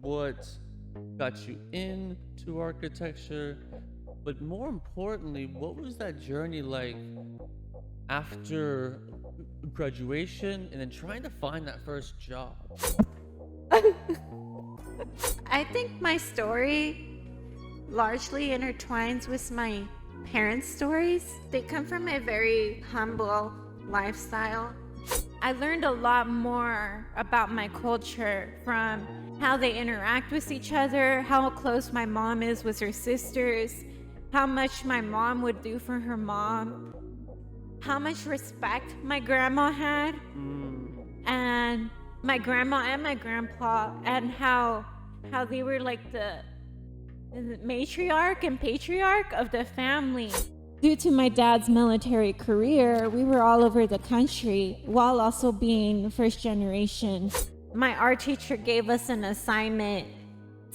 what got you into architecture, but more importantly, what was that journey like after graduation and then trying to find that first job? I think my story largely intertwines with my parents' stories. They come from a very humble lifestyle. I learned a lot more about my culture from how they interact with each other, how close my mom is with her sisters, how much my mom would do for her mom, how much respect my grandma had, and my grandma and my grandpa, and how they were like the matriarch and patriarch of the family. Due to my dad's military career, we were all over the country while also being first generation. My art teacher gave us an assignment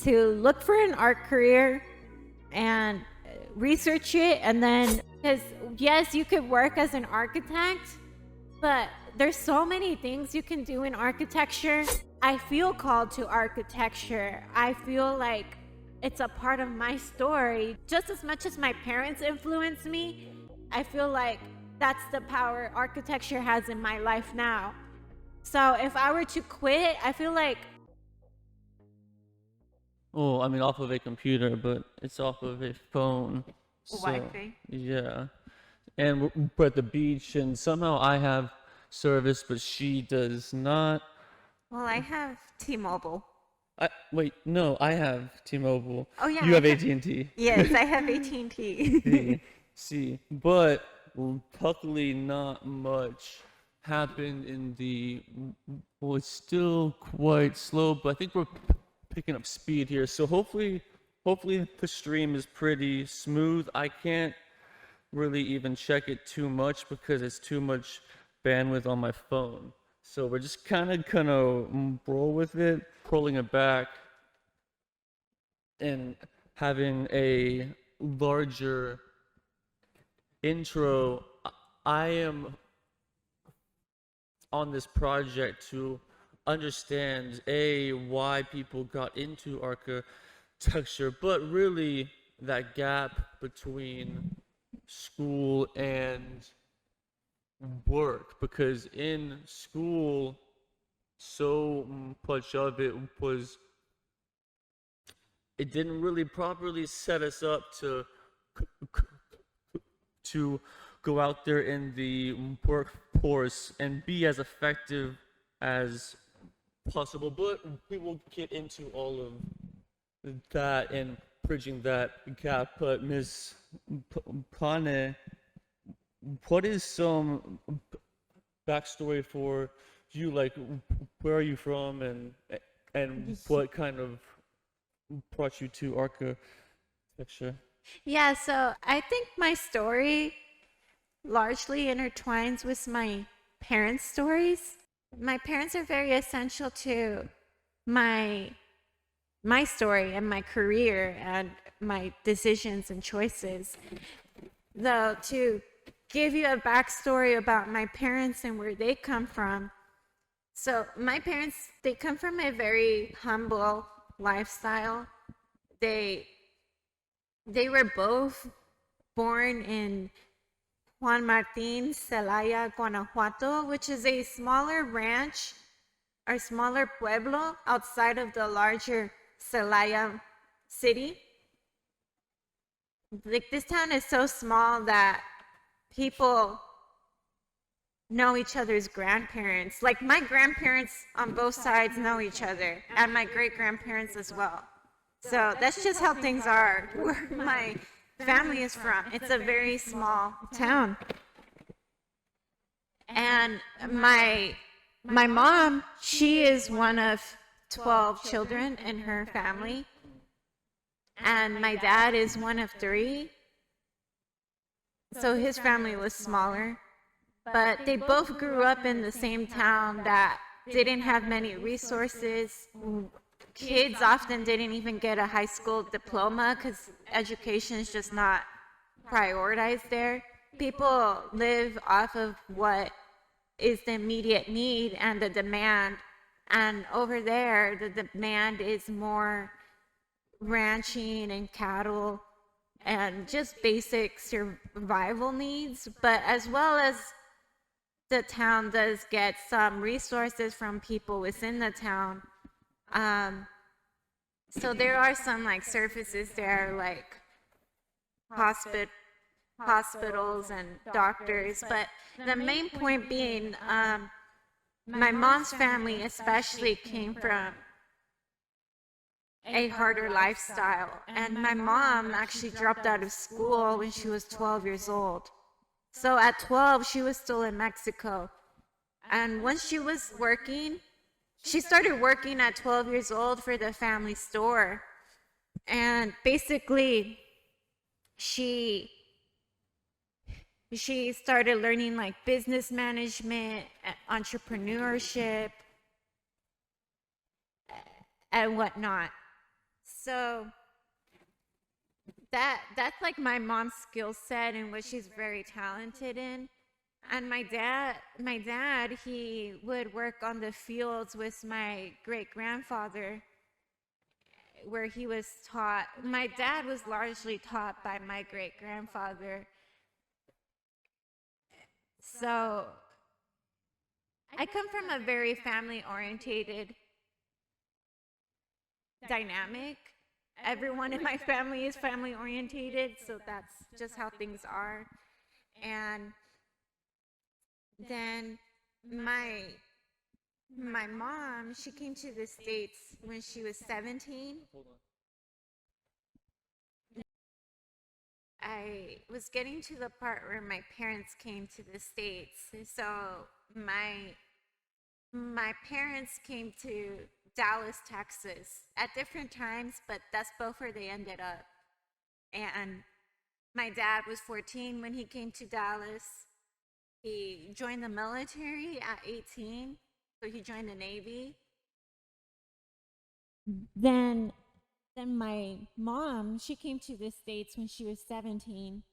to look for an art career and research it, and then, because yes, you could work as an architect, but there's so many things you can do in architecture. I feel called to architecture. I feel like it's a part of my story. Just as much as my parents influenced me, I feel like that's the power architecture has in my life now. So if I were to quit, I feel like... Oh, I mean, off of a computer, but it's off of a phone. Wi-Fi. Yeah. And we're at the beach, and somehow I have service, but she does not. Well, I have T-Mobile. Wait, no, I have T-Mobile. Oh yeah, You have AT&T. Yes, I have AT&T. See, but luckily not much happened in the. Well, it's still quite slow, but I think we're picking up speed here. So hopefully the stream is pretty smooth. I can't really even check it too much because it's too much bandwidth on my phone. So we're just kind of gonna roll with it, pulling it back, and having a larger intro. I am on this project to understand why people got into architecture, but really that gap between school and work, because in school so much of it didn't really properly set us up to go out there in the workforce and be as effective as possible. But we will get into all of that and bridging that gap. But Ms. Pane, what is some backstory for you? Like, where are you from, and what kind of brought you to architecture? Yeah, so I think my story largely intertwines with my parents' stories. My parents are very essential to my story and my career and my decisions and choices. Though, to give you a backstory about my parents and where they come from. So my parents, they come from a very humble lifestyle. They were both born in Juan Martin, Celaya, Guanajuato, which is a smaller ranch or smaller pueblo outside of the larger Celaya city. Like, this town is so small that people know each other's grandparents. Like, my grandparents on both sides know each other, and my great-grandparents as well. So that's just how things are where my family is from. It's a very small town. And my mom, she is one of 12 children in her family. And my dad is one of 3. So his family was smaller. But they both grew up in the same town that didn't have many resources. Kids often didn't even get a high school diploma because education is just not prioritized there. People live off of what is the immediate need and the demand, And over there, the demand is more ranching and cattle and just basic survival needs, but as well as the town does get some resources from people within the town. So there are some like services there, like hospitals and doctors, but the main point being, my mom's family especially came from a harder lifestyle, and my mom actually dropped out of school when she was 12 years old. So at 12, she was still in Mexico. And once she was working, she started working at 12 years old for the family store. And basically, she started learning like business management, entrepreneurship, and whatnot. So that's like my mom's skill set and what she's very talented in. And my dad, he would work on the fields with my great grandfather, where he was taught. My dad was largely taught by my great grandfather. So I come from a very family orientated dynamic. Everyone in my family is family orientated, so that's just how things are. And then my mom, she came to the States when she was 17. I was getting to the part where my parents came to the States. So my parents came to Dallas, Texas at different times, but that's both where they ended up. And my dad was 14 when he came to Dallas. He joined the military at 18, so he joined the Navy. Then my mom, she came to the States when she was 17.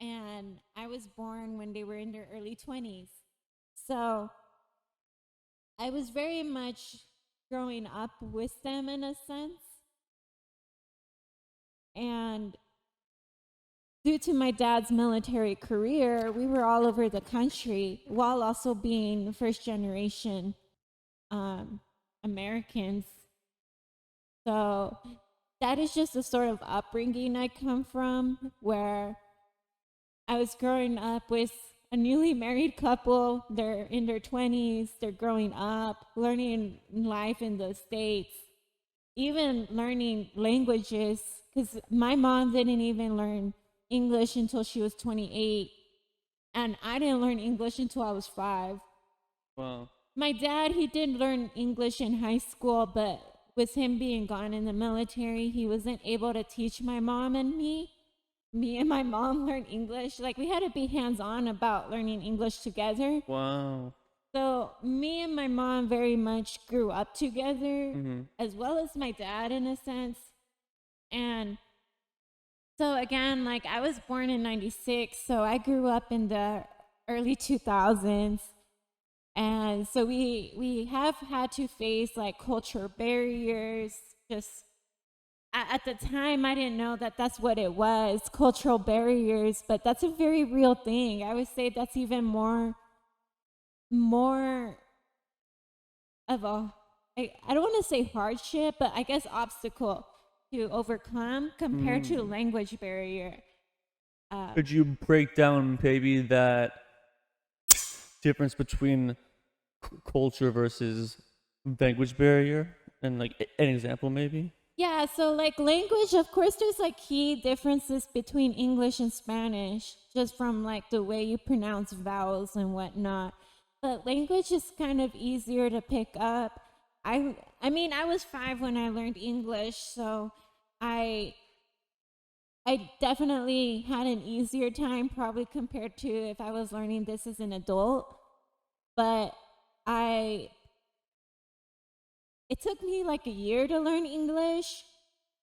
And I was born when they were in their early 20s. So I was very much growing up with them in a sense. And due to my dad's military career, we were all over the country while also being first generation Americans. So that is just the sort of upbringing I come from, where I was growing up with a newly married couple. They're in their 20s, they're growing up, learning life in the States, even learning languages, because my mom didn't even learn English until she was 28, and I didn't learn English until I was 5. Wow. My dad, he did learn English in high school, but with him being gone in the military, he wasn't able to teach my mom and me. Me and my mom learned English. Like, we had to be hands-on about learning English together. Wow. So me and my mom very much grew up together, as well as my dad in a sense. And so again, like, I was born in 96, so I grew up in the early 2000s. And so we have had to face like cultural barriers. Just at the time, I didn't know that that's what it was, cultural barriers, but that's a very real thing. I would say that's even more of a, I don't want to say hardship, but I guess obstacle to overcome compared to the language barrier. Could you break down maybe that difference between culture versus language barrier, and like an example maybe? Yeah, so like language, of course, there's like key differences between English and Spanish, just from like the way you pronounce vowels and whatnot. But language is kind of easier to pick up. I mean, I was 5 when I learned English, so I definitely had an easier time probably compared to if I was learning this as an adult. But it took me like a year to learn English,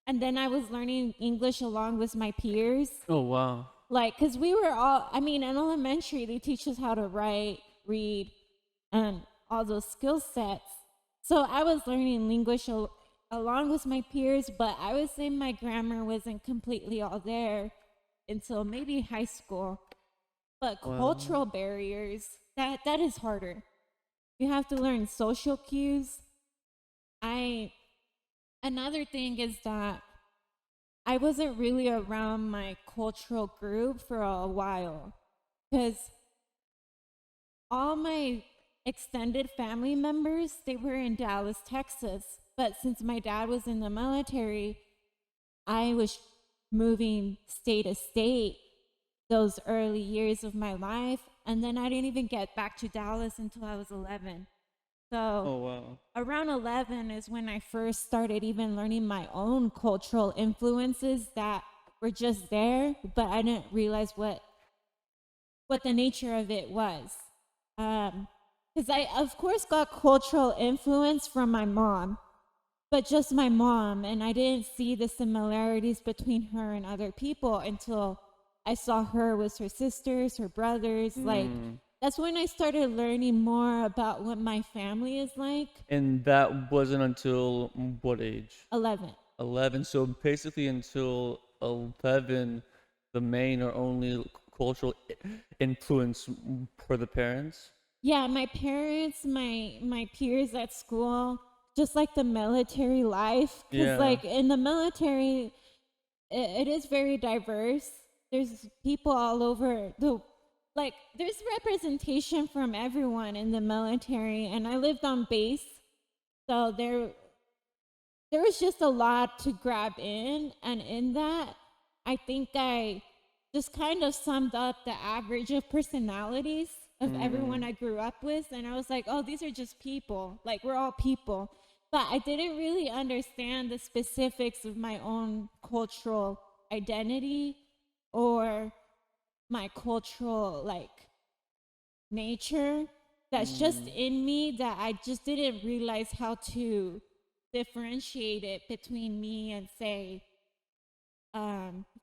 and then I was learning English along with my peers. Oh, wow. Like, because we were all, I mean, in elementary, they teach us how to write, read, and all those skill sets. So I was learning along with my peers, but I would say my grammar wasn't completely all there until maybe high school. But Wow. cultural barriers, that is harder. You have to learn social cues. I Another thing is that I wasn't really around my cultural group for a while because all my extended family members, they were in Dallas, Texas. But since my dad was in the military, I was moving state to state those early years of my life. And then I didn't even get back to Dallas until I was 11. So Oh wow. around 11 is when I first started even learning my own cultural influences that were just there, but I didn't realize what the nature of it was. Because I, of course, got cultural influence from my mom, but just my mom, and I didn't see the similarities between her and other people until I saw her with her sisters, her brothers. Like, Mm. that's when I started learning more about what my family is like. And that wasn't until what age? 11. 11. So basically, until 11, the main or only cultural influence for the parents. Yeah, my parents, my peers at school, just like the military life, because Yeah. like in the military, it is very diverse. There's people all over like there's representation from everyone in the military, and I lived on base, so there was just a lot to grab in, and in that, I think I just kind of summed up the average of personalities of everyone Mm. I grew up with, and I was like, oh, these are just people, like we're all people. But I didn't really understand the specifics of my own cultural identity or my cultural like nature that's just Mm. in me that I just didn't realize how to differentiate it between me and say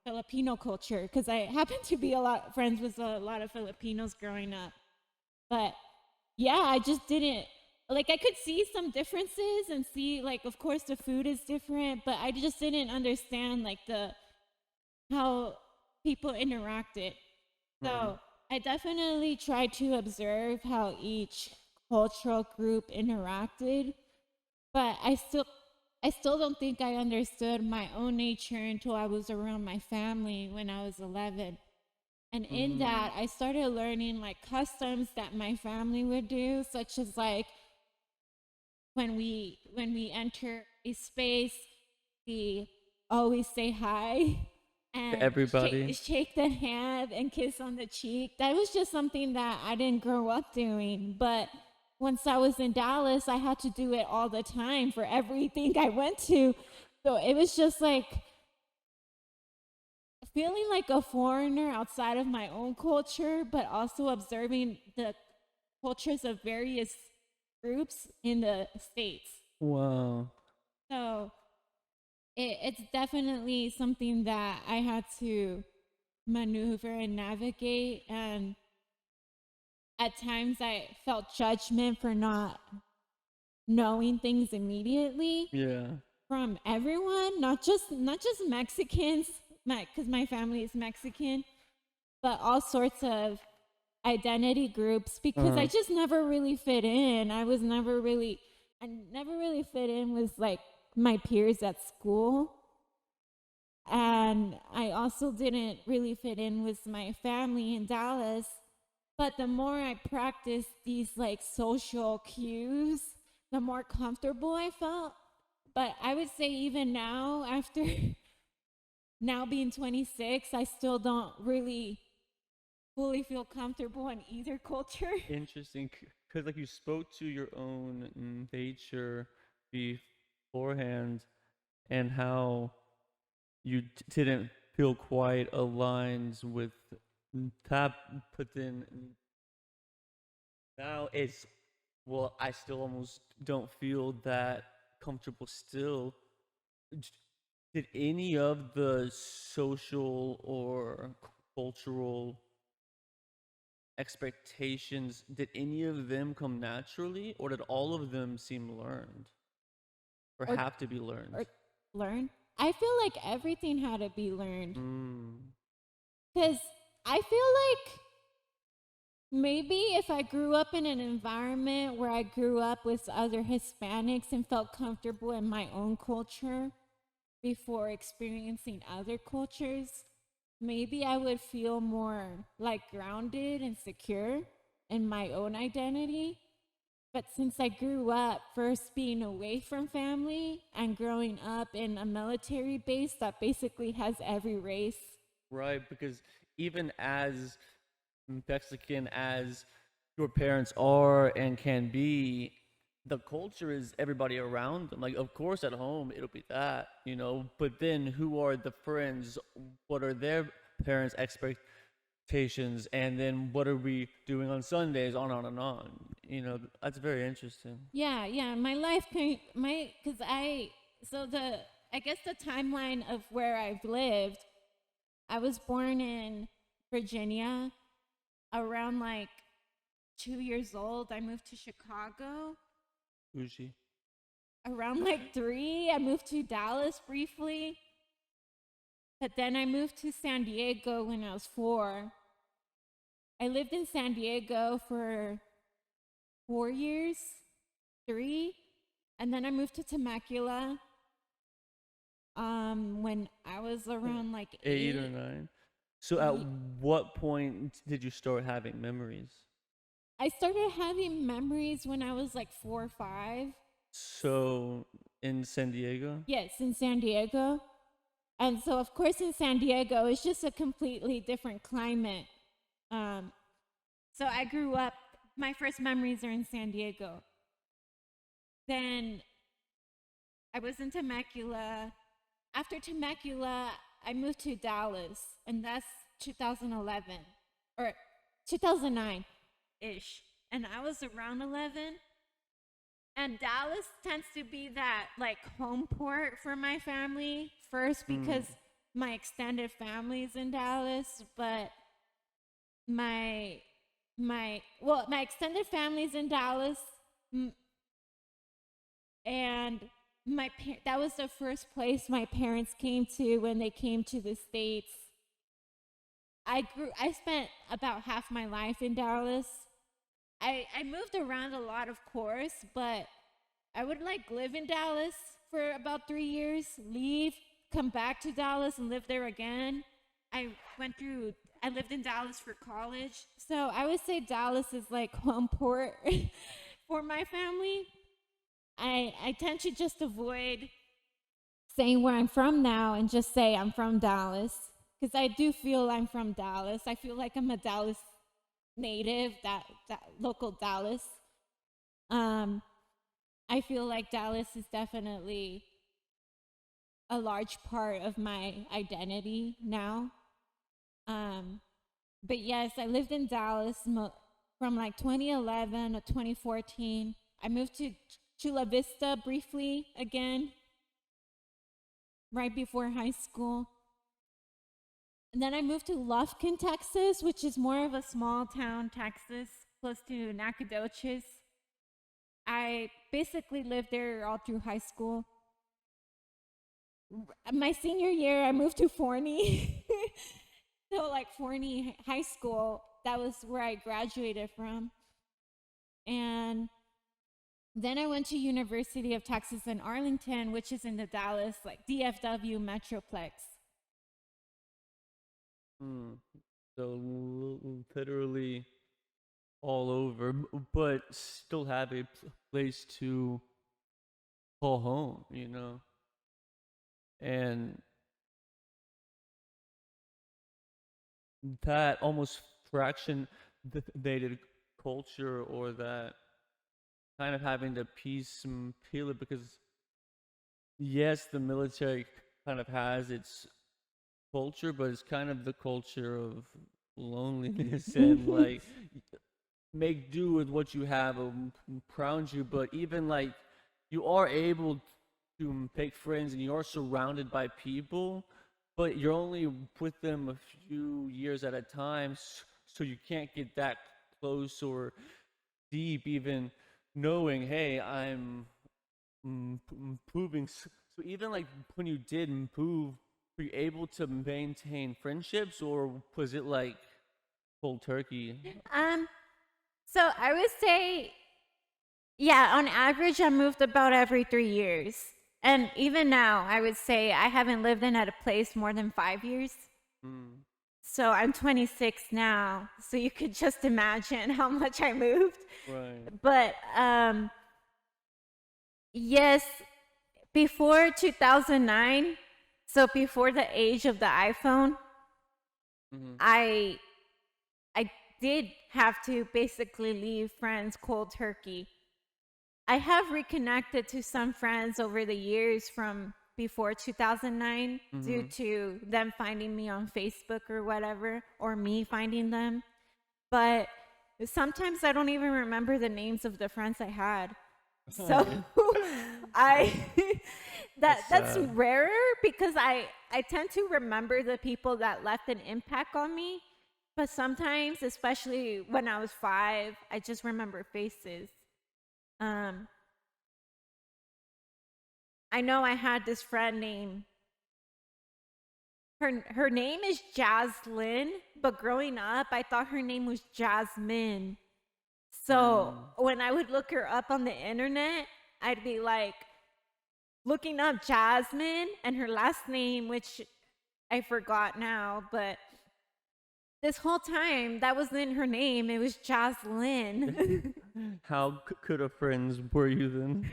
Filipino culture because I happen to be a lot friends with a lot of Filipinos growing up. But yeah, I just didn't like I could see some differences and see like of course the food is different, but I just didn't understand like the how people interacted. Right. So I definitely tried to observe how each cultural group interacted, but I still don't think I understood my own nature until I was around my family when I was 11. And in Mm. that, I started learning like customs that my family would do, such as like when we enter a space, we always say hi To and everybody. shake the hand and kiss on the cheek. That was just something that I didn't grow up doing. But once I was in Dallas, I had to do it all the time for everything I went to. So it was just like feeling like a foreigner outside of my own culture, but also observing the cultures of various groups in the States. Wow. So it's definitely something that I had to maneuver and navigate. And at times I felt judgment for not knowing things immediately Yeah. from everyone, not just Mexicans, because my family is Mexican, but all sorts of identity groups because I Uh. just never really fit in. I never really fit in with like my peers at school. And I also didn't really fit in with my family in Dallas. But the more I practiced these like social cues, the more comfortable I felt. But I would say even now, after now being 26, I still don't really fully feel comfortable in either culture. Interesting, because like you spoke to your own nature beforehand, and how you didn't feel quite aligned with that, but then now it's, well, I still almost don't feel that comfortable still. J- Did any of the social or cultural expectations, did any of them come naturally, or did all of them seem learned or or have to be learned? or learn. I feel like everything had to be learned Mm. because I feel like maybe if I grew up in an environment where I grew up with other Hispanics and felt comfortable in my own culture before experiencing other cultures, maybe I would feel more like grounded and secure in my own identity. But since I grew up first being away from family and growing up in a military base that basically has every race. Right, because even as Mexican as your parents are and can be, the culture is everybody around them. Like, of course, at home it'll be that, but then who are the friends? What are their parents' expectations? And then what are we doing on Sundays? On and on. That's very interesting. Yeah, my life cuz I guess the timeline of where I've lived, I was born in Virginia around like 2 years old. I moved to Chicago. Uji. Around like 3, I moved to Dallas briefly. But then I moved to San Diego when I was 4. I lived in San Diego for 4 years, 3. And then I moved to Temecula when I was around like 8 or 9. So at what point did you start having memories? I started having memories when I was like 4 or 5. So in San Diego? Yes, in San Diego. And so, of course, in San Diego, it's just a completely different climate. So I grew up, my first memories are in San Diego. Then I was in Temecula. After Temecula, I moved to Dallas, and that's 2011 or 2009-ish. And I was around 11. And Dallas tends to be that like home port for my family first because my extended family's in Dallas, but my extended family's in Dallas, and that was the first place my parents came to when they came to the States. I spent about half my life in Dallas. I moved around a lot, of course, but I would like live in Dallas for about 3 years, leave, come back to Dallas and live there again. I lived in Dallas for college. So I would say Dallas is like home port for my family. I tend to just avoid saying where I'm from now and just say I'm from Dallas because I do feel I'm from Dallas. I feel like I'm a Dallas native, that local Dallas. I feel like Dallas is definitely a large part of my identity now. But yes, I lived in Dallas from like 2011 to 2014. I moved to Chula Vista briefly again, right before high school. And then I moved to Lufkin, Texas, which is more of a small town, Texas, close to Nacogdoches. I basically lived there all through high school. My senior year, I moved to Forney. So, like, Forney High School, that was where I graduated from. And then I went to University of Texas in Arlington, which is in the Dallas, like, DFW Metroplex. So literally all over, but still have a place to call home, and that almost fractionated culture, or that kind of having to piece and peel it, because yes, the military kind of has its culture, but it's kind of the culture of loneliness and like make do with what you have around you. But even like you are able to make friends and you are surrounded by people, but you're only with them a few years at a time. so you can't get that close or deep, even knowing, hey, I'm improving. So even like when you did improve, were you able to maintain friendships, or was it like cold turkey? Um, so I would say, yeah, on average, I moved about every 3 years. And even now, I would say I haven't lived in at a place more than 5 years. Mm, So I'm 26 now. So you could just imagine how much I moved. right. But yes, before 2009, so before the age of the iPhone, Mm-hmm. I I did have to basically leave friends cold turkey. I have reconnected to some friends over the years from before 2009 due Mm-hmm. to them finding me on Facebook or whatever, or me finding them. But sometimes I don't even remember the names of the friends I had. So I That's that's sad. rarer because I tend to remember the people that left an impact on me. But sometimes, especially when I was 5, I just remember faces. Um, I know I had this friend named her name is Jaslyn, but growing up I thought her name was Jasmine. So Mm. when I would look her up on the internet, I'd be like looking up Jasmine and her last name, which I forgot now, but this whole time that wasn't her name, it was Jaslyn. How could have friends were you then?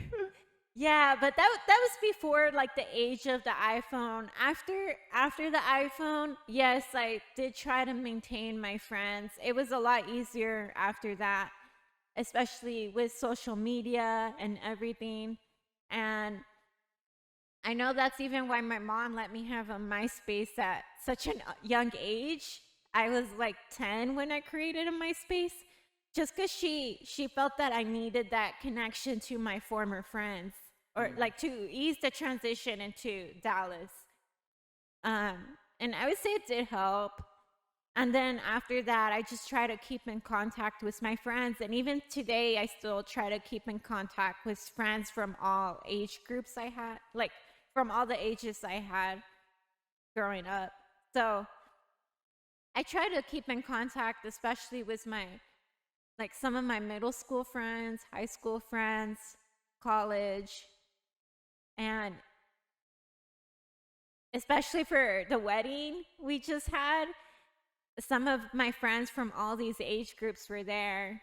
Yeah, but that was before like the age of the iPhone. After the iPhone, yes, I did try to maintain my friends. It was a lot easier after that, especially with social media and everything. And I know that's even why my mom let me have a MySpace at such a young age. I was like 10 when I created a MySpace, just because she felt that I needed that connection to my former friends, or Mm. like to ease the transition into Dallas. Um, and I would say it did help. And then after that, I just try to keep in contact with my friends. And even today, I still try to keep in contact with friends from all age groups I had, like from all the ages I had growing up. So I try to keep in contact, especially with like some of my middle school friends, high school friends, college, and especially for the wedding we just had, some of my friends from all these age groups were there,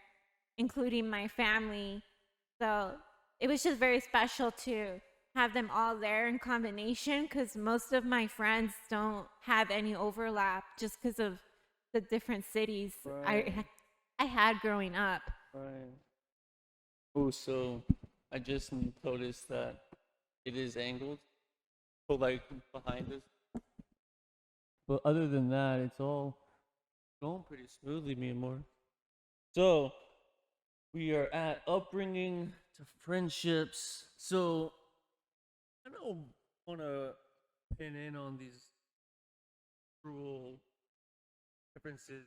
including my family. So it was just very special to have them all there in combination because most of my friends don't have any overlap just because of the different cities Right, I had growing up. right. Oh, so I just noticed that it is angled, but like behind us. But other than that, it's all going pretty smoothly, me and more. So we are at upbringing to friendships. So I don't want to pin in on these cruel differences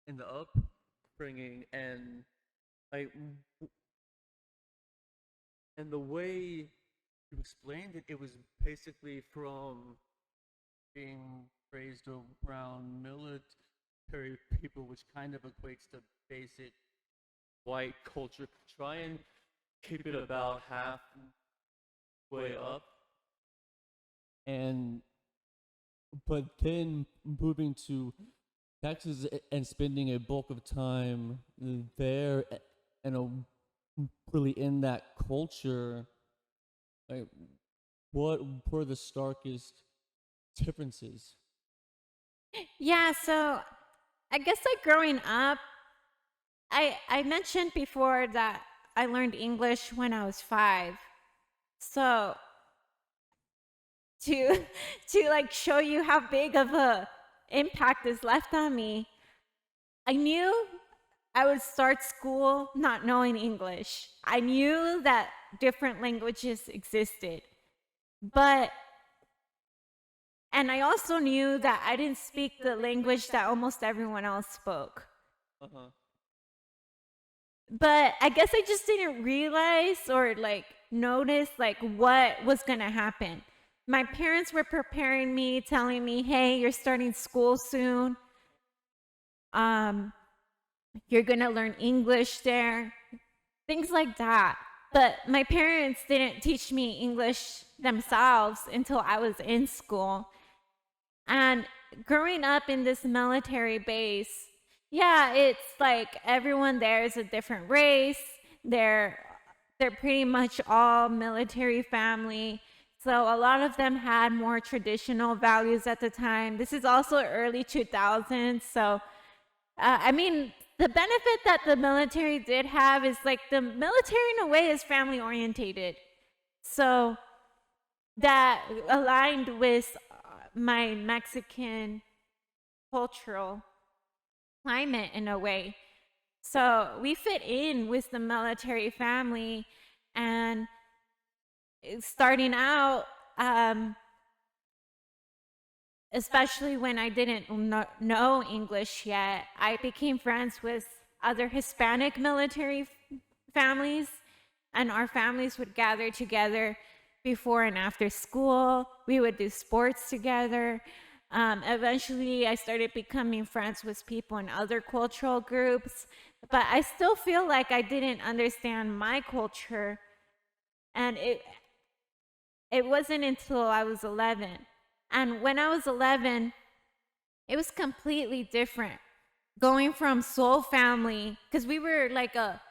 in the upbringing and like and the way you explained it, it was basically from being raised around military people, which kind of equates to basic white culture. Try and keep it about halfway up, and but then moving to Texas and spending a bulk of time there and really in that culture, like what were the starkest differences? Yeah, so I guess like growing up, I mentioned before that I learned English when I was 5. So to to like show you how big of a impact is left on me, I knew I would start school not knowing English. I knew that different languages existed, but And I also knew that I didn't speak the language that almost everyone else spoke. Uh-huh. But I guess I just didn't realize or like notice like what was going to happen. My parents were preparing me, telling me, "Hey, you're starting school soon. Um, you're going to learn English there." Things like that. But my parents didn't teach me English themselves until I was in school. And growing up in this military base, yeah, it's like everyone there is a different race. They're they're pretty much all military family. So a lot of them had more traditional values at the time. This is also early 2000s. So I mean, the benefit that the military did have is like the military in a way is family orientated. So that aligned with my Mexican cultural climate in a way. So we fit in with the military family, and starting out, especially when I didn't know English yet, I became friends with other Hispanic military families, and our families would gather together before and after school. We would do sports together. Eventually, I started becoming friends with people in other cultural groups, but I still feel like I didn't understand my culture, and it wasn't until I was 11. And when I was 11, it was completely different. Going from soul family, because we were like a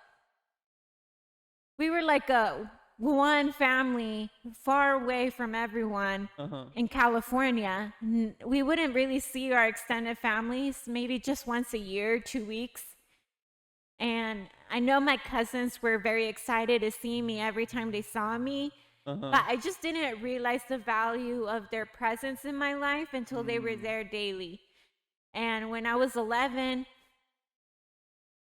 one family far away from everyone in California. We wouldn't really see our extended families, maybe just once a year, 2 weeks. And I know my cousins were very excited to see me every time they saw me. But I just didn't realize the value of their presence in my life until they were there daily. And when I was 11,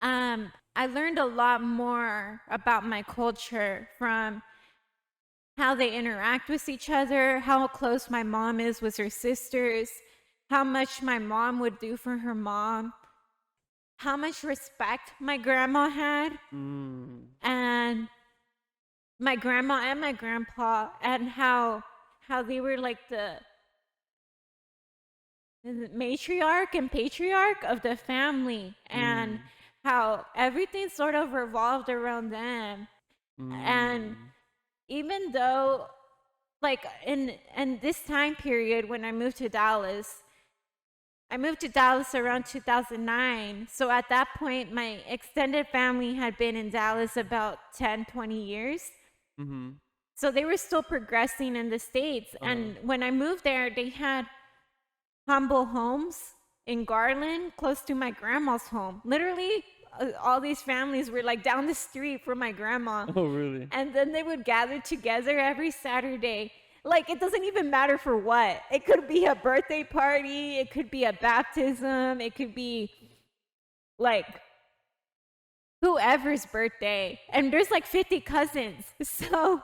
I learned a lot more about my culture, from how they interact with each other, how close my mom is with her sisters, how much my mom would do for her mom, how much respect my grandma had, and my grandma and my grandpa, and how they were like the matriarch and patriarch of the family, and how everything sort of revolved around them. And even though like in this time period when I moved to Dallas around 2009. So at that point my extended family had been in Dallas about 10-20 years. So they were still progressing in the States. And when I moved there, they had humble homes in Garland, close to my grandma's home. Literally, all these families were like down the street from my grandma. Oh, really? And then they would gather together every Saturday. Like, it doesn't even matter for what. It could be a birthday party, it could be a baptism, it could be like whoever's birthday. And there's like 50 cousins. So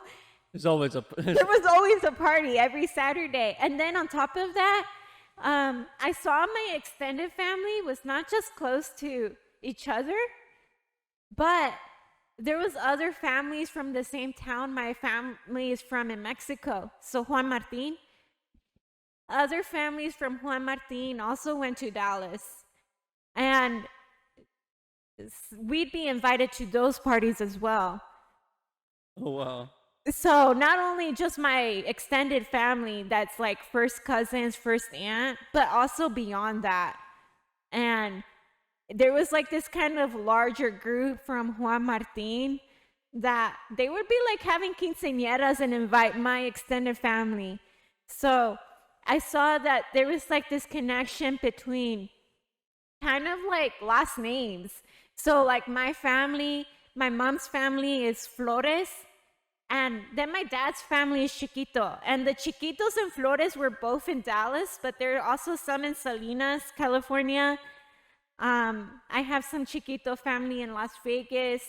There's always a. there was always a party every Saturday. And then on top of that, I saw my extended family was not just close to each other, but there was other families from the same town my family is from in Mexico. So Juan Martin. Other families from Juan Martin also went to Dallas. And we'd be invited to those parties as well. Oh, wow. So not only just my extended family that's like first cousins, first aunt, but also beyond that. And there was like this kind of larger group from Juan Martin that they would be like having quinceañeras and invite my extended family. So I saw that there was like this connection between kind of like last names. So like my family, my mom's family is Flores, and then my dad's family is Chiquito. And the Chiquitos and Flores were both in Dallas, but there are also some in Salinas, California. I have some Chiquito family in Las Vegas.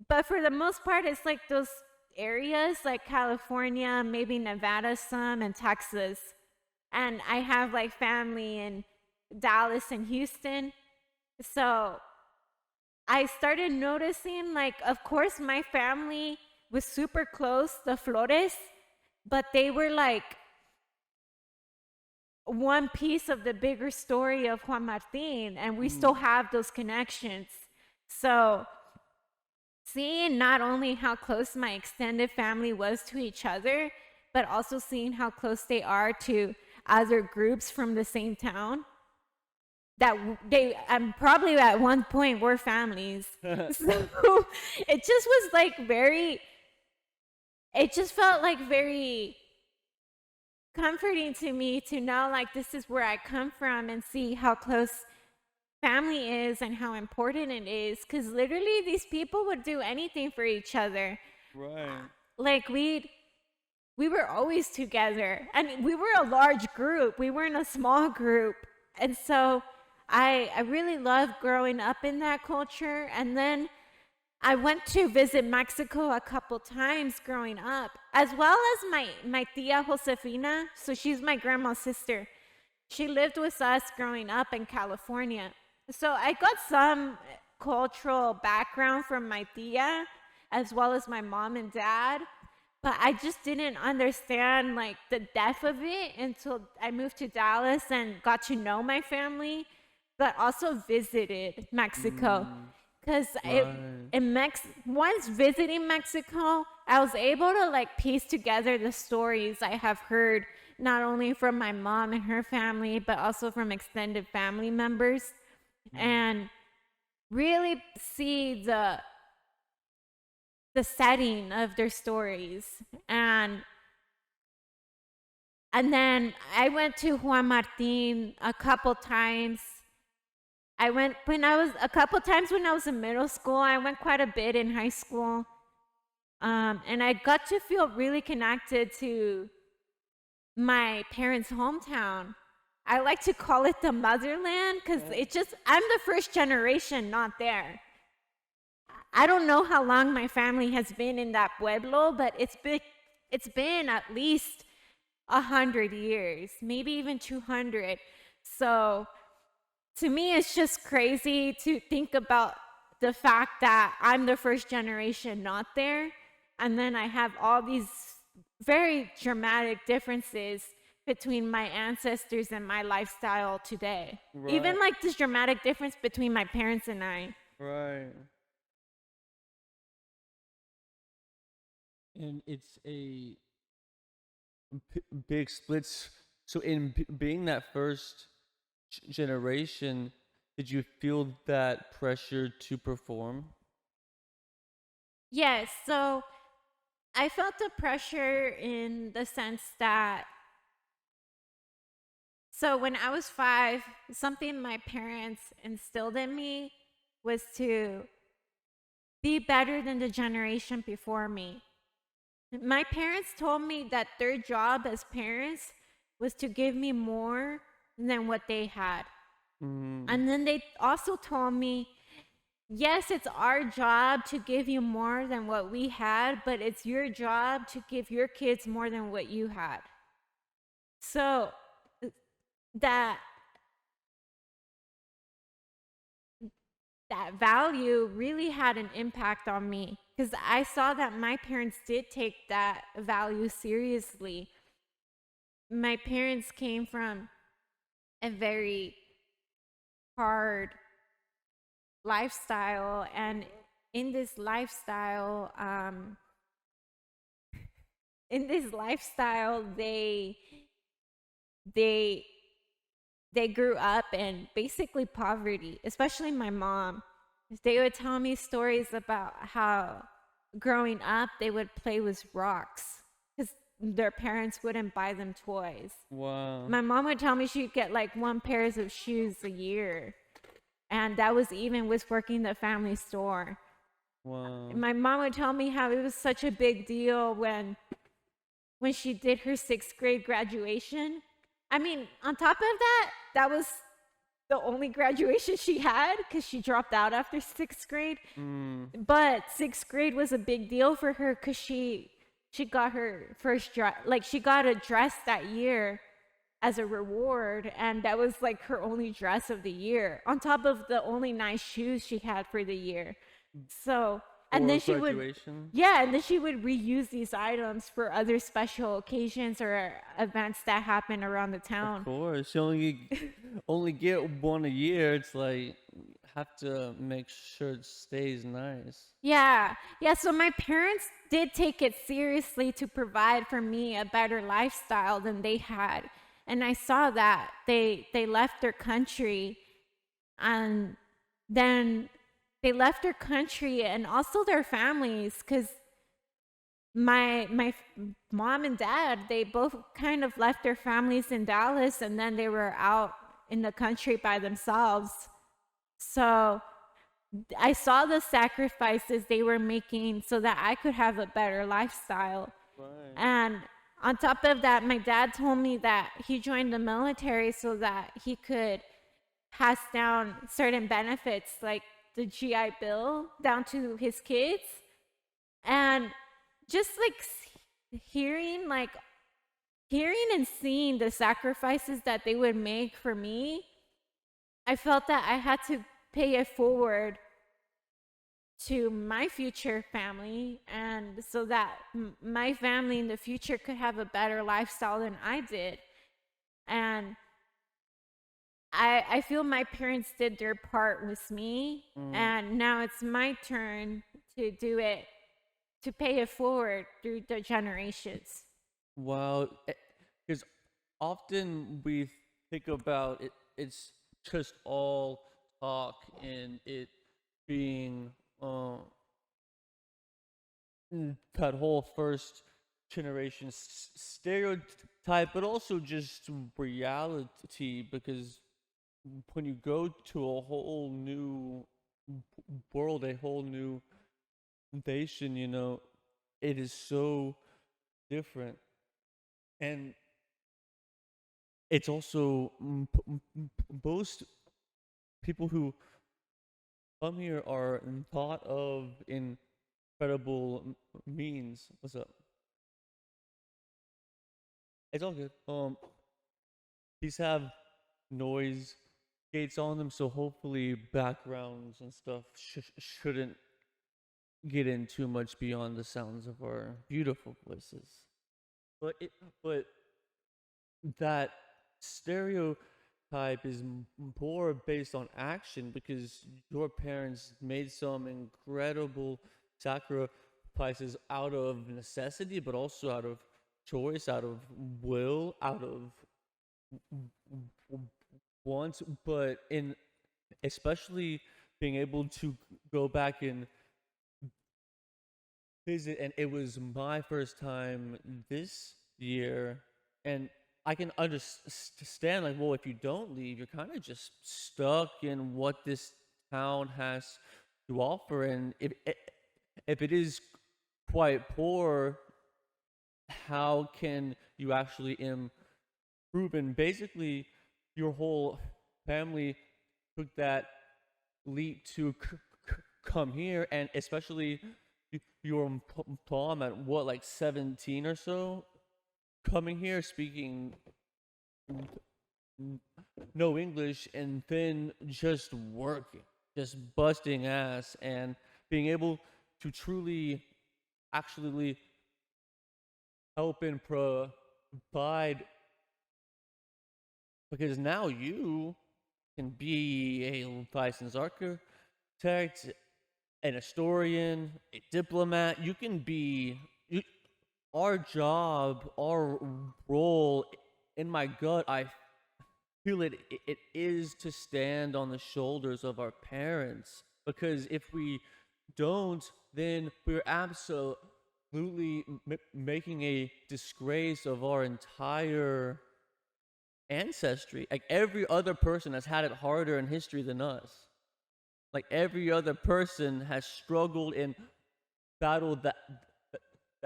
But for the most part, it's like those areas like California, maybe Nevada some, and Texas. And I have like family in Dallas and Houston. So I started noticing, like, of course, my family was super close, the Flores, but they were like one piece of the bigger story of Juan Martin, and we still have those connections. So seeing not only how close my extended family was to each other, but also seeing how close they are to other groups from the same town, that they probably at one point were families. So it just was like it just felt like very comforting to me to know, like, this is where I come from, and see how close family is and how important it is, because literally these people would do anything for each other. Right. Like we were always together, and we were a large group, we weren't a small group. And so I really loved growing up in that culture. And then I went to visit Mexico a couple times growing up, as well as my tia Josefina. So she's my grandma's sister. She lived with us growing up in California. So I got some cultural background from my tia, as well as my mom and dad. But I just didn't understand like the depth of it until I moved to Dallas and got to know my family, but also visited Mexico. Because once visiting Mexico, I was able to like piece together the stories I have heard, not only from my mom and her family, but also from extended family members, and really see the setting of their stories. And then I went to Juan Martin a couple times. I went a couple times when I was in middle school. I went quite a bit in high school. And I got to feel really connected to my parents' hometown. I like to call it the motherland, because I'm the first generation not there. I don't know how long my family has been in that pueblo, but it's been at least 100 years, maybe even 200. So to me, it's just crazy to think about the fact that I'm the first generation not there, and then I have all these very dramatic differences between my ancestors and my lifestyle today. Right. Even like this dramatic difference between my parents and I. Right. And it's a big splits. So in being that first generation, did you feel that pressure to perform? Yes, so I felt the pressure in the sense that, so when I was 5, something my parents instilled in me was to be better than the generation before me. My parents told me that their job as parents was to give me more than what they had. And then they also told me, yes, it's our job to give you more than what we had, but it's your job to give your kids more than what you had. So that value really had an impact on me, because I saw that my parents did take that value seriously. My parents came from a very hard lifestyle, and in this lifestyle, they grew up in basically poverty, especially my mom. They would tell me stories about how growing up they would play with rocks because their parents wouldn't buy them toys. Wow. My mom would tell me she'd get like 1 pair of shoes a year, and that was even with working the family store. Wow. My mom would tell me how it was such a big deal when she did her 6th grade graduation. I mean, on top of that, that was the only graduation she had because she dropped out after 6th grade. Mm. But 6th grade was a big deal for her because she got her first dress, like she got a dress that year as a reward, and that was like her only dress of the year on top of the only nice shoes she had for the year. So, and Or then she would, graduation. yeah, and then she would reuse these items for other special occasions or events that happen around the Of town. course, you only get one a year. It's like have to make sure it stays nice. Yeah, yeah. So my parents did take it seriously to provide for me a better lifestyle than they had, and I saw that they left their country, and then they left their country and also their families, because mom and dad, they both kind of left their families in Dallas, and then they were out in the country by themselves. So I saw the sacrifices they were making so that I could have a better lifestyle. Right. And on top of that, my dad told me that he joined the military so that he could pass down certain benefits like the GI Bill down to his kids. And just like hearing and seeing the sacrifices that they would make for me, I felt that I had to pay it forward to my future family, and so that my family in the future could have a better lifestyle than I did. And I feel my parents did their part with me, and now it's my turn to do it, to pay it forward through the generations. Wow, because often we think about it, it's just all talk and it being that whole first generation stereotype, but also just reality. Because when you go to a whole new world, a whole new nation, it is so different. And it's also most people who come here are thought of incredible means. What's up? It's all good. These have noise gates on them, so hopefully backgrounds and stuff shouldn't get in too much beyond the sounds of our beautiful voices. But that stereotype is more based on action, because your parents made some incredible sacrifices out of necessity, but also out of choice, out of will, out of want, but in especially being able to go back and visit. And it was my first time this year, and I can understand, like, well, if you don't leave, you're kind of just stuck in what this town has to offer. And if it is quite poor, how can you actually improve? And basically, your whole family took that leap to come here, and especially your mom at what, like 17 or so, coming here speaking no English, and then just working, just busting ass, and being able to truly actually help and provide, because now you can be a licensed architect, an historian, a diplomat. You can be our job, our role. In my gut, I feel it is to stand on the shoulders of our parents, because if we don't, then we're absolutely making a disgrace of our entire ancestry. Like, every other person has had it harder in history than us. Like, every other person has struggled and battled the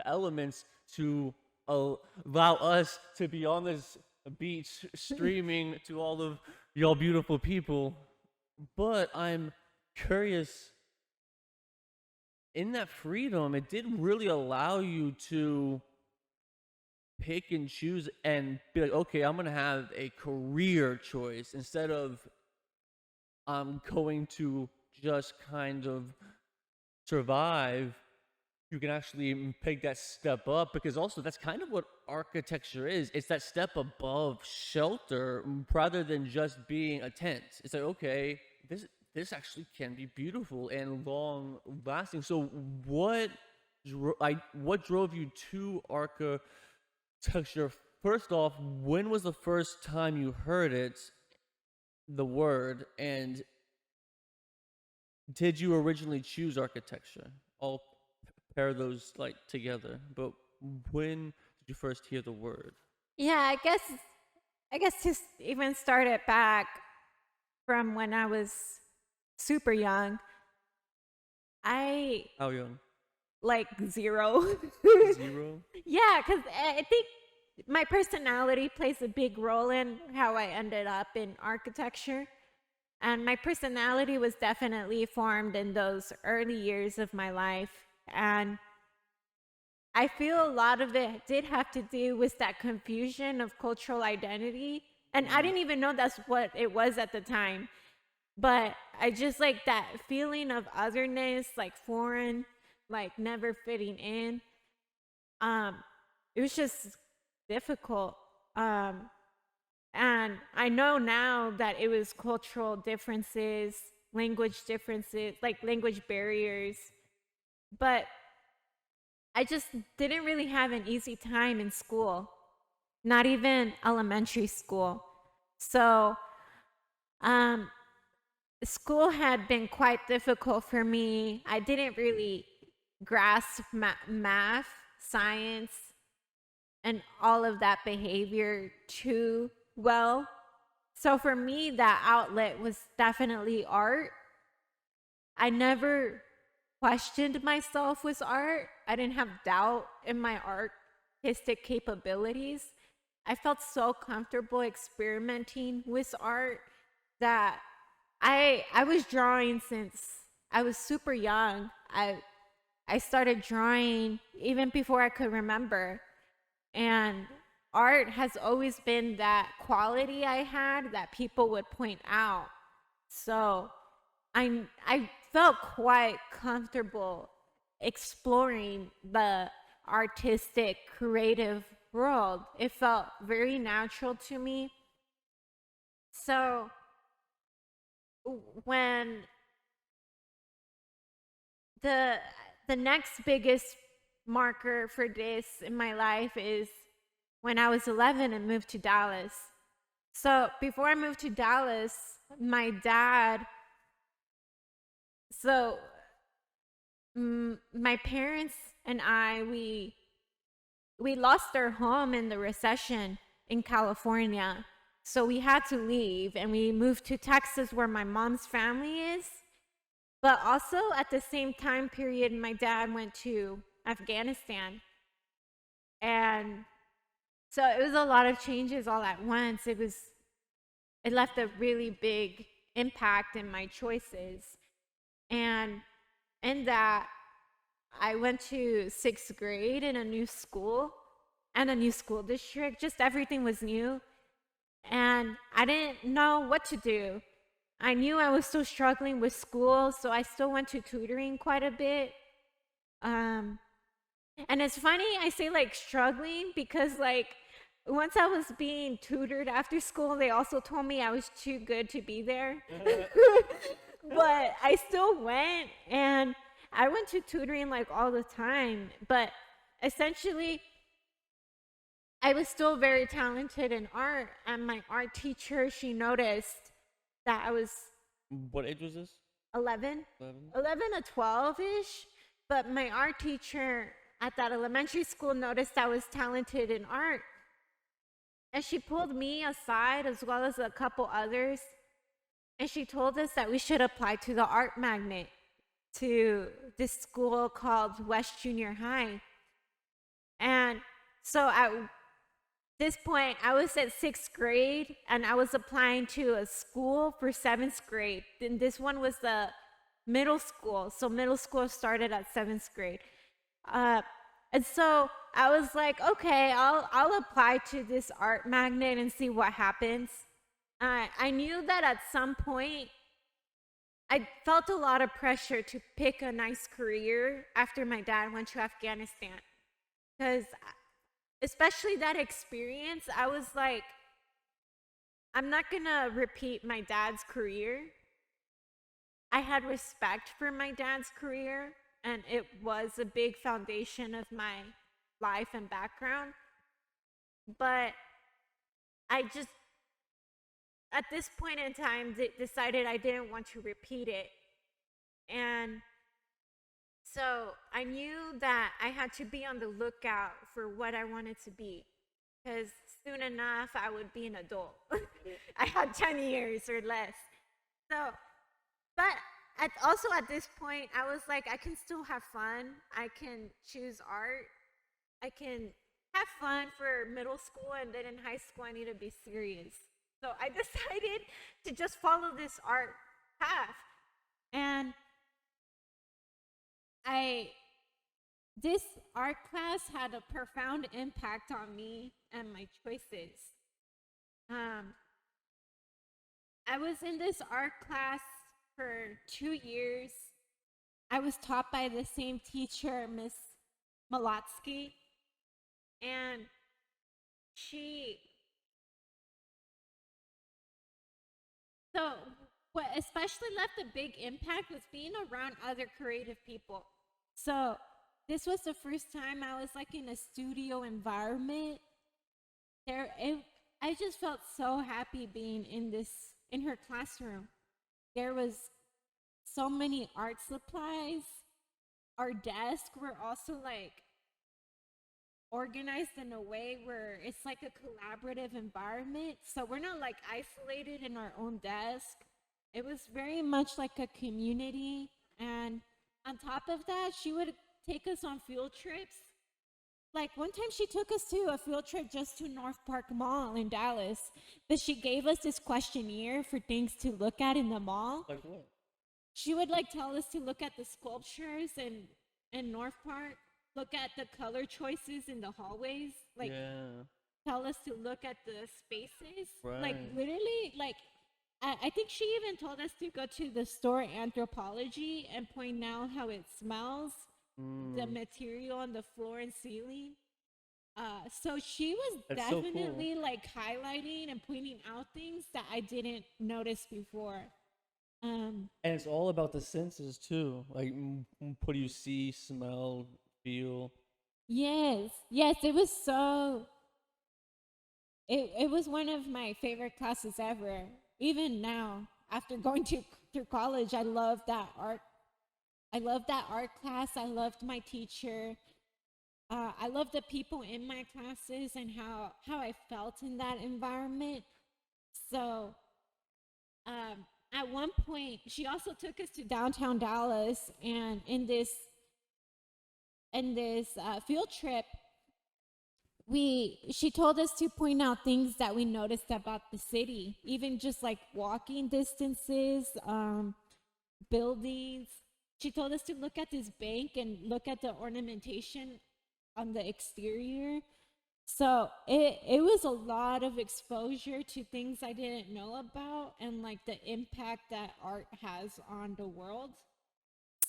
elements to allow us to be on this beach streaming to all of y'all beautiful people. But I'm curious, in that freedom, it did really allow you to pick and choose and be like, okay, I'm gonna have a career choice instead of I'm going to just kind of survive. You can actually pick that step up, because also that's kind of what architecture is. It's that step above shelter rather than just being a tent. It's like, okay, this actually can be beautiful and long lasting. So what drove you to architecture? First off, when was the first time you heard it, the word, and did you originally choose architecture? I'll pair those like together. But when did you first hear the word? Yeah, I guess to even start it back from when I was super young, I How young? like 0. 0? Yeah, because I think my personality plays a big role in how I ended up in architecture. And my personality was definitely formed in those early years of my life. And I feel a lot of it did have to do with that confusion of cultural identity. And I didn't even know that's what it was at the time. But I just like that feeling of otherness, like foreign, like never fitting in. Um, it was just difficult. And I know now that it was cultural differences, language differences, like language barriers. But I just didn't really have an easy time in school, not even elementary school. So, um, school had been quite difficult for me. I didn't really grasp math, science, and all of that behavior too well. So for me, that outlet was definitely art. I never questioned myself with art. I didn't have doubt in my artistic capabilities. I felt so comfortable experimenting with art that I was drawing since I was super young. I started drawing even before I could remember. And art has always been that quality I had that people would point out. So I felt quite comfortable exploring the artistic, creative world. It felt very natural to me. So when the the next biggest marker for this in my life is when I was 11 and moved to Dallas. So before I moved to Dallas, my dad, so my parents and we lost our home in the recession in California. So we had to leave and we moved to Texas where my mom's family is. But also at the same time period, my dad went to Afghanistan. And so it was a lot of changes all at once. It left a really big impact in my choices. And in that, I went to 6th grade in a new school and a new school district. Just everything was new. And I didn't know what to do. I knew I was still struggling with school, so I still went to tutoring quite a bit. And it's funny I say like struggling because like once I was being tutored after school, they also told me I was too good to be there. But I still went and I went to tutoring like all the time. But essentially, I was still very talented in art. And my art teacher, she noticed that I was What age was this? 11, 11? 11 to 12 ish. But my art teacher at that elementary school noticed I was talented in art. And she pulled me aside as well as a couple others. And she told us that we should apply to the art magnet to this school called West Junior High. And so at this point, I was at 6th grade and I was applying to a school for 7th grade. Then this one was the middle school. So middle school started at 7th grade. Uh, and so I was like, okay, I'll apply to this art magnet and see what happens. I knew that at some point I felt a lot of pressure to pick a nice career after my dad went to Afghanistan. Because especially that experience, I was like, I'm not gonna repeat my dad's career. I had respect for my dad's career, and it was a big foundation of my life and background. But I just, at this point in time, decided I didn't want to repeat it. And so I knew that I had to be on the lookout for what I wanted to be, because soon enough I would be an adult. I had 10 years or less. So, but also at this point, I was like, I can still have fun. I can choose art. I can have fun for middle school, and then in high school, I need to be serious. So I decided to just follow this art path. And this art class had a profound impact on me and my choices. I was in this art class for 2 years. I was taught by the same teacher, Miss Malatsky, and what especially left a big impact was being around other creative people. So this was the first time I was like in a studio environment. I just felt so happy being in her classroom. There was so many art supplies. Our desks were also like organized in a way where it's like a collaborative environment. So we're not like isolated in our own desk. It was very much like a community. And on top of that, she would take us on field trips. Like one time she took us to a field trip just to North Park Mall in Dallas, but she gave us this questionnaire for things to look at in the mall. Like what? She would like tell us to look at the sculptures in North Park, look at the color choices in the hallways, like tell us to look at the spaces. Right. Like literally, like I think she even told us to go to the store Anthropology and point out how it smells, the material on the floor and ceiling. So she was That's so cool. definitely like highlighting and pointing out things that I didn't notice before. And it's all about the senses too. Like, what do you see, smell, feel? Yes, it was so. It was one of my favorite classes ever. Even now, after going through college, I love that art. I loved that art class. I loved my teacher. I loved the people in my classes and how I felt in that environment. So, at one point, she also took us to downtown Dallas, and in this field trip, she told us to point out things that we noticed about the city, even just like walking distances, buildings. She told us to look at this bank and look at the ornamentation on the exterior. So it was a lot of exposure to things I didn't know about, and like the impact that art has on the world.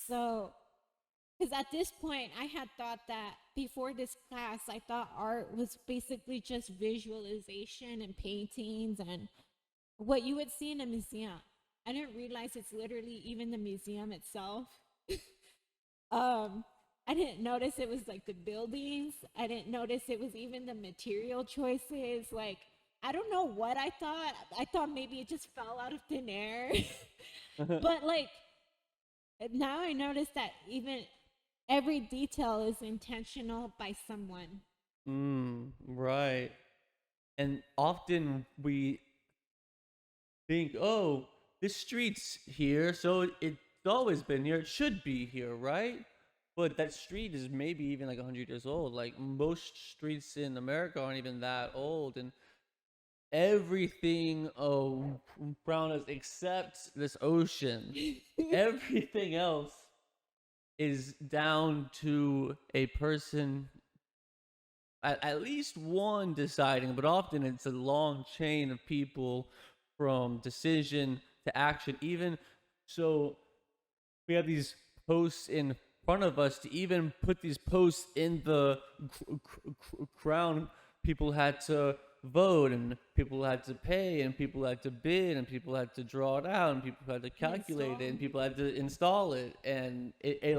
So, because at this point I had thought that before this class, I thought art was basically just visualization and paintings and what you would see in a museum. I didn't realize it's literally even the museum itself. I didn't notice it was like the buildings. I didn't notice it was even the material choices. Like, I don't know what I thought. I thought maybe it just fell out of thin air. But like, now I notice that even every detail is intentional by someone. Right. And often we think, oh, this street's here, so it's always been here. It should be here, right? but that street is maybe even like 100 years old. Like most streets in America aren't even that old, and everything around us except this ocean, everything else is down to a person, at least one deciding, but often it's a long chain of people from decision to action. Even so, we have these posts in front of us. To even put these posts in the ground, people had to vote, and people had to pay, and people had to bid, and people had to draw it out, and people had to calculate it, and people had to install it. And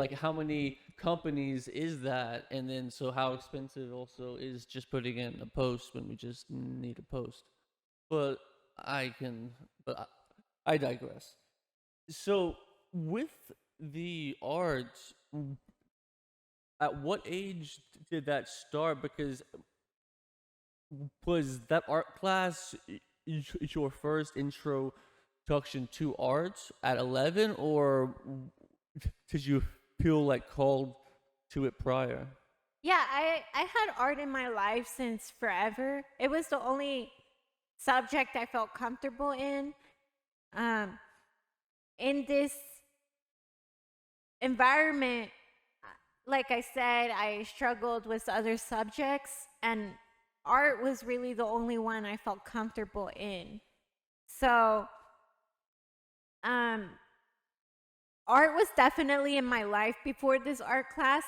like, how many companies is that? And then so how expensive also is just putting in a post when we just need a post. But I digress. So with the art, at what age did that start? Because was that art class your first introduction to art at 11, or did you feel like called to it prior? Yeah, I had art in my life since forever. It was the only subject I felt comfortable in. In this environment, like I said, I struggled with other subjects, and art was really the only one I felt comfortable in. So, art was definitely in my life before this art class.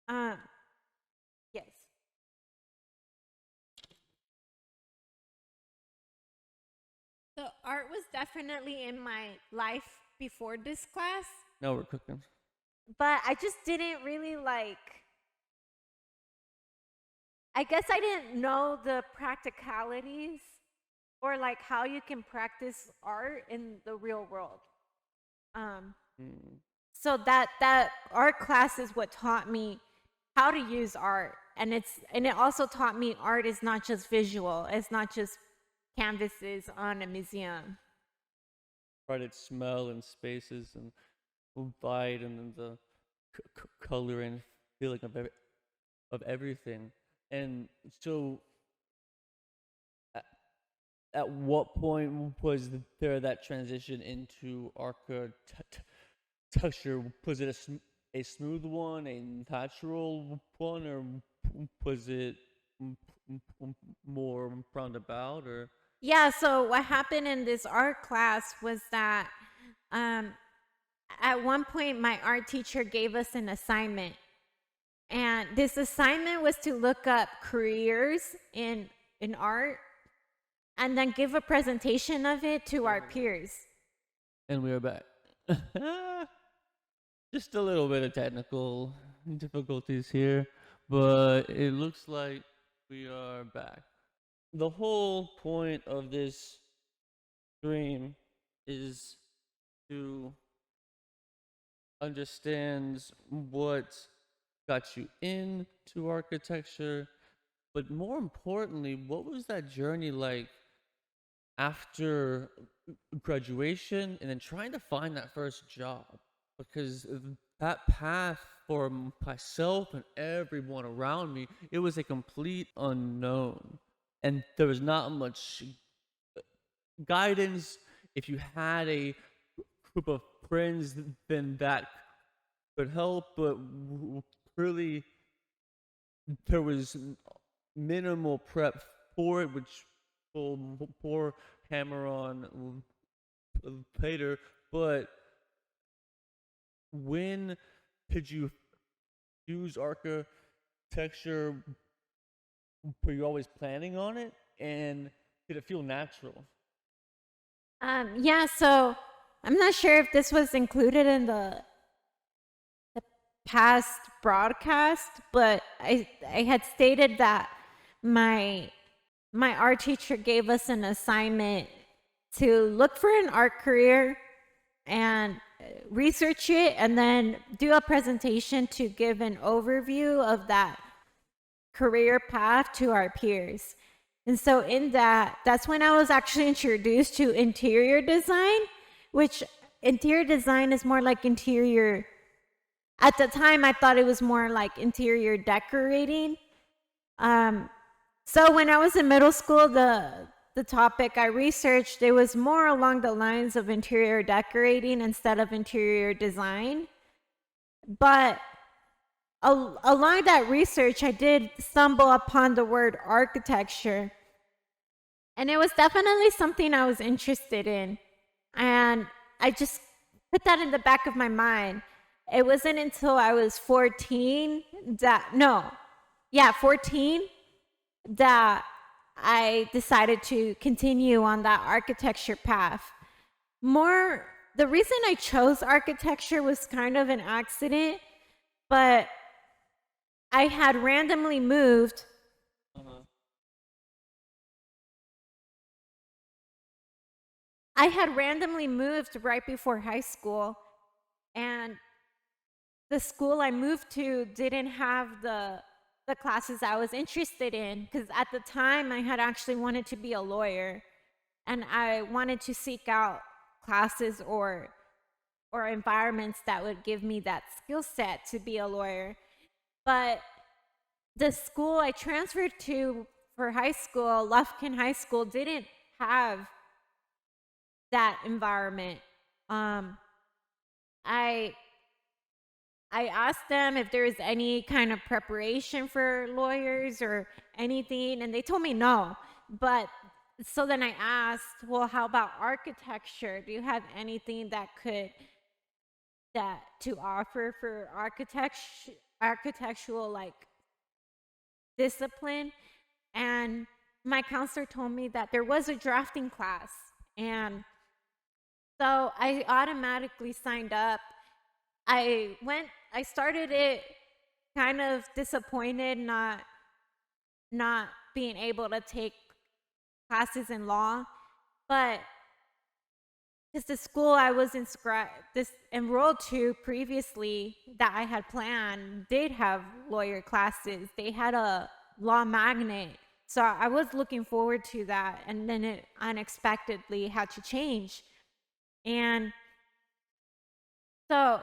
Um, yes. So art was definitely in my life before this class, No, we're cooking. but I just didn't really I guess I didn't know the practicalities or like how you can practice art in the real world. Um, so that art class is what taught me how to use art, and it also taught me art is not just visual. It's not just canvases on a museum. Right, its smell and spaces and light, and then the color and feeling of everything. And so, at what point was there that transition into architecture? Was it a smooth one, a natural one, or was it more roundabout? Or Yeah, so what happened in this art class was that at one point my art teacher gave us an assignment. And this assignment was to look up careers in art and then give a presentation of it to our peers. And we are back. Just a little bit of technical difficulties here, but it looks like we are back. The whole point of this stream is to understand what got you into architecture, but more importantly, what was that journey like after graduation and then trying to find that first job? Because that path for myself and everyone around me, it was a complete unknown, and there was not much guidance. If you had a group of friends, then that could help, but really there was minimal prep for it, which we'll pour hammer on later. But when did you use architecture? Were you always planning on it, and did it feel natural? Yeah, so I'm not sure if this was included in the past broadcast, but I had stated that my art teacher gave us an assignment to look for an art career and research it, and then do a presentation to give an overview of that career path to our peers. And so in that's when I was actually introduced to interior design, which interior design is more like interior At the time, I thought it was more like interior decorating. So when I was in middle school, the topic I researched, it was more along the lines of interior decorating instead of interior design. But along that research, I did stumble upon the word architecture. And it was definitely something I was interested in. And I just put that in the back of my mind. It wasn't until I was 14 14, that I decided to continue on that architecture path. The reason I chose architecture was kind of an accident, but I had randomly moved. I had randomly moved right before high school, and the school I moved to didn't have the classes I was interested in, because at the time I had actually wanted to be a lawyer, and I wanted to seek out classes or environments that would give me that skill set to be a lawyer. But the school I transferred to for high school, Lufkin High School, didn't have that environment. I asked them if there was any kind of preparation for lawyers or anything, and they told me no. But so then I asked, well, how about architecture? Do you have anything to offer for architectural like discipline? And my counselor told me that there was a drafting class, and so I automatically signed up. I started it kind of disappointed, not being able to take classes in law, but because the school I was enrolled to previously that I had planned did have lawyer classes. They had a law magnet. So I was looking forward to that, and then it unexpectedly had to change. And so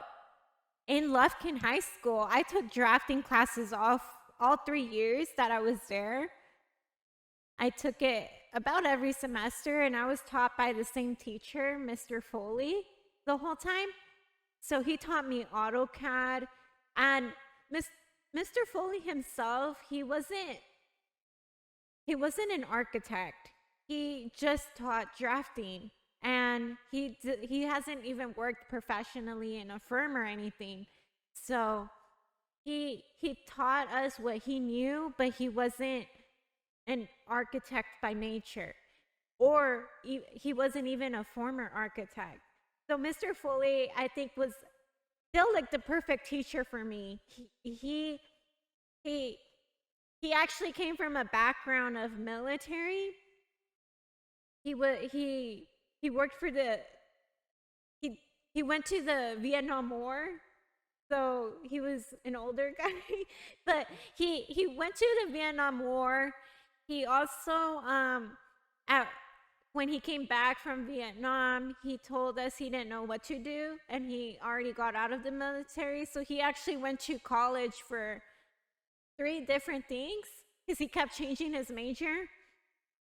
in Lufkin High School, I took drafting classes all 3 years that I was there. I took it about every semester, and I was taught by the same teacher, Mr. Foley, the whole time. So he taught me AutoCAD, and Mr. Foley himself, he wasn't an architect. He just taught drafting. And he hasn't even worked professionally in a firm or anything. So he taught us what he knew, but he wasn't an architect by nature, or he wasn't even a former architect. So Mr. Foley, I think, was still like the perfect teacher for me. He actually came from a background of military. He worked for he went to the Vietnam War, so he was an older guy, but he went to the Vietnam War. He also, when he came back from Vietnam, he told us he didn't know what to do, and he already got out of the military, so he actually went to college for 3 different things, because he kept changing his major.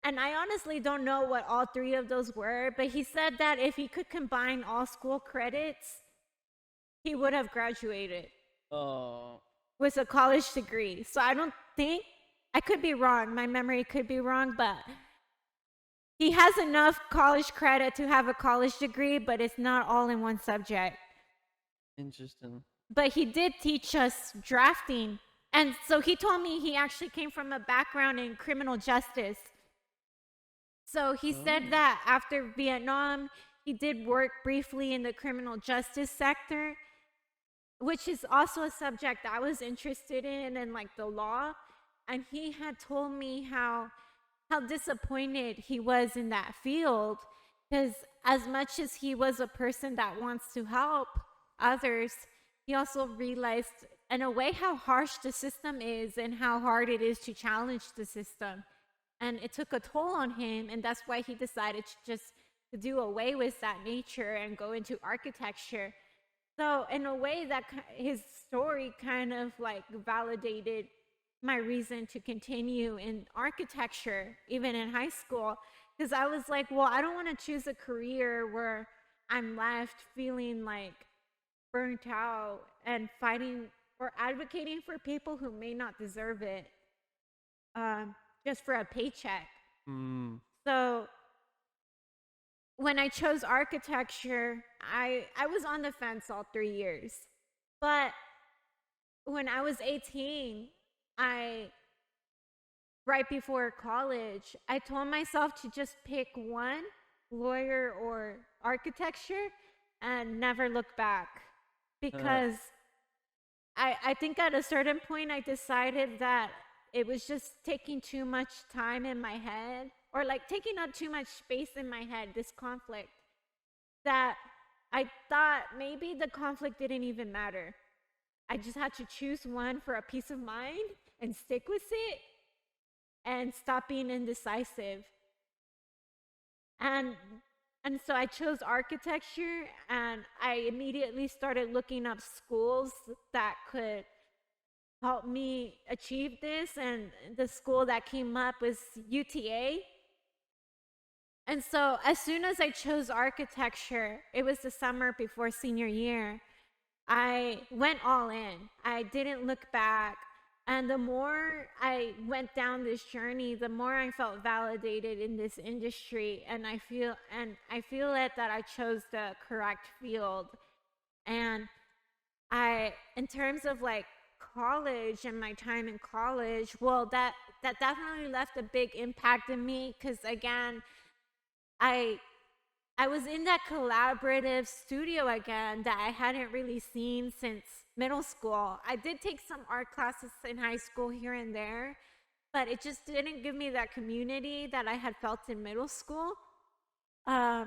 And I honestly don't know what all 3 of those were, but he said that if he could combine all school credits, he would have graduated with a college degree. So I don't think, I could be wrong, my memory could be wrong, but he has enough college credit to have a college degree, but it's not all in one subject. Interesting. But he did teach us drafting. And so he told me he actually came from a background in criminal justice. So he said that after Vietnam, he did work briefly in the criminal justice sector, which is also a subject I was interested in, and like the law. And he had told me how disappointed he was in that field, because as much as he was a person that wants to help others, he also realized in a way how harsh the system is and how hard it is to challenge the system. And it took a toll on him, and that's why he decided to just do away with that nature and go into architecture. So in a way, his story kind of like validated my reason to continue in architecture, even in high school, because I was like, well, I don't want to choose a career where I'm left feeling like burnt out and fighting or advocating for people who may not deserve it, just for a paycheck. Mm. So when I chose architecture, I was on the fence all 3 years. But when I was 18, I right before college, I told myself to just pick one, lawyer or architecture, and never look back. Because I think at a certain point I decided that it was just taking too much time in my head, or like taking up too much space in my head, this conflict, that I thought maybe the conflict didn't even matter. I just had to choose one for a peace of mind and stick with it and stop being indecisive. And and so I chose architecture, and I immediately started looking up schools that could help me achieve this, and the school that came up was UTA. And so as soon as I chose architecture, it was the summer before senior year, I went all in. I didn't look back. And the more I went down this journey, the more I felt validated in this industry. And I feel it that I chose the correct field. And in terms of like college and my time in college, well, that definitely left a big impact in me, because again, I was in that collaborative studio again that I hadn't really seen since middle school. I did take some art classes in high school here and there, but it just didn't give me that community that I had felt in middle school. I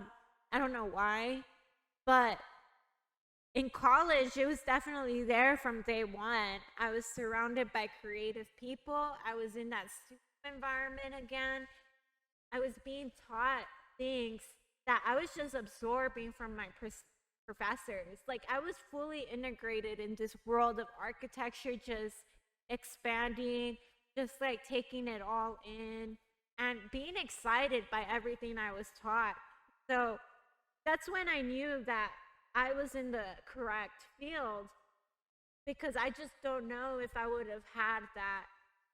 don't know why, but in college, it was definitely there from day one. I was surrounded by creative people. I was in that studio environment again. I was being taught things that I was just absorbing from my professors. Like, I was fully integrated in this world of architecture, just expanding, just like taking it all in and being excited by everything I was taught. So that's when I knew that I was in the correct field, because I just don't know if I would have had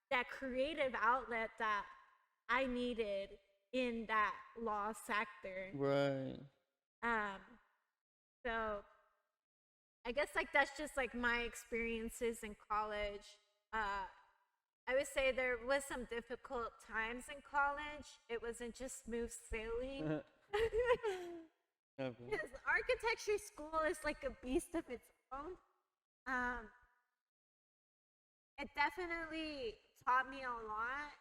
that creative outlet that I needed in that law sector. Right. So I guess like that's just like my experiences in college. I would say there was some difficult times in college. It wasn't just smooth sailing. Because architecture school is like a beast of its own. It definitely taught me a lot.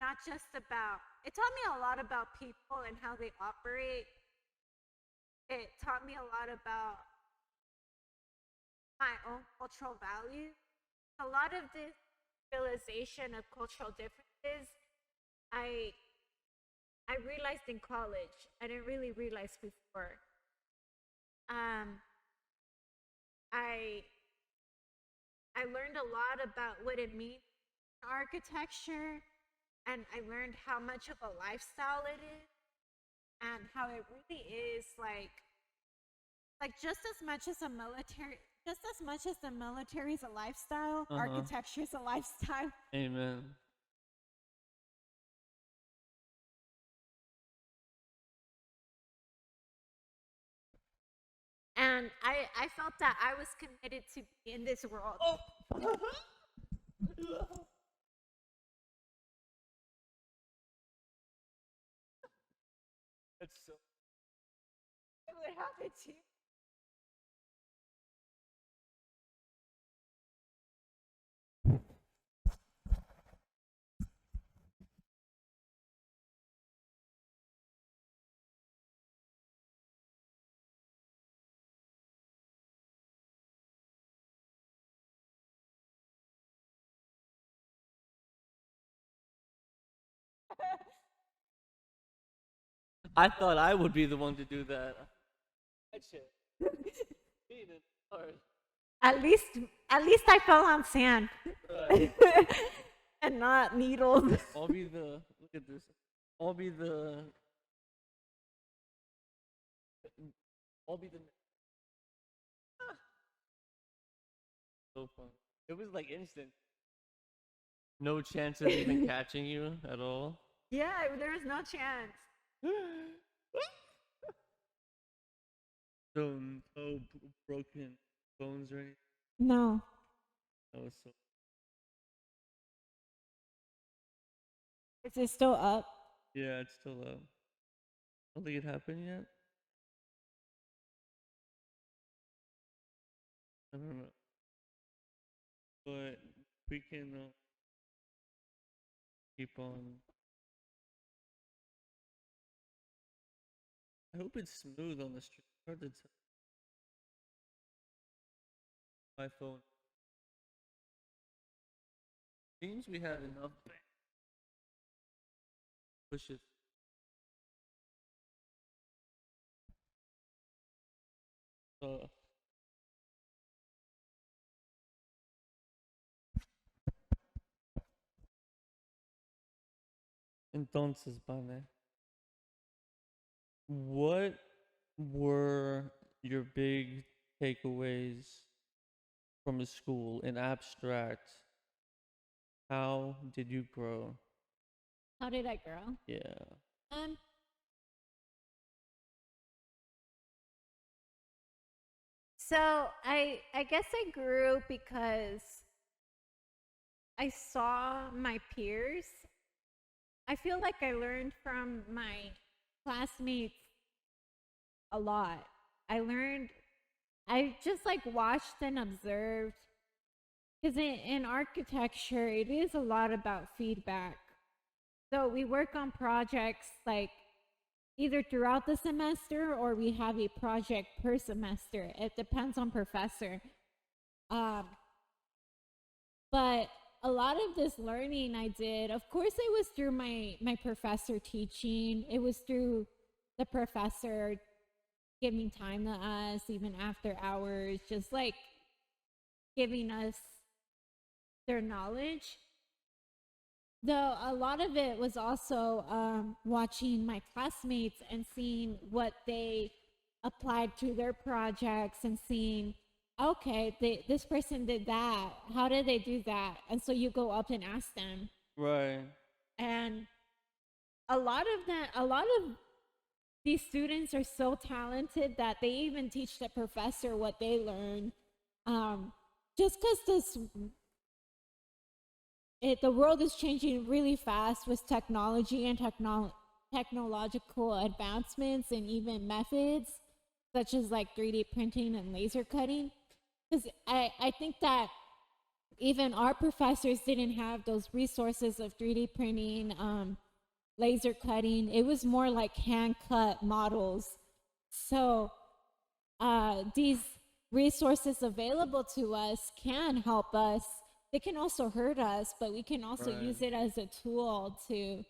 Not just about, it taught me a lot about people and how they operate. It taught me a lot about my own cultural values. A lot of this realization of cultural differences, I realized in college. I didn't really realize before. I I learned a lot about what it means in architecture, and I learned how much of a lifestyle it is, and how it really is like just as much as the military is a lifestyle, architecture is a lifestyle. Amen. And I felt that I was committed to be in this world. Oh. That's so. It would happen to you. I thought I would be the one to do that. Alright. At least, at least I fell on sand Right. and not needles. I'll be the. Look at this. I'll be the. I'll be the. So fun. It was like instant. No chance of even catching you at all. Yeah, there was no chance. So no broken bones or anything. No. That was so. Is it still up? Yeah, it's still up. I don't think it happened yet. I don't know, but we can keep on. I hope it's smooth on the street. Hard to tell. My phone. Seems we have enough pushes. Uh, entonces, Bane, what were your big takeaways from the school in abstract? How did you grow? How did I grow? Yeah. Um, so I guess I grew because I saw my peers. I feel like I learned from my classmates a lot. I just like watched and observed because in architecture, it is a lot about feedback. So we work on projects like either throughout the semester or we have a project per semester. It depends on professor. Um, but a lot of this learning I did, of course, it was through my professor teaching. It was through the professor giving time to us, even after hours, just like giving us their knowledge. Though a lot of it was also watching my classmates and seeing what they applied to their projects and seeing, okay, this person did that. How did they do that? And so you go up and ask them. Right. And a lot of these students are so talented that they even teach the professor what they learn. Just because the world is changing really fast with technology and technological advancements and even methods such as like 3D printing and laser cutting. Because I think that even our professors didn't have those resources of 3D printing, laser cutting. It was more like hand cut models. So these resources available to us can help us. They can also hurt us, but we can also Right. use it as a tool to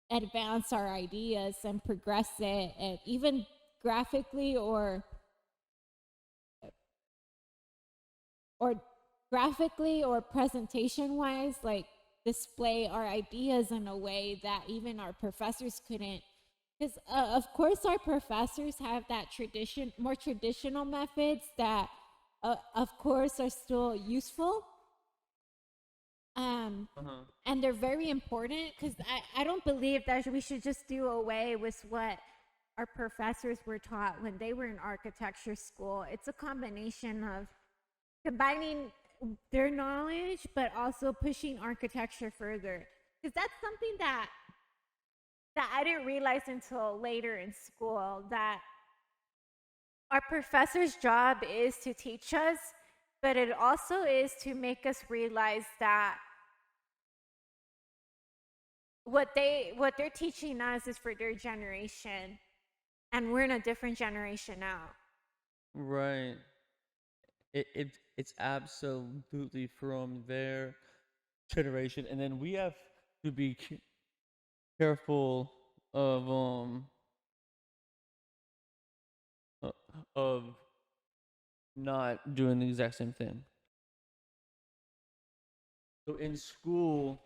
advance our ideas and progress it, and even graphically or graphically or presentation wise, like display our ideas in a way that even our professors couldn't. Because of course our professors have that more traditional methods that of course are still useful. Uh-huh. And they're very important because I don't believe that we should just do away with what our professors were taught when they were in architecture school. It's a combination of combining their knowledge but also pushing architecture further, because that's something that I didn't realize until later in school, that our professor's job is to teach us, but it also is to make us realize that what they're teaching us is for their generation, and we're in a different generation now. Right. It's absolutely from their generation, and then we have to be careful of uh, of not doing the exact same thing. So in school,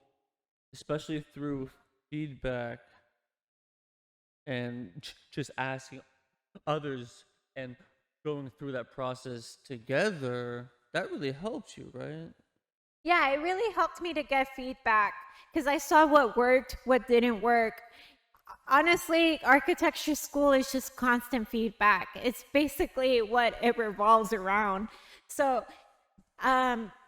especially through feedback and just asking others and going through that process together, that really helps you, right? Yeah, it really helped me to get feedback because I saw what worked, what didn't work. Honestly, architecture school is just constant feedback. It's basically what it revolves around. So,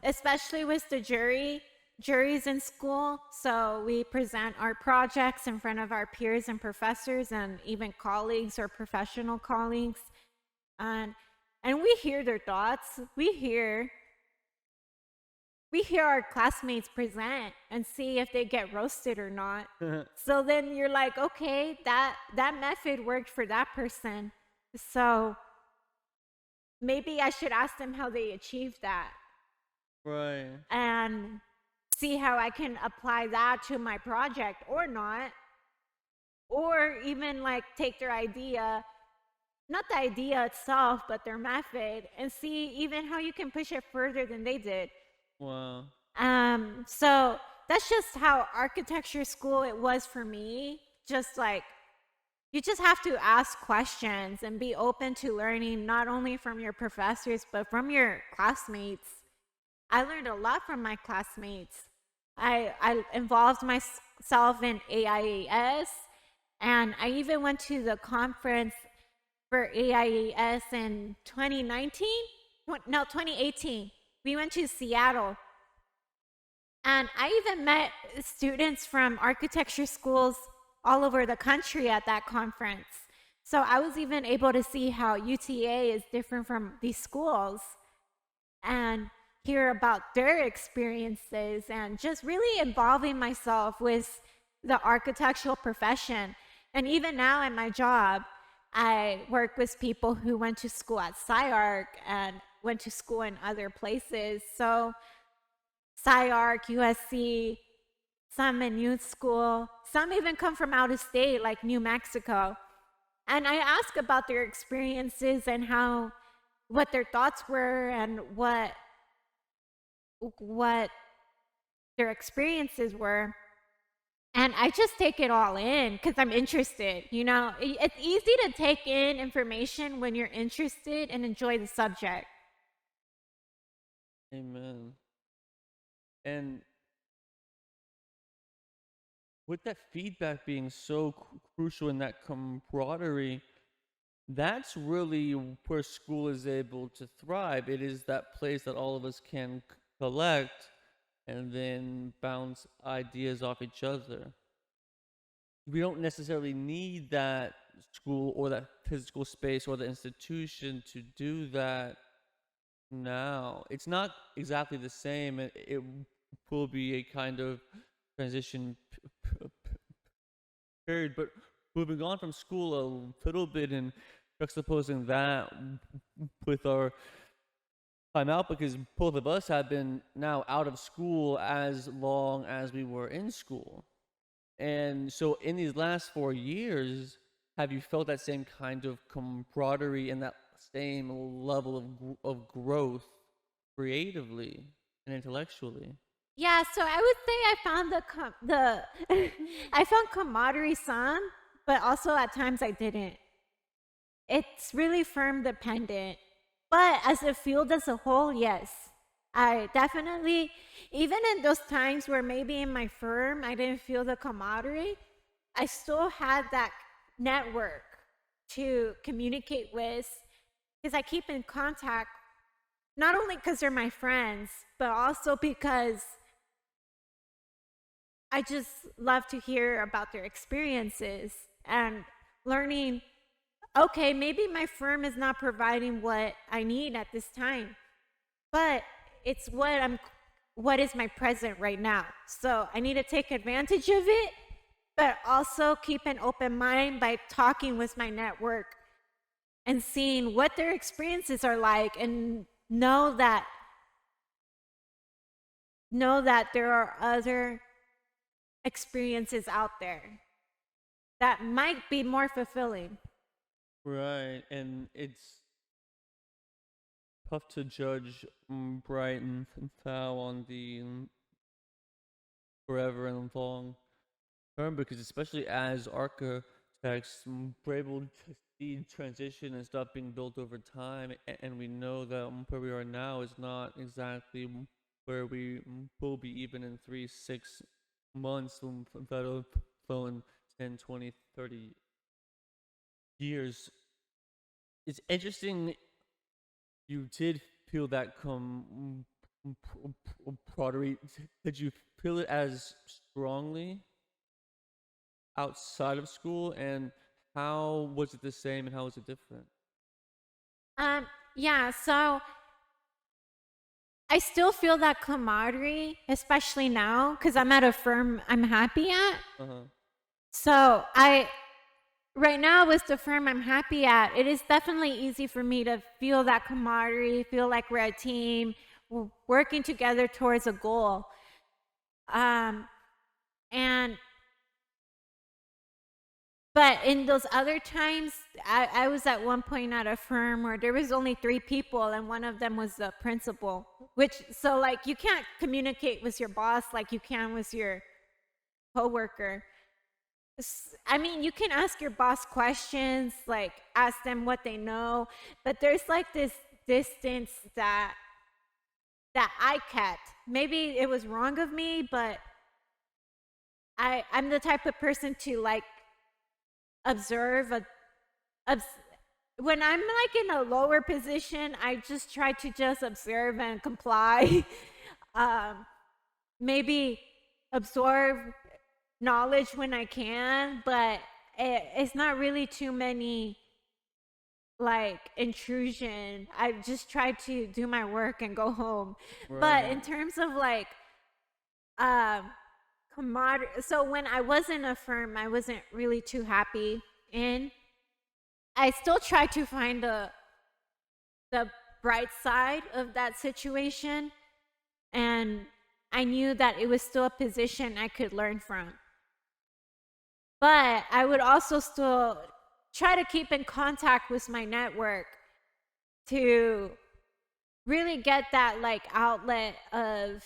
especially with the juries in school. So we present our projects in front of our peers and professors and even colleagues or professional colleagues. And and we hear their thoughts. We hear our classmates present and see if they get roasted or not. So then you're like, okay, that method worked for that person. So maybe I should ask them how they achieved that Right. and see how I can apply that to my project or not. Or even like take their idea, not the idea itself, but their method, and see even how you can push it further than they did. Wow. So that's just how architecture school it was for me. Just like you just have to ask questions and be open to learning not only from your professors but from your classmates. I learned a lot from my classmates. I involved myself in AIAS, and I even went to the conference for AIAS in 2019. No, 2018. We went to Seattle. And I even met students from architecture schools all over the country at that conference. So I was even able to see how UTA is different from these schools and hear about their experiences and just really involving myself with the architectural profession. And even now in my job, I work with people who went to school at SciArc and went to school in other places. So SciArc, USC, some in youth school, some even come from out of state, like New Mexico. And I ask about their experiences and what their thoughts were and what their experiences were. And I just take it all in because I'm interested. It's easy to take in information when you're interested and enjoy the subject. Amen. And with that feedback being so crucial in that camaraderie, that's really where school is able to thrive. It is that place that all of us can collect and then bounce ideas off each other. We don't necessarily need that school or that physical space or the institution to do that now. It's not exactly the same. It will be a kind of transition period, but moving on from school a little bit and juxtaposing that with our time out, because both of us have been now out of school as long as we were in school. And so in these last 4 years, have you felt that same kind of camaraderie and that same level of growth creatively and intellectually? Yeah, so I would say I found I found camaraderie some, but also at times I didn't. It's really firm dependent. But as a field as a whole, yes. I definitely, even in those times where maybe in my firm I didn't feel the camaraderie, I still had that network to communicate with because I keep in contact, not only because they're my friends, but also because I just love to hear about their experiences and learning, okay, maybe my firm is not providing what I need at this time, but it's what is my present right now. So I need to take advantage of it, but also keep an open mind by talking with my network and seeing what their experiences are like and know that there are other experiences out there that might be more fulfilling. Right. And it's tough to judge bright and foul on the forever and long term, because especially as architects, we're able to see transition and stuff being built over time, and we know that where we are now is not exactly where we will be even in 3 6 months, let alone 10 20 30 years. It's interesting you did feel that camaraderie. Did you feel it as strongly outside of school, and how was it the same and how was it different? Yeah, so I still feel that camaraderie, especially now, because I'm at a firm I'm happy at. Uh-huh. So right now with the firm I'm happy at, it is definitely easy for me to feel that camaraderie, feel like we're a team, we're working together towards a goal. And but in those other times, I was at one point at a firm where there was only 3 people, and one of them was the principal. So like you can't communicate with your boss like you can with your coworker. I mean, you can ask your boss questions, like ask them what they know, but there's like this distance that I kept. Maybe it was wrong of me, but I'm the type of person to like observe when I'm like in a lower position, I just try to just observe and comply. Maybe absorb knowledge when I can, but it's not really too many like intrusion. I just try to do my work and go home. Right. But in terms of like so when I was in a firm I wasn't really too happy in, I still try to find the bright side of that situation, and I knew that it was still a position I could learn from. But I would also still try to keep in contact with my network to really get that like outlet of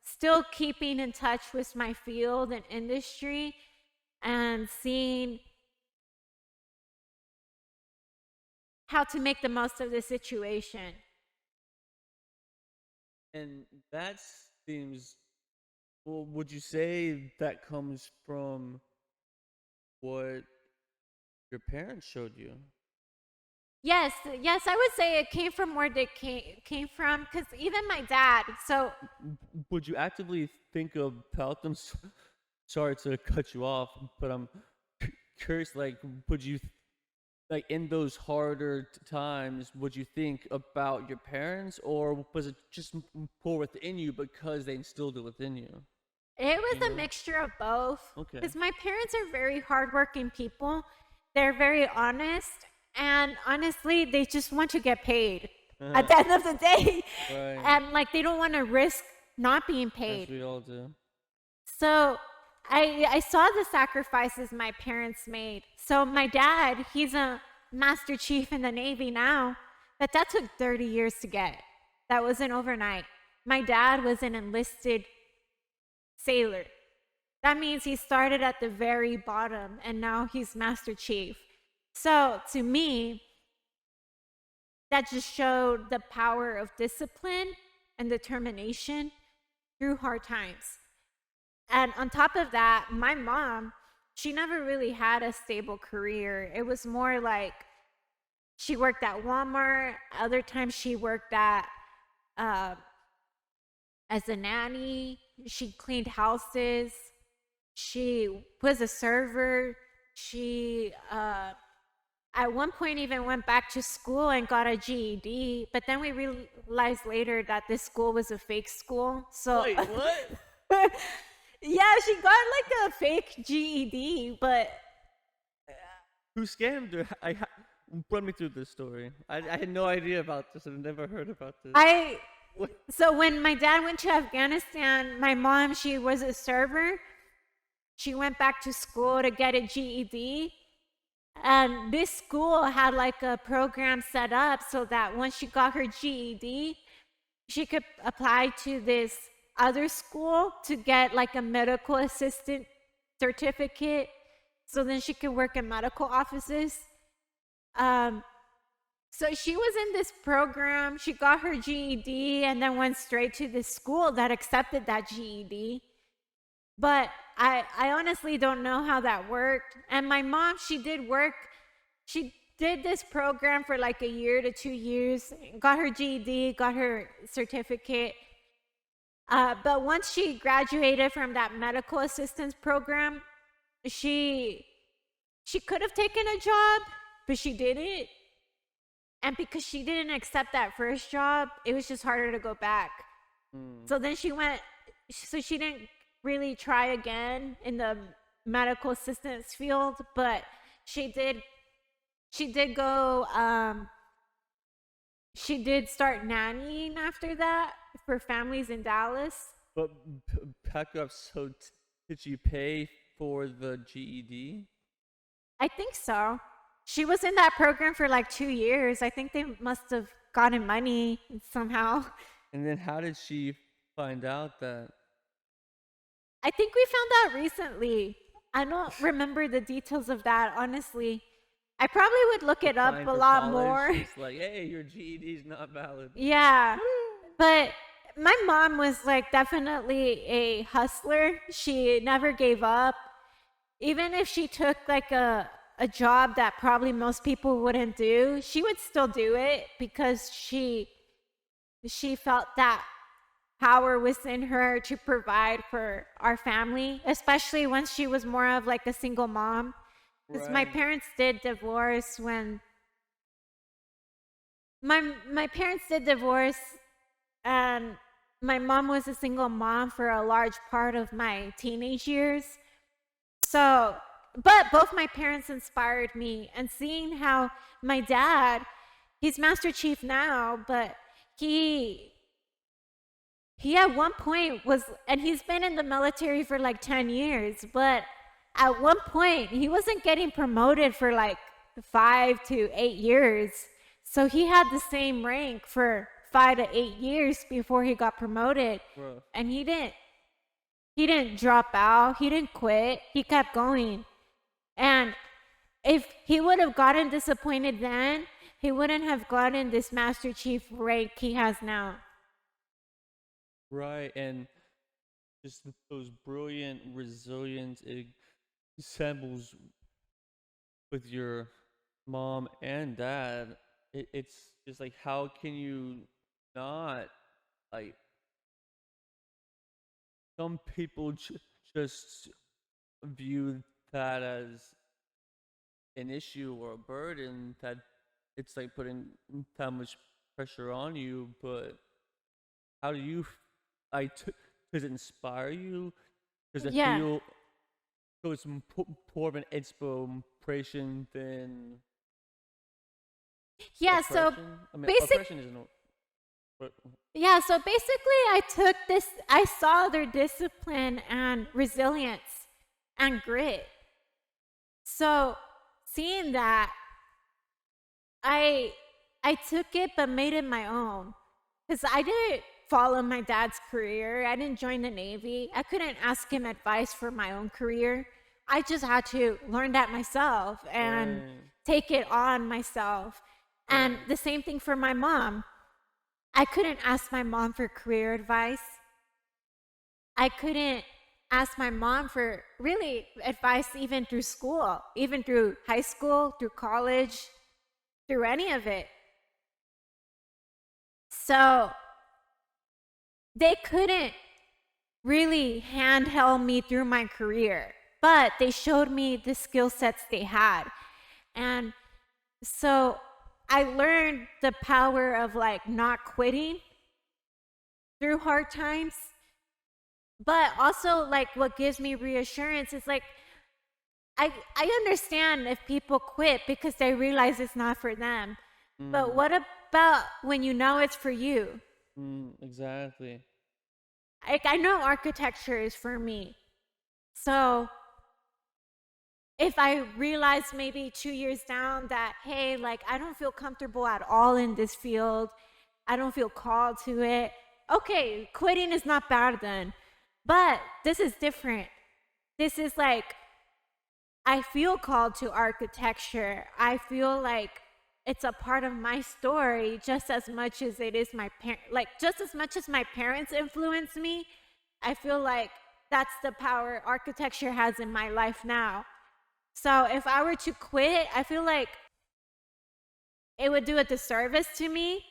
still keeping in touch with my field and industry and seeing how to make the most of the situation. And that seems, well, would you say that comes from what your parents showed you? Yes, I would say it came from where they came from, because even my dad. So Would you actively think about them? Sorry to cut you off, but I'm curious. Like, would you, like, in those harder times, would you think about your parents, or was it just more within you because they instilled it within you? it was a mixture of both. Okay. Because my parents are very hardworking people. They're very honest. And honestly, they just want to get paid at the end of the day. Right. And like, they don't want to risk not being As paid. we all do. So I saw the sacrifices my parents made. So my dad, he's a master chief in the Navy now, but that took 30 years to get. That wasn't overnight. My dad was an enlisted sailor. That means he started at the very bottom and now he's master chief. So to me, that just showed the power of discipline and determination through hard times. And on top of that, my mom, she never really had a stable career. It was more like she worked at Walmart. Other times she worked at as a nanny. She cleaned houses. She was a server. She at one point even went back to school and got a GED, but then we realized later that this school was a fake school. So Wait, what? yeah, she got like a fake GED, but Who scammed her? Run me through this story. I had no idea about this. I've never heard about this. So when my dad went to Afghanistan, my mom, she was a server. She went back to school to get a GED. And this school had like a program set up so that once she got her GED, she could apply to this other school to get like a medical assistant certificate. So then she could work in medical offices. So she was in this program, she got her GED, and then went straight to this school that accepted that GED. But I honestly don't know how that worked. And my mom, she did this program for like a year to 2 years, got her GED, got her certificate. But once she graduated from that medical assistance program, she could have taken a job, but she didn't. And because she didn't accept that first job, it was just harder to go back. So then she didn't really try again in the medical assistance field, but she did go, she did start nannying after that for families in Dallas. But back up, so did you pay for the GED? I think so. She was in that program for like 2 years. I think they must have gotten money somehow. And then how did she find out that? I think we found out recently. I don't remember the details of that, honestly. I probably would look it up Applying a for lot college, more. It's like, hey, your GED is not valid. Yeah. But my mom was like definitely a hustler. She never gave up. Even if she took like a job that probably most people wouldn't do, she would still do it because she felt that power within her to provide for our family, especially when she was more of like a single mom. Because my Right. parents did divorce when my parents did divorce, and my mom was a single mom for a large part of my teenage years. So, but both my parents inspired me, and seeing how my dad, he's Master Chief now, but he at one point was, and he's been in the military for like 10 years, but at one point he wasn't getting promoted for like 5 to 8 years. So he had the same rank for 5 to 8 years before he got promoted. Bro. And he didn't drop out, he didn't quit, he kept going. And if he would have gotten disappointed then, he wouldn't have gotten this Master Chief rank he has now. Right, and just those brilliant, resilient examples with your mom and dad. It's just like, how can you not, like, some people just view that as an issue or a burden, that it's like putting that much pressure on you. But how do you does it inspire you? Does it Yeah. feel so it's more of an inspiration than Yeah, so oppression? I mean, basic oppression isn't but yeah, so basically I saw their discipline and resilience and grit. So seeing that, I took it but made it my own. Because I didn't follow my dad's career. I didn't join the Navy. I couldn't ask him advice for my own career. I just had to learn that myself and Right. take it on myself. And Right. the same thing for my mom. I couldn't ask my mom for career advice. I couldn't ask my mom for really advice even through school, even through high school, through college, through any of it. So they couldn't really handheld me through my career, but they showed me the skill sets they had. And so I learned the power of like not quitting through hard times, but also like what gives me reassurance is like I understand if people quit because they realize it's not for them. But what about when you know it's for you? Exactly. Like I know architecture is for me. So if I realize maybe 2 years down that, hey, like I don't feel comfortable at all in this field, I don't feel called to it, okay, quitting is not bad then. But this is different. This is like, I feel called to architecture. I feel like it's a part of my story just as much as it is just as much as my parents influence me. I feel like that's the power architecture has in my life now. So if I were to quit, I feel like it would do a disservice to me.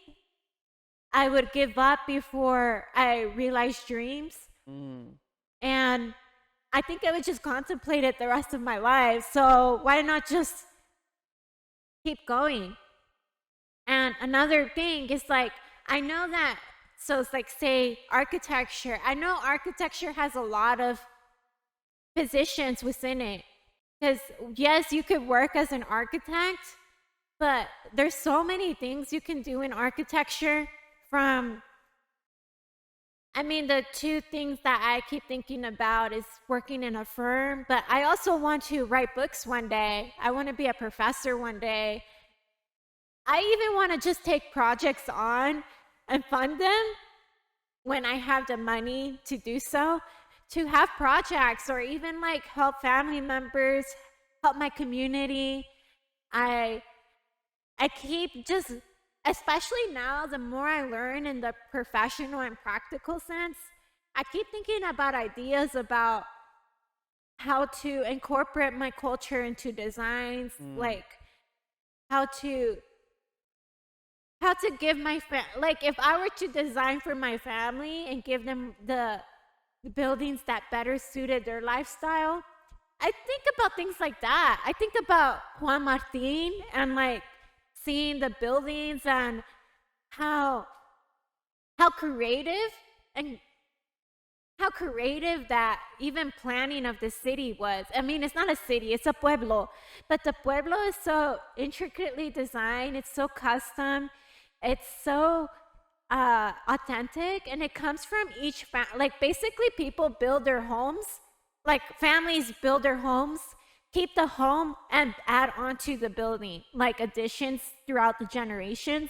I would give up before I realized dreams. Mm. And I think I would just contemplate it the rest of my life. So why not just keep going? And another thing is like, I know that, so it's like, say, architecture. I know architecture has a lot of positions within it. Because, yes, you could work as an architect, but there's so many things you can do in architecture from, I mean, the two things that I keep thinking about is working in a firm, but I also want to write books one day. I want to be a professor one day. I even want to just take projects on and fund them when I have the money to do so, to have projects or even like help family members, help my community. I keep just, especially now, the more I learn in the professional and practical sense, I keep thinking about ideas about how to incorporate my culture into designs, like how to give my like if I were to design for my family and give them the buildings that better suited their lifestyle, I think about things like that. I think about Juan Martin and like seeing the buildings and how creative and how creative that even planning of the city was. I mean, it's not a city, it's a pueblo, but the pueblo is so intricately designed, it's so custom, it's so authentic, and it comes from each like basically people build their homes, like families build their homes, keep the home and add on to the building, like additions throughout the generations.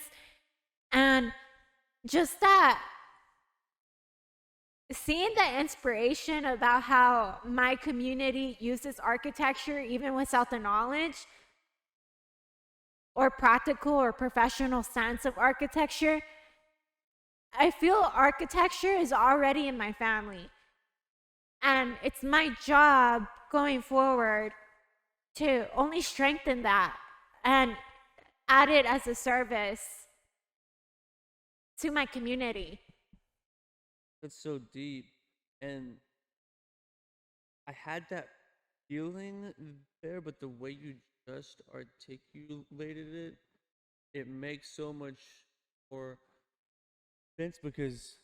And just that, seeing the inspiration about how my community uses architecture even without the knowledge or practical or professional sense of architecture, I feel architecture is already in my family. And it's my job going forward to only strengthen that and add it as a service to my community. That's so deep. And I had that feeling there, but the way you just articulated it, it makes so much more sense because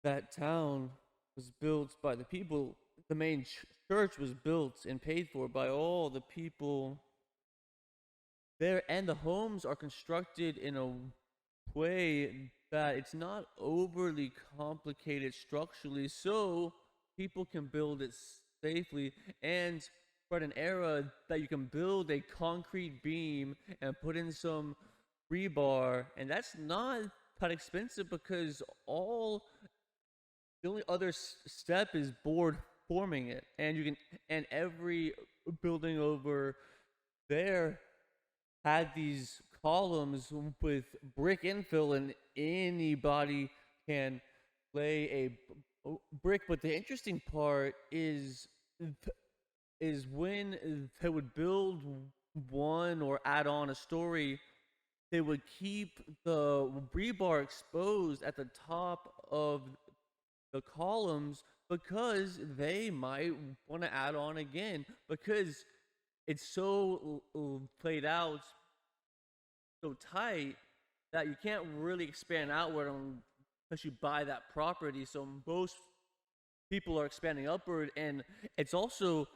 that town was built by the people. The main church was built and paid for by all the people there, and the homes are constructed in a way that it's not overly complicated structurally, so people can build it safely. And for an era that you can build a concrete beam and put in some rebar, and that's not that expensive because all the only other step is board forming it, and you can, and every building over there had these columns with brick infill, and anybody can lay brick. But the interesting part is when they would build one or add on a story, they would keep the rebar exposed at the top of the columns because they might want to add on again, because it's so played out so tight that you can't really expand outward unless you buy that property. So most people are expanding upward, and it's also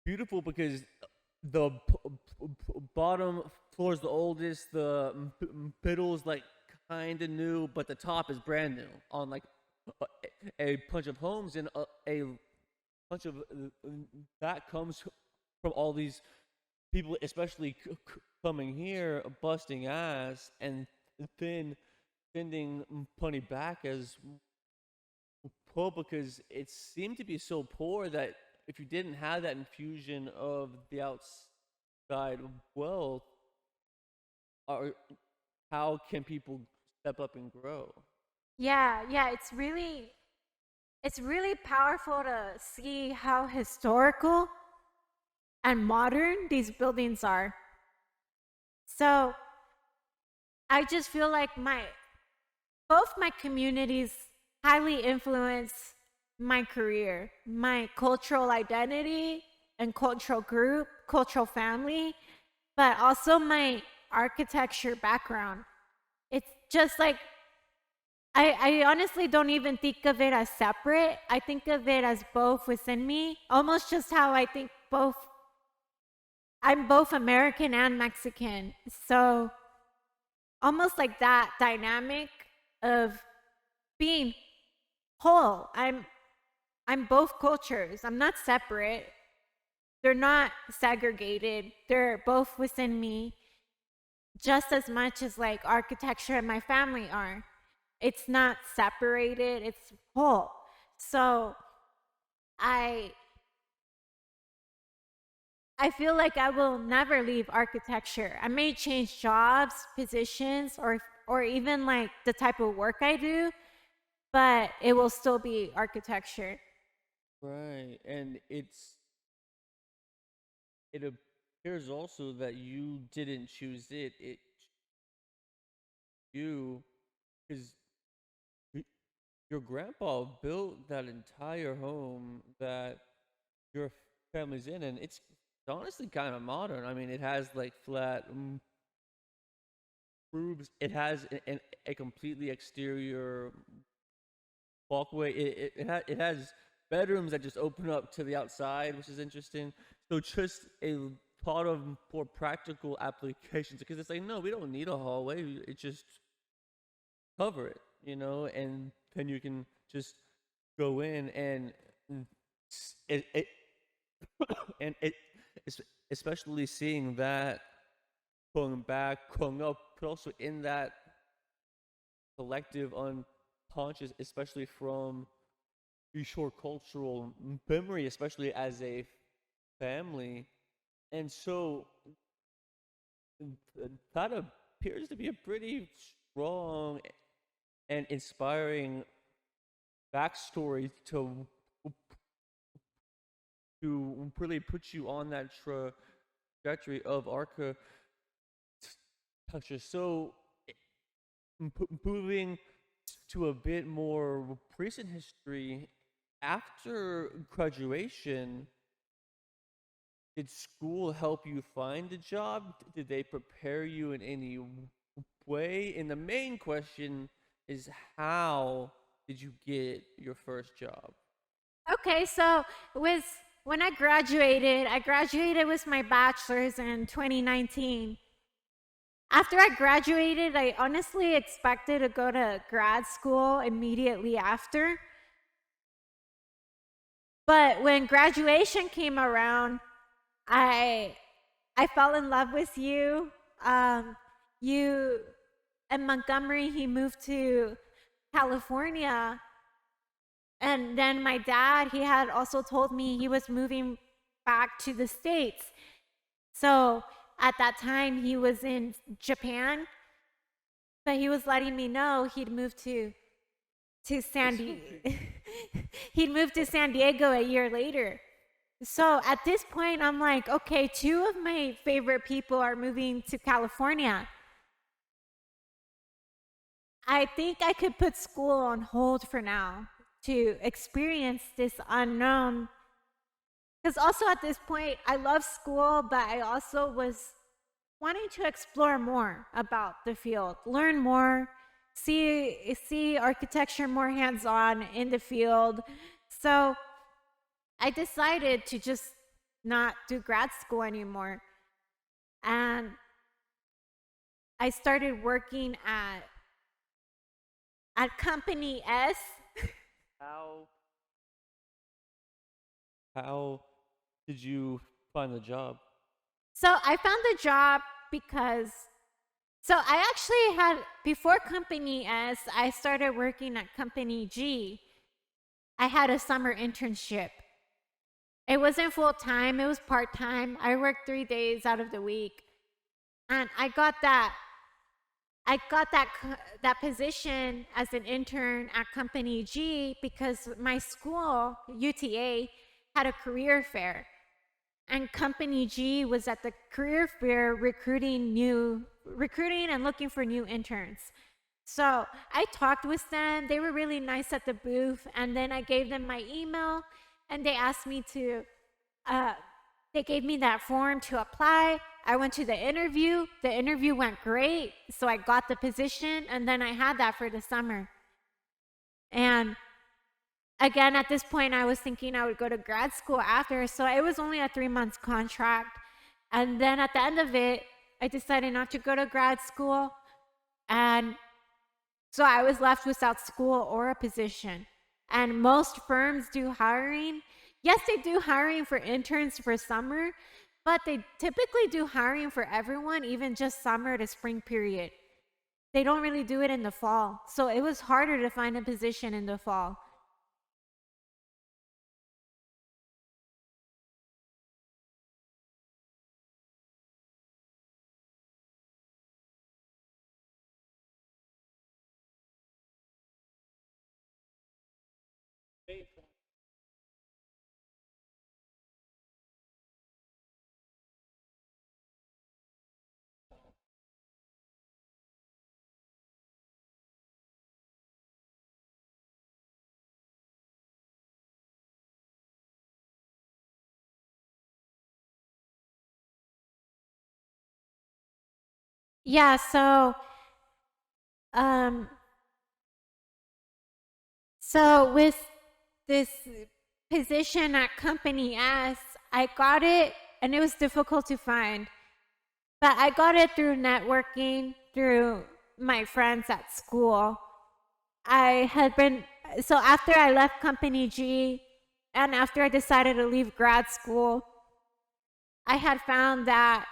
beautiful because the bottom floor is the oldest, the middle is like kind of new, but the top is brand new on like a bunch of homes, and a bunch of that comes from all these people, especially coming here, busting ass, and then sending money back as poor because it seemed to be so poor that if you didn't have that infusion of the outside wealth, or how can people step up and grow? Yeah, it's really powerful to see how historical and modern these buildings are. So I just feel like both my communities highly influence my career, my cultural identity and cultural group, cultural family, but also my architecture background. It's just like I honestly don't even think of it as separate. I think of it as both within me, almost just how I think I'm both American and Mexican. So almost like that dynamic of being whole. I'm both cultures. I'm not separate. They're not segregated. They're both within me just as much as like architecture and my family are. It's not separated, it's whole. So I I feel like I will never leave architecture. I may change jobs, positions, or even like the type of work I do, but it will still be architecture. Right, and it appears also that you didn't choose it. It you because your grandpa built that entire home that your family's in, and it's honestly kind of modern. I mean, it has like flat roofs. It has a completely exterior walkway. It has bedrooms that just open up to the outside, which is interesting. So just a thought of more practical applications because it's like no, we don't need a hallway. It just cover it, and then you can just go in and it and especially seeing that going back, growing up, but also in that collective unconscious, especially from your short cultural memory, especially as a family. And so that appears to be a pretty strong and inspiring backstory to really put you on that trajectory of architecture. So, moving to a bit more recent history, after graduation, did school help you find a job? Did they prepare you in any way? And the main question is, how did you get your first job? Okay, so with when I graduated with my bachelor's in 2019. After I graduated, I honestly expected to go to grad school immediately after. But when graduation came around, I I fell in love with you. You in Montgomery, he moved to California, and then my dad, he had also told me he was moving back to the States. So at that time, he was in Japan, but he was letting me know to San he'd moved to San Diego a year later. So at this point, I'm like, okay, two of my favorite people are moving to California. I think I could put school on hold for now to experience this unknown. Because also at this point, I love school, but I also was wanting to explore more about the field, learn more, see architecture more hands-on in the field. So I decided to just not do grad school anymore. And I started working at Company S. How how did you find the job? So I found the job because, so I actually had, before Company S, I started working at Company G. I had a summer internship. It wasn't full time, it was part time. I worked 3 days out of the week. And I got that position as an intern at Company G because my school, UTA, had a career fair. And Company G was at the career fair recruiting and looking for new interns. So I talked with them. They were really nice at the booth. And then I gave them my email and they asked me to, they gave me that form to apply. I went to the interview. The interview went great. So I got the position and then I had that for the summer. And again, at this point, I was thinking I would go to grad school after. So it was only a 3 month contract. And then at the end of it, I decided not to go to grad school. And so I was left without school or a position. And most firms do hiring. Yes, they do hiring for interns for summer, but they typically do hiring for everyone, even just summer to spring period. They don't really do it in the fall. So it was harder to find a position in the fall. Yeah, um so with this position at Company S, I got it and it was difficult to find. But I got it through networking, through my friends at school. I had been, so after I left Company G and after I decided to leave grad school, I had found that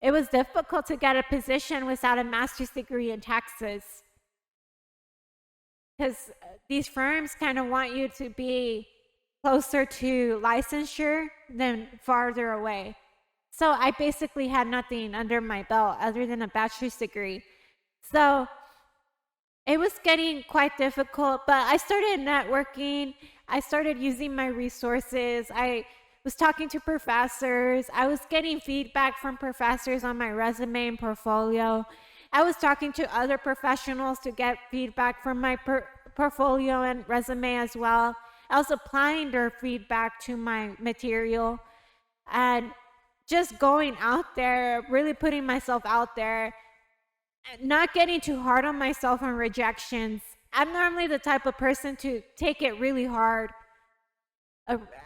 it was difficult to get a position without a master's degree in taxes. Because these firms kind of want you to be closer to licensure than farther away. So I basically had nothing under my belt other than a bachelor's degree. So it was getting quite difficult, but I started networking. I started using my resources. I was talking to professors. I was getting feedback from professors on my resume and portfolio. I was talking to other professionals to get feedback from my portfolio and resume as well. I was applying their feedback to my material and just going out there, really putting myself out there, not getting too hard on myself on rejections. I'm normally the type of person to take it really hard.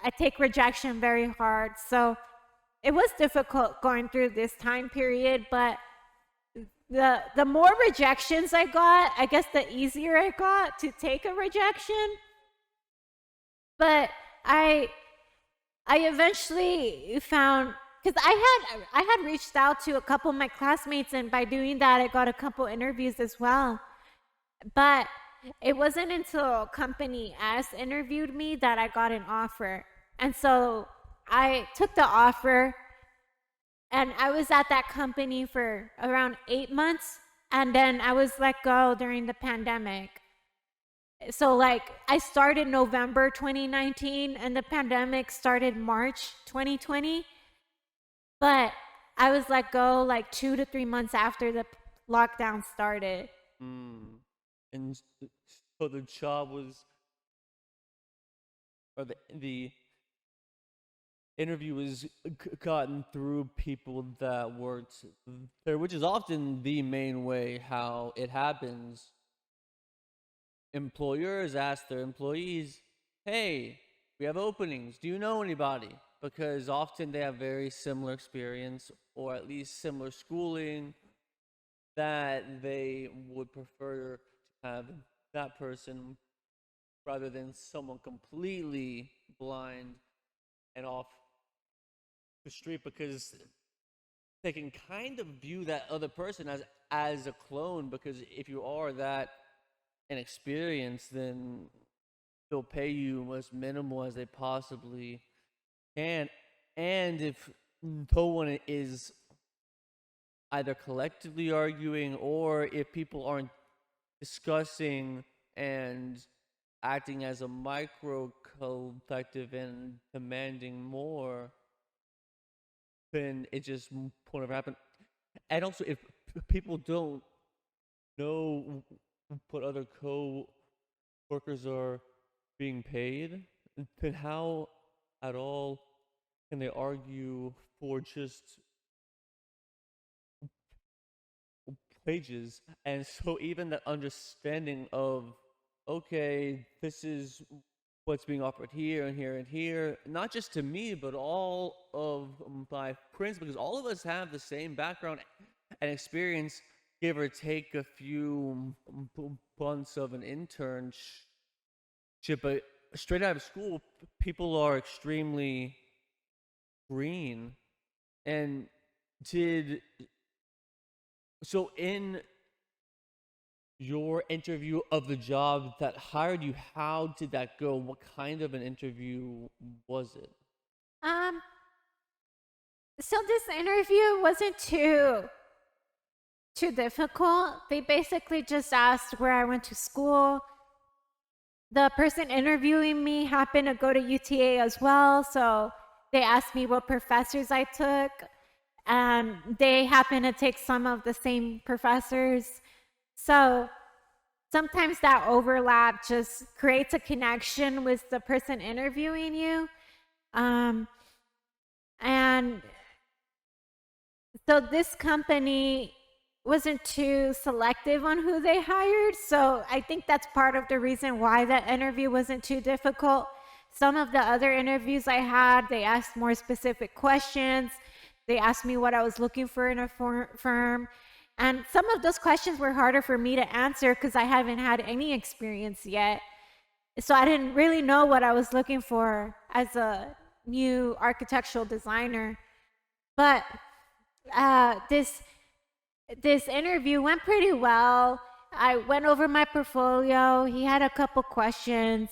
I take rejection very hard. So it was difficult going through this time period, but the more rejections I got, I guess the easier I got to take a rejection. But I eventually found, because I had reached out to a couple of my classmates, and by doing that, I got a couple interviews as well. But it wasn't until Company S interviewed me that I got an offer. And so I took the offer, and I was at that company for around 8 months, and then I was let go during the pandemic. So like I started November 2019 and the pandemic started March 2020. But I was let go like 2 to 3 months after the lockdown started. Mm. And so the job was, or the interview was gotten through people that weren't there, which is often the main way how it happens. Employers ask their employees, hey, we have openings. Do you know anybody? Because often they have very similar experience or at least similar schooling that they would prefer to have that person rather than someone completely blind and off the street because they can kind of view that other person as a clone, because if you are that inexperienced, then they'll pay you as minimal as they possibly can. And if no one is either collectively arguing, or if people aren't discussing and acting as a micro collective and demanding more, then it just won't ever happen. And also, if people don't know what other co-workers are being paid, then how at all can they argue for just wages? And so even the understanding of, okay, this is what's being offered here and here and here, not just to me, but all of my friends, because all of us have the same background and experience, give or take a few months of an internship. But straight out of school, people are extremely green. And so in your interview of the job that hired you, how did that go? What kind of an interview was it? So this interview wasn't too difficult. They basically just asked where I went to school. The person interviewing me happened to go to UTA as well, so they asked me what professors I took, and they happened to take some of the same professors. So sometimes that overlap just creates a connection with the person interviewing you. And so this company wasn't too selective on who they hired. So I think that's part of the reason why that interview wasn't too difficult. Some of the other interviews I had, they asked more specific questions. They asked me what I was looking for in a firm. And some of those questions were harder for me to answer because I haven't had any experience yet. So I didn't really know what I was looking for as a new architectural designer. But this interview went pretty well. I went over my portfolio. He had a couple questions.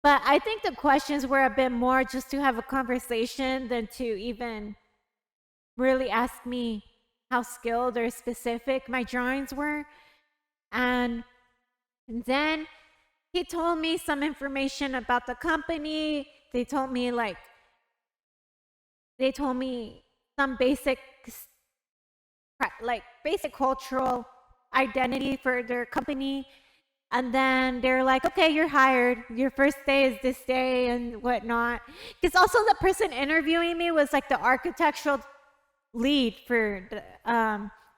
But I think the questions were a bit more just to have a conversation than to even really ask me how skilled or specific my drawings were. And then he told me some information about the company. They told me some basic cultural identity for their company. And then they're like, okay, you're hired. Your first day is this day and whatnot. Because also the person interviewing me was like the architectural lead for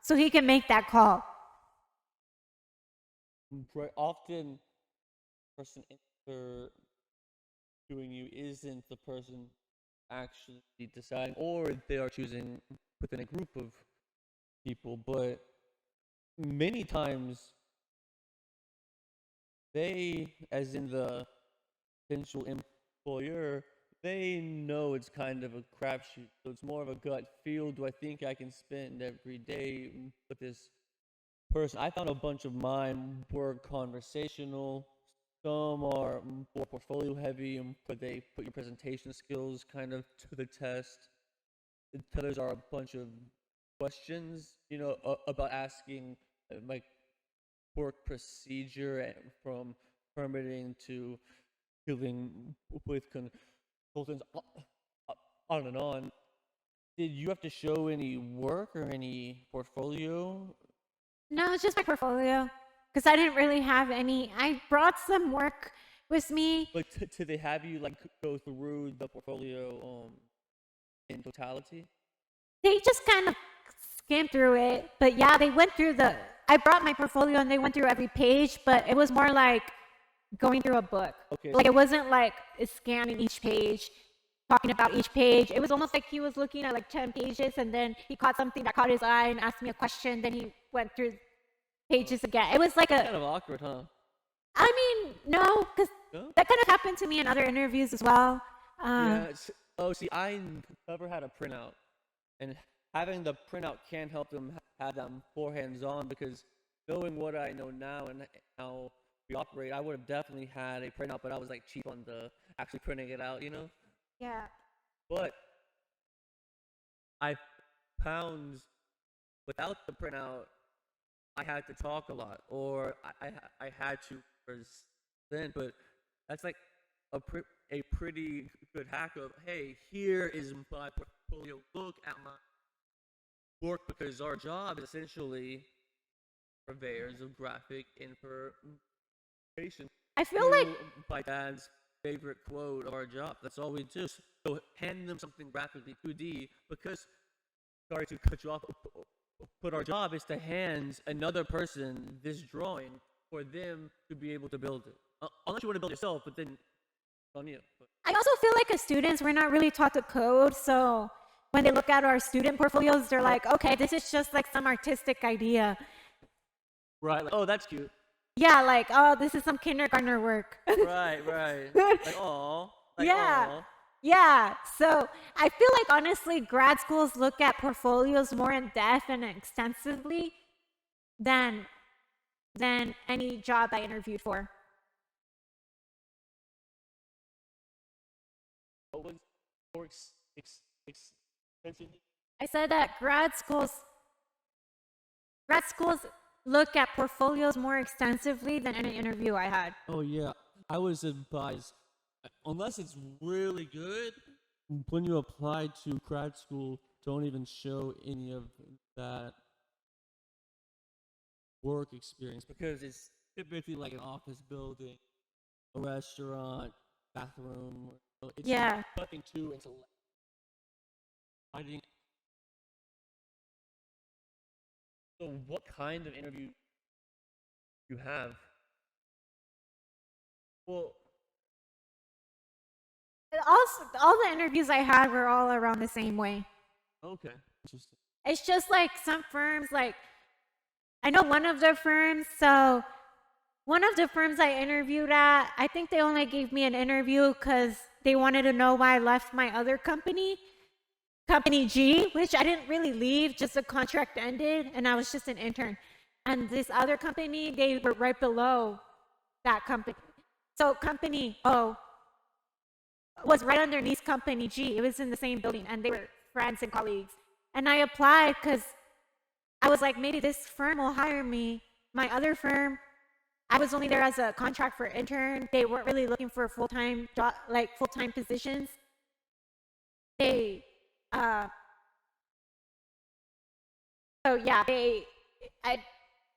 so he can make that call. Right. Often the person interviewing you isn't the person actually deciding, or they are choosing within a group of people, but many times they, as in the potential employer, they know it's kind of a crapshoot. So it's more of a gut feel. Do I think I can spend every day with this person? I found a bunch of mine were conversational. Some are more portfolio heavy, but they put your presentation skills kind of to the test. Others are a bunch of questions, about asking like work procedure from permitting to dealing with consultants, on and on. Did you have to show any work or any portfolio? No, it's just my portfolio because I didn't really have any. I brought some work with me. But did they have you go through the portfolio in totality? They just kind of skimmed through it. But yeah, they went through I brought my portfolio and they went through every page, but it was more like going through a book. Okay. Like it wasn't like scanning each page, talking about each page. It was almost like he was looking at like 10 pages and then he caught something that caught his eye and asked me a question. Then he went through pages again. It was like kind of awkward, huh? I mean, no, because that kind of happened to me in other interviews as well. Yeah, Oh, see, never had a printout, and having the printout can help them have that more hands-on because knowing what I know now and how we operate, I would have definitely had a printout, but I was like cheap on the actually printing it out, you know. Yeah. But I found without the printout, I had to talk a lot, or I had to present. But that's like a pretty good hack of, hey, here is my portfolio. Look at my work, because our job is essentially purveyors of graphic information. I feel like My dad's favorite quote of our job. That's all we do. So hand them something graphically 2D because, sorry to cut you off, but our job is to hand another person this drawing for them to be able to build it. Unless you want to build it yourself, but then it's on you. But I also feel like as students, we're not really taught to code. So when they look at our student portfolios, they're like, okay, this is just like some artistic idea. right, like, oh, that's cute. Yeah, like, oh, this is some kindergartner work. Right. Like, oh, like, Yeah. aw. Yeah, so I feel like honestly, grad schools look at portfolios more in depth and extensively than any job I interviewed for. What was more expensive? I said that grad schools look at portfolios more extensively than any interview I had. Oh yeah, I was advised, unless it's really good, when you apply to grad school, don't even show any of that work experience because it's typically like an office building, a restaurant, bathroom. It's Yeah. nothing too intellectual. Finding. So, what kind of interview you have? Well, All the interviews I had were all around the same way. okay, interesting. It's just like some firms, like I know one of the firms, so one of the firms I interviewed at, I think they only gave me an interview because they wanted to know why I left my other company, Company G, which I didn't really leave, just the contract ended and I was just an intern. And this other company, they were right below that company. So Company O was right underneath Company G. It was in the same building and they were friends and colleagues. And I applied because I was like, maybe this firm will hire me. My other firm, I was only there as a contract for intern. They weren't really looking for full-time job, like full-time positions. They, so yeah, I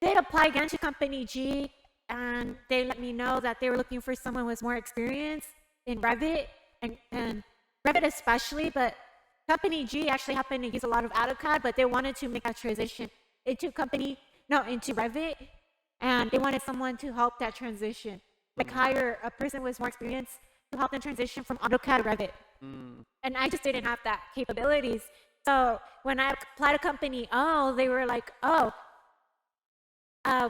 did apply again to Company G, and they let me know that they were looking for someone with more experience in Revit and Revit especially, but Company G actually happened to use a lot of AutoCAD, but they wanted to make a transition into Revit, and they wanted someone to help that transition, like hire a person with more experience to help them transition from AutoCAD to Revit. And I just didn't have that capabilities. So when I applied to Company O, they were like, oh,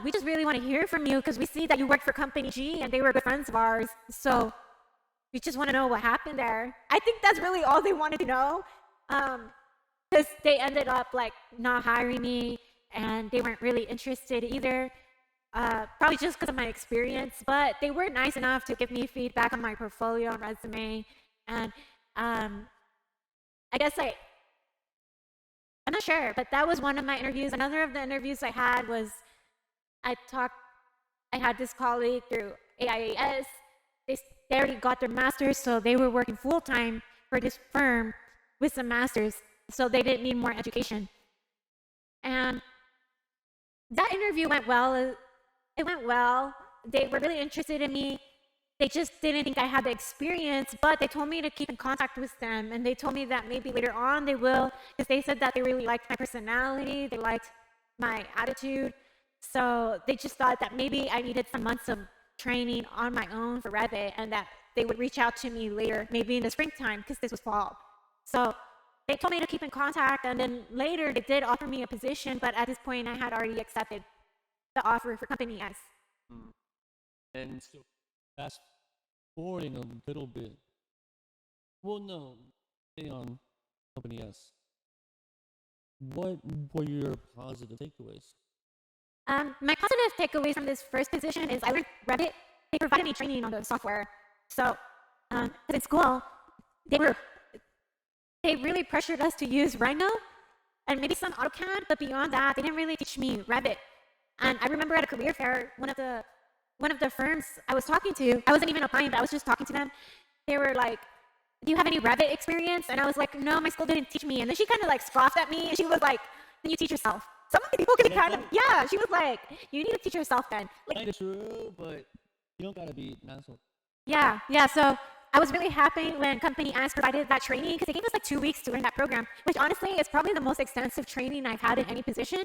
we just really want to hear from you because we see that you work for Company G and they were good friends of ours. So we just want to know what happened there. I think that's really all they wanted to know. Because they ended up like not hiring me and they weren't really interested either. Probably just because of my experience, but they were nice enough to give me feedback on my portfolio and resume. And I guess I'm not sure, but that was one of my interviews. Another of the interviews I had was I had this colleague through AIAS. They already got their master's, so they were working full-time for this firm with some masters, so they didn't need more education. And that interview went well. It went well. They were really interested in me. They just didn't think I had the experience, but they told me to keep in contact with them, and they told me that maybe later on they will, because they said that they really liked my personality, they liked my attitude, so they just thought that maybe I needed some months of training on my own for Revit, and that they would reach out to me later, maybe in the springtime, because this was fall. So they told me to keep in contact, and then later they did offer me a position, but at this point I had already accepted the offer for Company S. And so fast forwarding a little bit. Well, no. stay on Company S, what were your positive takeaways? My positive takeaways from this first position is I learned Revit. They provided me training on the software. So, in school, they really pressured us to use Rhino and maybe some AutoCAD, but beyond that, they didn't really teach me Revit. And I remember at a career fair, one of the firms I was talking to, I wasn't even applying, but I was just talking to them. They were like, "Do you have any Revit experience?" And I was like, "No, my school didn't teach me." And then she kind of like scoffed at me, and she was like, "Then you teach yourself." Some people can be kind of, yeah. She was like, "You need to teach yourself then." Like, Kind of true, but you don't gotta be an asshole. yeah. So I was really happy when Company S provided that training because they gave us like 2 weeks to learn that program, which honestly is probably the most extensive training I've had in any position.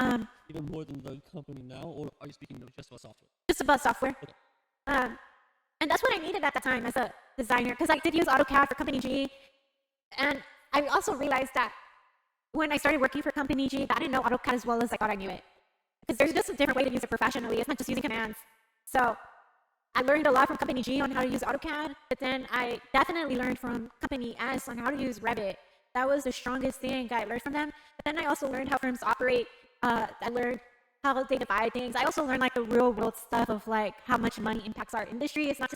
Even more than the company now, or are you speaking of just about software? Just about software. Okay. And that's what I needed at the time as a designer because I did use AutoCAD for Company G. And I also realized that when I started working for Company G, that I didn't know AutoCAD as well as I thought I knew it. Because there's just a different way to use it professionally. It's not just using commands. So I learned a lot from Company G on how to use AutoCAD, but then I definitely learned from Company S on how to use Revit. That was the strongest thing I learned from them. But then I also learned how firms operate. I learned how they divide things. I also learned like the real world stuff of like how much money impacts our industry. It's not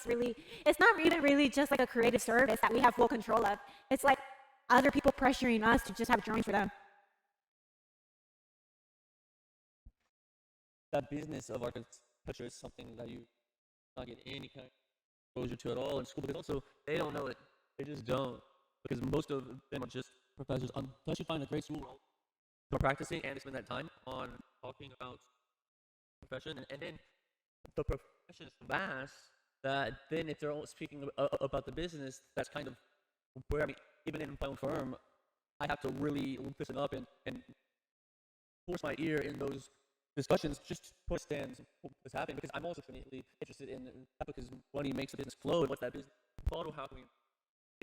even really just like a creative service that we have full control of. It's like other people pressuring us to just have drawings for them. That business of architecture is something that you not get any kind of exposure to at all in school, because also they don't know it. They just don't, because most of them are just professors unless you find a great school for practicing and they spend that time on talking about profession, and then the profession is so vast that then if they're all speaking about the business, that's kind of where, I mean, even in my own firm, I have to really listen up and force my ear in those discussions just to understand what's happening, because I'm also tremendously interested in that, because money makes the business flow, and what's that business model, how can we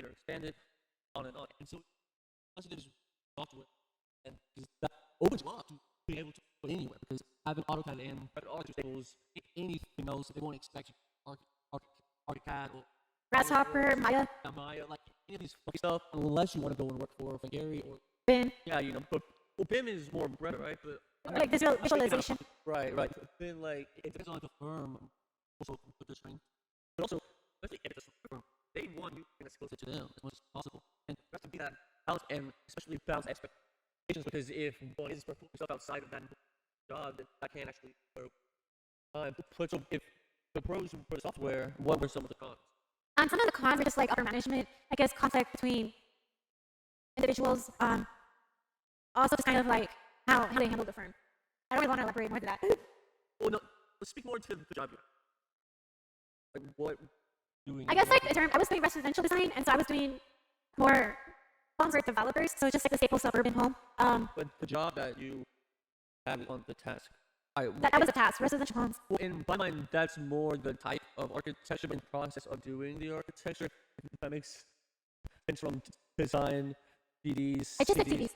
expand it, on and on. And so once it is software, and that opens you up to being able to put anywhere, because having AutoCAD and Revit tables, anything else, they won't expect you AutoCAD or Grasshopper, Maya, like any of these funky stuff, unless you want to go and work for Gary or BIM. Yeah, but BIM is more Revit, right? But Like visualization. Right. Then like it depends on the firm also with the training, but also especially if it's a firm, they want you to closer to them as much as possible, and you have to be that balance, and especially balance expectations, because if one is performing stuff outside of that job, that can't actually work. So if the pros for the software, what were some of the cons? Some of the cons are just like upper management, I guess, conflict between individuals. Also just kind of like how they handle the firm. I don't really want to elaborate more than that. Well, no, let's speak more to the job. Like what doing? I guess like I was doing residential design, and so I was doing more homes for developers. So it's just like a staple suburban home. But the job that you had on the task, that was a task, residential homes. Well, in my mind, that's more the type of architecture and process of doing the architecture. If that makes sense, from design, CDs. I just said CDs.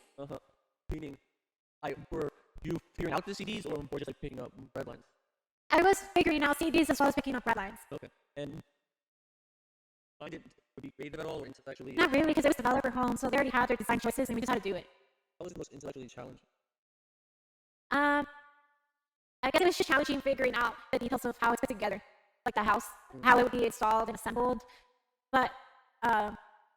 Meaning, were you figuring out the CDs, or just like picking up red lines? I was figuring out CDs as well as picking up red lines. Okay. And I didn't be creative at all, or intellectually? Not really, because it was developer home, so they already had their design choices, and we just had to do it. What was the most intellectually challenging? I guess it was just challenging figuring out the details of how it's put together, like the house, how it would be installed and assembled. But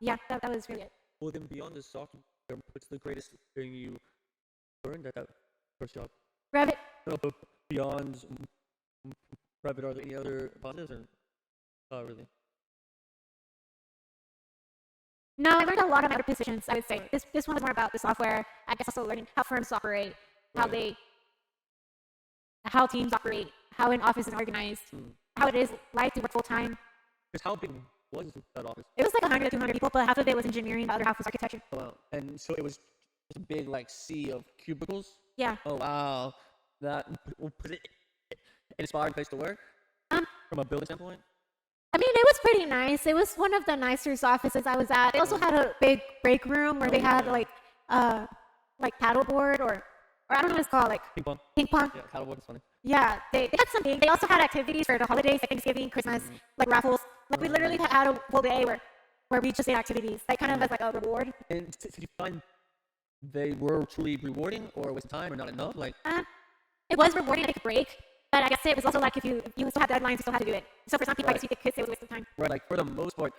yeah, that was really it. Well, then beyond the software, what's the greatest thing you learned at that first job? Revit. No, but beyond Revit, are there any other positives, or not really? No, I learned a lot of other positions, I would say. This one was more about the software. I guess also learning how firms operate, how teams operate, how an office is organized, how it is like to work full time. Because how big was that office? It was like 100 to 200 people, but half of it was engineering, the other half was architecture. Oh, wow. And so it was just a big like sea of cubicles? Yeah. Oh wow. Was it an inspiring place to work? From a building standpoint? I mean, it was pretty nice. It was one of the nicest offices I was at. They also had a big break room where they had like paddleboard or I don't know what it's called, like Ping pong. Ping pong. Yeah, paddleboard is funny. Yeah, they had something. They also had activities for the holidays, like Thanksgiving, Christmas, like raffles. Like we literally had a whole day where where we just did activities, like kind of as like a reward. And did you find they were truly rewarding, or was time or not enough? Like, It was rewarding to take a break, but I guess it was also like if you still had deadlines, you still had to do it. So for some people, I guess you could say it was a waste of time. right, like for the most part,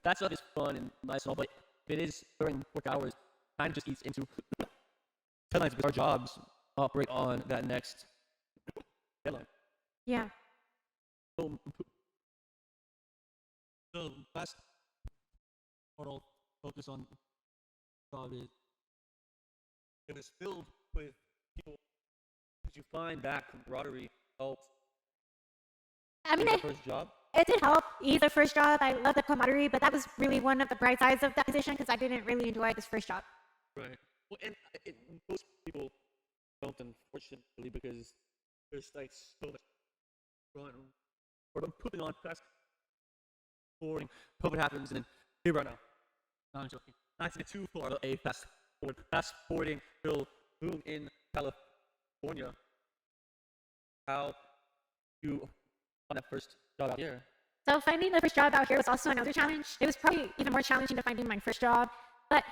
that stuff is fun and nice and all, but if it is during work hours, kind of just eats into deadlines because our jobs operate on that next deadline. Yeah. So, the last part I'll focus on job is it is filled with people. Did you find that camaraderie helped I mean, your first job? it did help. Ease the first job. I love the camaraderie, but that was really one of the bright sides of that position because I didn't really enjoy this first job. Right. Well, and most people don't, unfortunately, because there's like so much fun or putting on fast forwarding. COVID happens, and then here right now. No, I'm joking. Not to get too far, but a fast forwarding will boom in California. How you on that first job out here? So finding the first job out here was also another challenge. It was probably even more challenging than finding my first job. But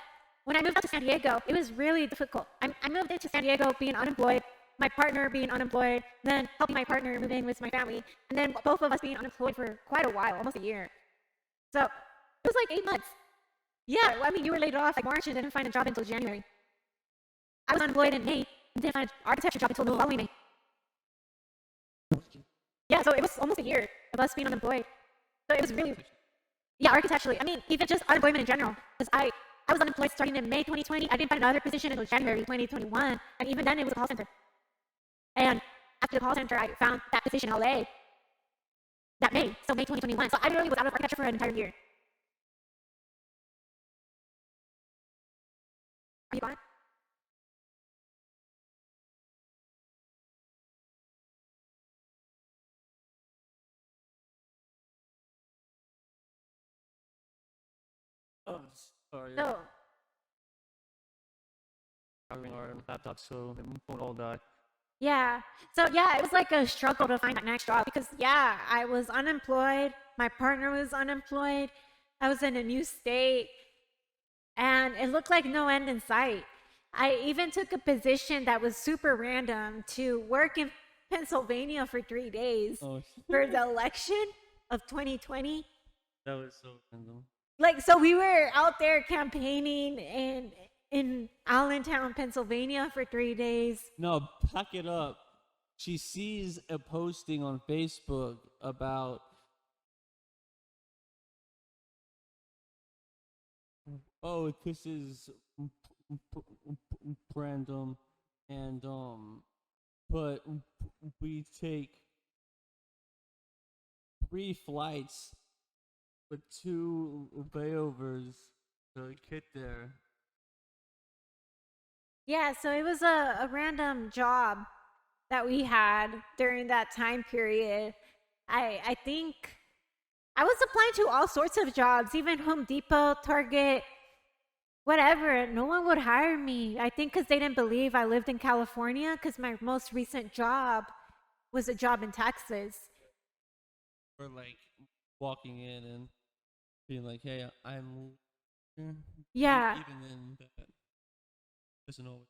when I moved out to San Diego, it was really difficult. I moved into San Diego being unemployed, my partner being unemployed, then helping my partner move in with my family, and then both of us being unemployed for quite a while, almost a year. So it was like 8 months. Yeah, well, I mean, you were laid off like March and didn't find a job until January. I was unemployed in May and didn't find an architecture job until the following May. Yeah, so it was almost a year of us being unemployed. So it was really, yeah, architecturally. I mean, even just unemployment in general. Because I was unemployed starting in May 2020. I didn't find another position until January 2021. And even then, it was a call center. And after the call center, I found that position in LA that May, so May 2021. So I literally was out of architecture for an entire year. Are you gone? Oh, sorry. No. Having our laptop, so it won't all die. Yeah. So yeah, it was like a struggle to find that next job because yeah, I was unemployed. My partner was unemployed. I was in a new state and it looked like no end in sight. I even took a position that was super random to work in Pennsylvania for 3 days Oh, for the election of 2020. that was so random. Like, so we were out there campaigning in Allentown, Pennsylvania for 3 days. No, pack it up. She sees a posting on Facebook about this is random and but we take 3 flights with 2 layovers to get there. Yeah, so it was a random job that we had during that time period. I think I was applying to all sorts of jobs, even Home Depot, Target, whatever. No one would hire me. I think because they didn't believe I lived in California because my most recent job was a job in Texas. Or like walking in and being like, "Hey, I'm here." Yeah. Even then, that doesn't always.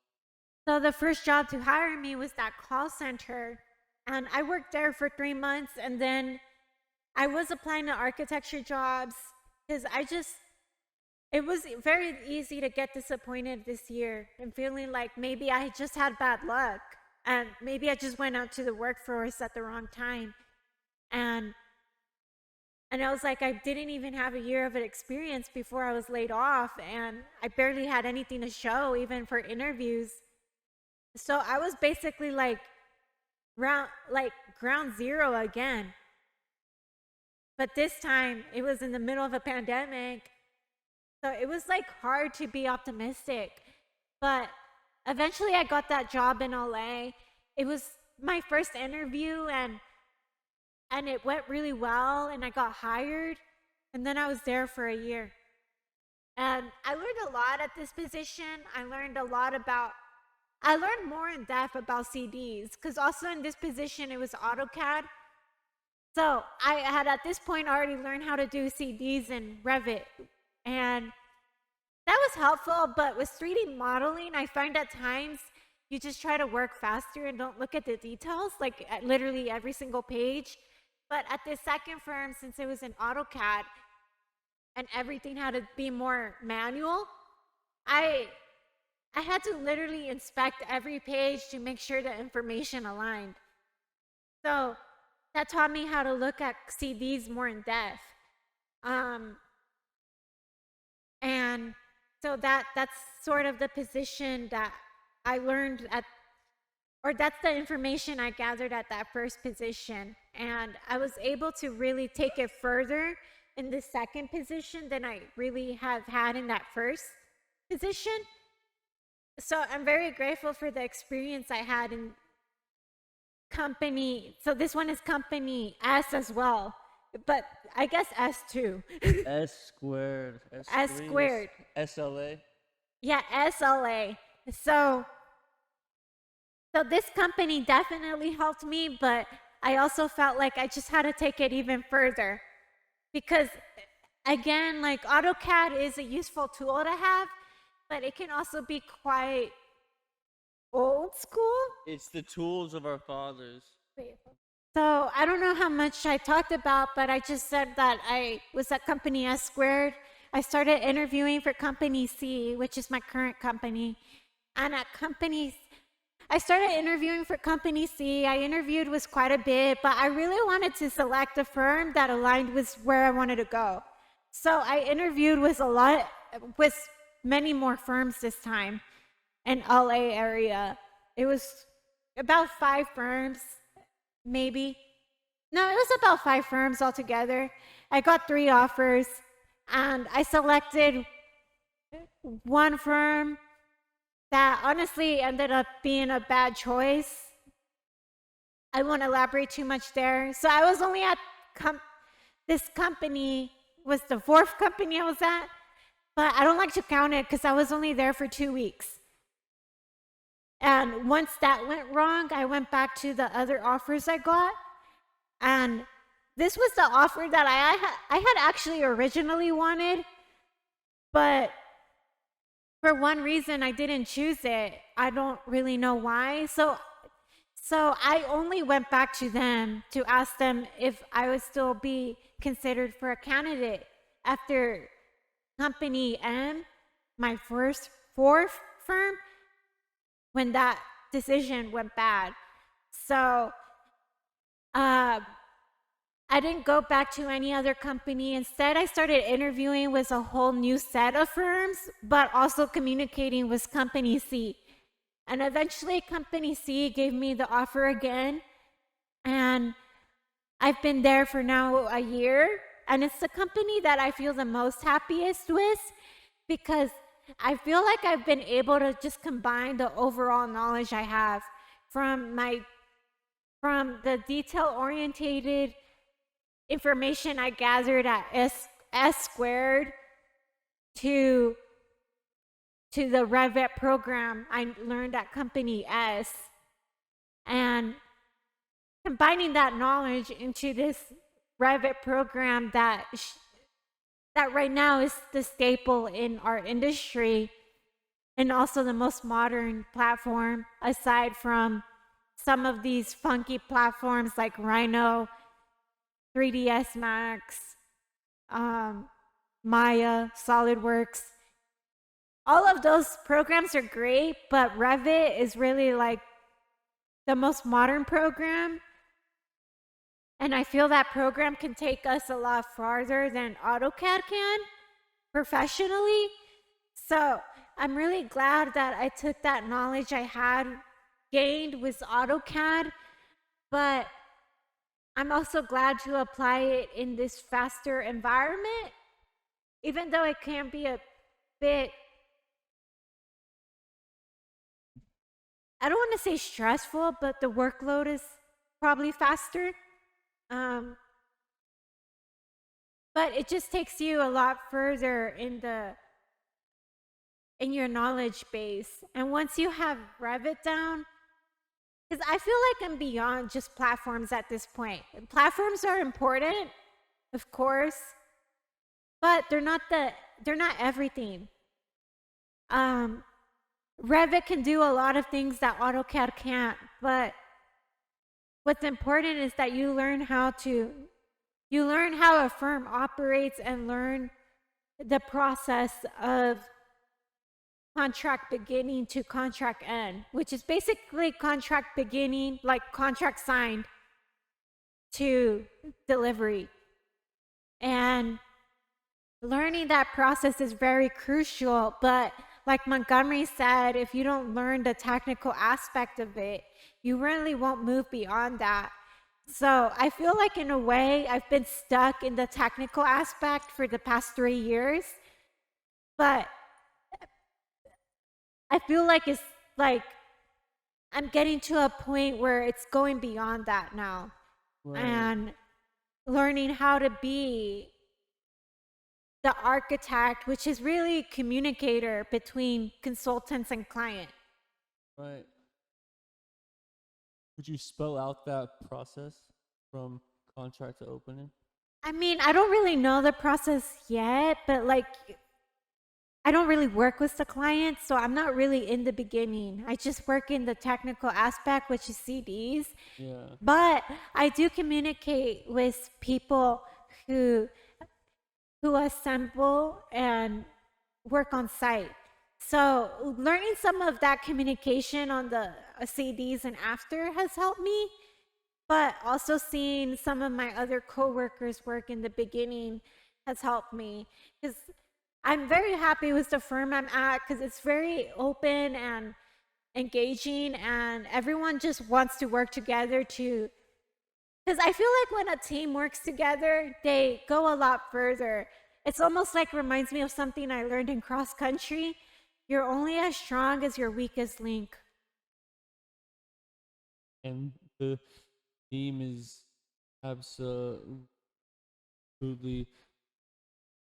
So the first job to hire me was that call center. And I worked there for 3 months. And then I was applying to architecture jobs because it was very easy to get disappointed this year and feeling like maybe I just had bad luck. And maybe I just went out to the workforce at the wrong time. And I was like, I didn't even have a year of an experience before I was laid off. And I barely had anything to show, even for interviews. So I was basically like ground zero again. But this time it was in the middle of a pandemic. So it was like hard to be optimistic. But eventually I got that job in LA. It was my first interview and it went really well and I got hired. And then I was there for a year. And I learned a lot at this position. I learned more in depth about CDs because also in this position it was AutoCAD. So I had at this point already learned how to do CDs and Revit. And that was helpful, but with 3D modeling, I find at times you just try to work faster and don't look at the details, like at literally every single page. But at this second firm, since it was in AutoCAD and everything had to be more manual, I had to literally inspect every page to make sure the information aligned. So that taught me how to look at CDs more in depth. And so that's sort of the position that I learned at, or that's the information I gathered at that first position. And I was able to really take it further in the second position than I really have had in that first position. So I'm very grateful for the experience I had in company. So this one is company S as well, but I guess S too. S squared. S squared. SLA. Yeah, SLA. So this company definitely helped me, but I also felt like I just had to take it even further because, again, like AutoCAD is a useful tool to have, but it can also be quite old school. It's the tools of our fathers. So I don't know how much I talked about, but I just said that I was at company S squared. I started interviewing for company C, which is my current company. And I started interviewing for company C. I interviewed with quite a bit, but I really wanted to select a firm that aligned with where I wanted to go. So I interviewed with many more firms this time in LA area. It was about 5 firms, maybe. No, it was about 5 firms altogether. I got 3 offers, and I selected one firm that honestly ended up being a bad choice. I won't elaborate too much there. So I was only at this company was the 4th company I was at, but I don't like to count it because I was only there for 2 weeks. And once that went wrong, I went back to the other offers I got. And this was the offer that I had actually originally wanted, but for one reason I didn't choose it. I don't really know why. So I only went back to them to ask them if I would still be considered for a candidate after company M, my fourth firm, when that decision went bad. So I didn't go back to any other company. Instead, I started interviewing with a whole new set of firms, but also communicating with company C. And eventually, company C gave me the offer again. And I've been there for now a year. And it's the company that I feel the most happiest with because I feel like I've been able to just combine the overall knowledge I have from the detail-orientated information I gathered at S squared to the Revit program I learned at company S, and combining that knowledge into this Revit program that right now is the staple in our industry and also the most modern platform aside from some of these funky platforms like Rhino, 3ds Max, Maya, SolidWorks. All of those programs are great, but Revit is really like the most modern program. And I feel that program can take us a lot farther than AutoCAD can professionally. So I'm really glad that I took that knowledge I had gained with AutoCAD, but I'm also glad to apply it in this faster environment, even though it can be a bit, I don't want to say stressful, but the workload is probably faster. But it just takes you a lot further in your knowledge base. And once you have Revit down, because I feel like I'm beyond just platforms at this point. Platforms are important, of course, but they're not everything. Revit can do a lot of things that AutoCAD can't, but what's important is that you learn how a firm operates and learn the process of contract beginning to contract end, which is basically contract beginning, like contract signed, to delivery. And learning that process is very crucial, but like Montgomery said, if you don't learn the technical aspect of it, you really won't move beyond that. So I feel like in a way I've been stuck in the technical aspect for the past 3 years, but I feel like it's like I'm getting to a point where it's going beyond that now. Right. And learning how to be the architect, which is really communicator between consultants and client. Right. Could you spell out that process from contract to opening? I mean, I don't really know the process yet, but like I don't really work with the client, so I'm not really in the beginning. I just work in the technical aspect, which is CDs. Yeah. But I do communicate with people who assemble and work on site. So learning some of that communication on the CDs and after has helped me, but also seeing some of my other coworkers work in the beginning has helped me, because I'm very happy with the firm I'm at because it's very open and engaging, and everyone just wants to work together to, because I feel like when a team works together, they go a lot further. It's almost like reminds me of something I learned in cross country. You're only as strong as your weakest link. And the theme is absolutely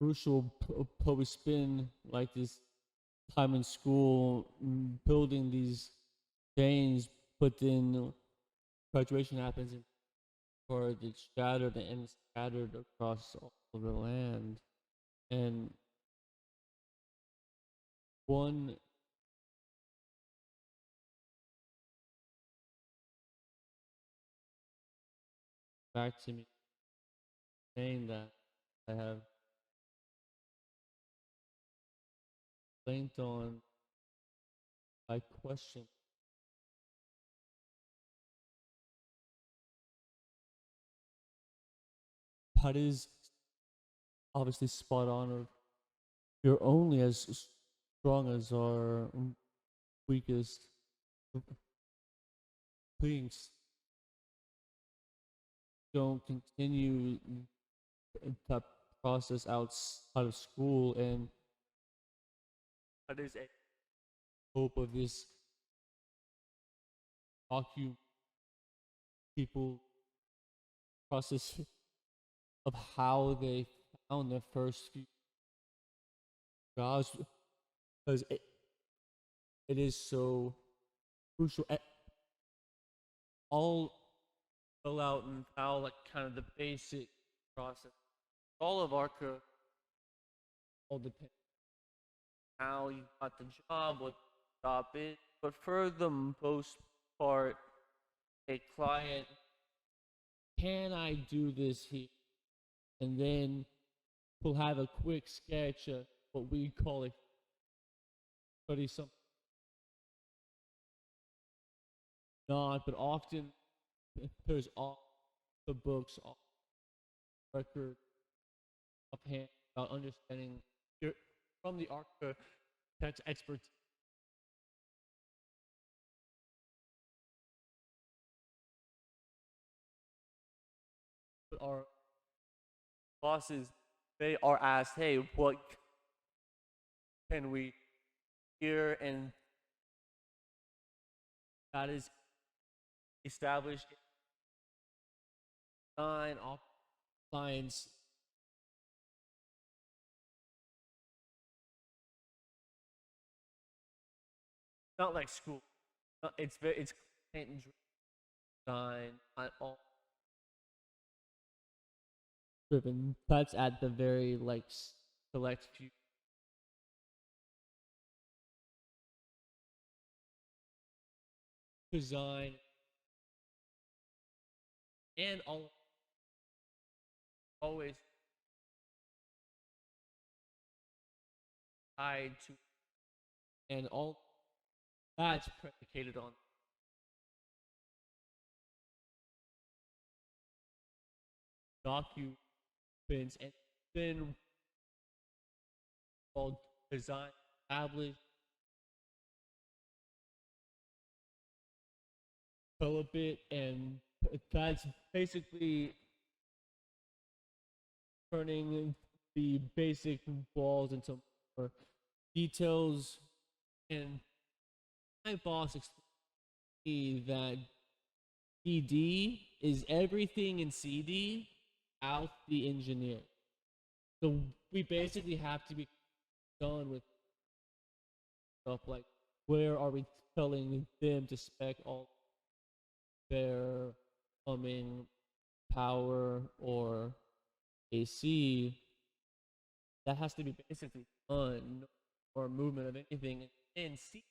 crucial. But we spend like this time in school building these chains, but then graduation happens and it's shattered and it's scattered across all of the land. And one back to me saying that I have linked on my question. That is obviously spot on. Of you're only as strong as our weakest links. Don't continue that process outside of school, and that is a hope of this docu people process of how they found their first few jobs, because it is so crucial. I'll fill out and how like kind of the basic process. All of ARCA all depends how you got the job, what the job is, but for the most part, a client, can I do this here? And then we'll have a quick sketch of what we call a study something. Not, but often there's all the books, all record of hand about understanding your, from the architect's expertise. But our bosses, they are asked, hey, what can we hear? And that is established design off science. Not like school. It's content driven. design, at all driven. That's at the very like select few design and always tied to, and all that's predicated on documents and then called design established, develop it, and that's basically turning the basic walls into more details. And my boss explained to me that CD is everything in CD out the engineer. So we basically have to be done with stuff like where are we telling them to spec all their plumbing, power, or AC. That has to be basically done or movement of anything in C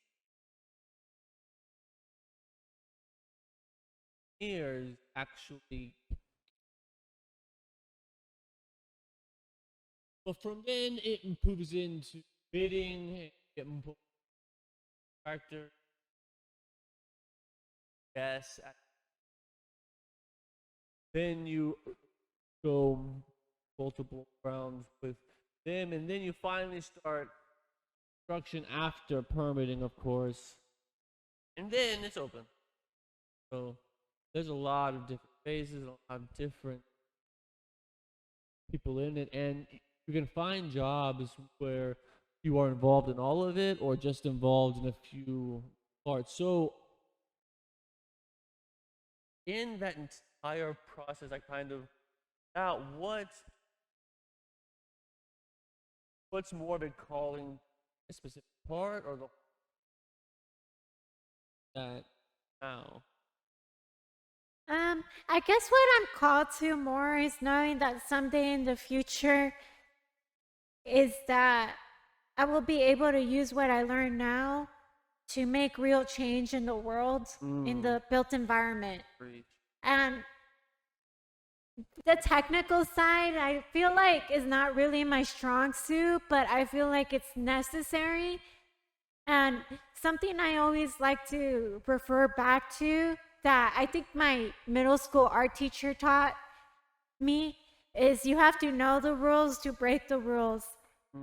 engineers actually. But from then it moves into bidding, get factor, yes. Then you go multiple rounds with them, and then you finally start construction after permitting, of course, and then it's open. So there's a lot of different phases, a lot of different people in it, and you can find jobs where you are involved in all of it or just involved in a few parts. So in that entire process, I kind of out what's more been calling a specific part or the that now. I guess what I'm called to more is knowing that someday in the future is that I will be able to use what I learn now to make real change in the world, in the built environment. Preach. And the technical side, I feel like is not really my strong suit, but I feel like it's necessary. And something I always like to refer back to that I think my middle school art teacher taught me is you have to know the rules to break the rules.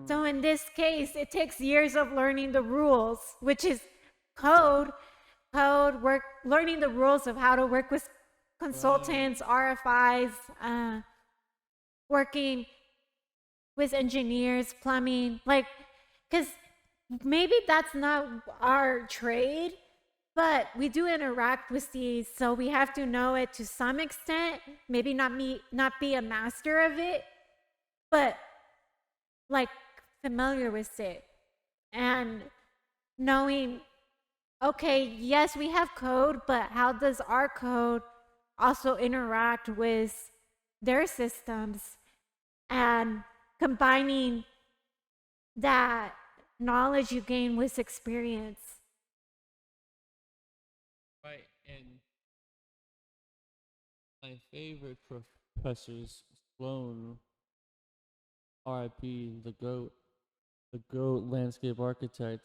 So in this case, it takes years of learning the rules, which is code, work, learning the rules of how to work with consultants, RFIs, working with engineers, plumbing, like, because maybe that's not our trade, but we do interact with these, so we have to know it to some extent. Maybe not be a master of it, but like familiar with it and knowing, okay, yes, we have code, but how does our code also interact with their systems, and combining that knowledge you gain with experience. Right, and my favorite professors, Sloan, R.I.P. The goat landscape architect.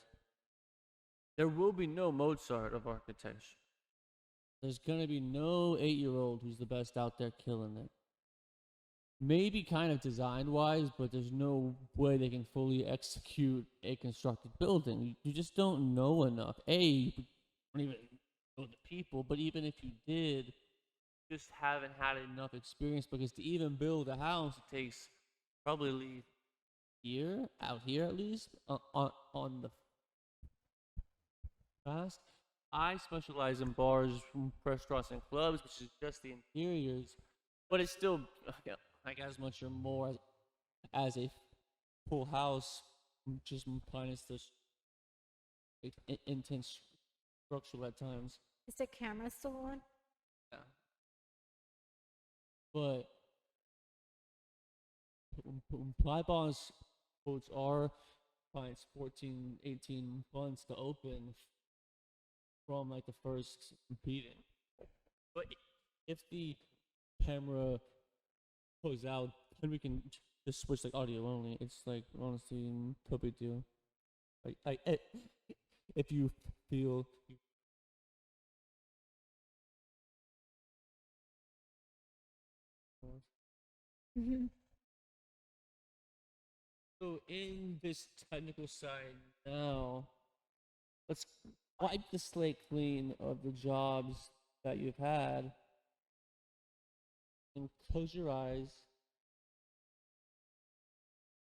There will be no Mozart of architecture. There's gonna be no 8-year-old who's the best out there killing it. Maybe kind of design-wise, but there's no way they can fully execute a constructed building. You just don't know enough. You don't even know the people, but even if you did, you just haven't had enough experience, because to even build a house, it takes probably year out here at least on the fast. I specialize in bars, restaurants, and clubs, which is just the interiors, but it's still like as much or more as a full house, just minus the intense structural at times. Is the camera still on? Yeah. But apply bonds quotes are clients 14, 18 months to open from like the first meeting. But if the camera goes out, then we can just switch like audio only. It's like honestly no big deal. If you feel Mhm. so in this technical side now, let's wipe the slate clean of the jobs that you've had and close your eyes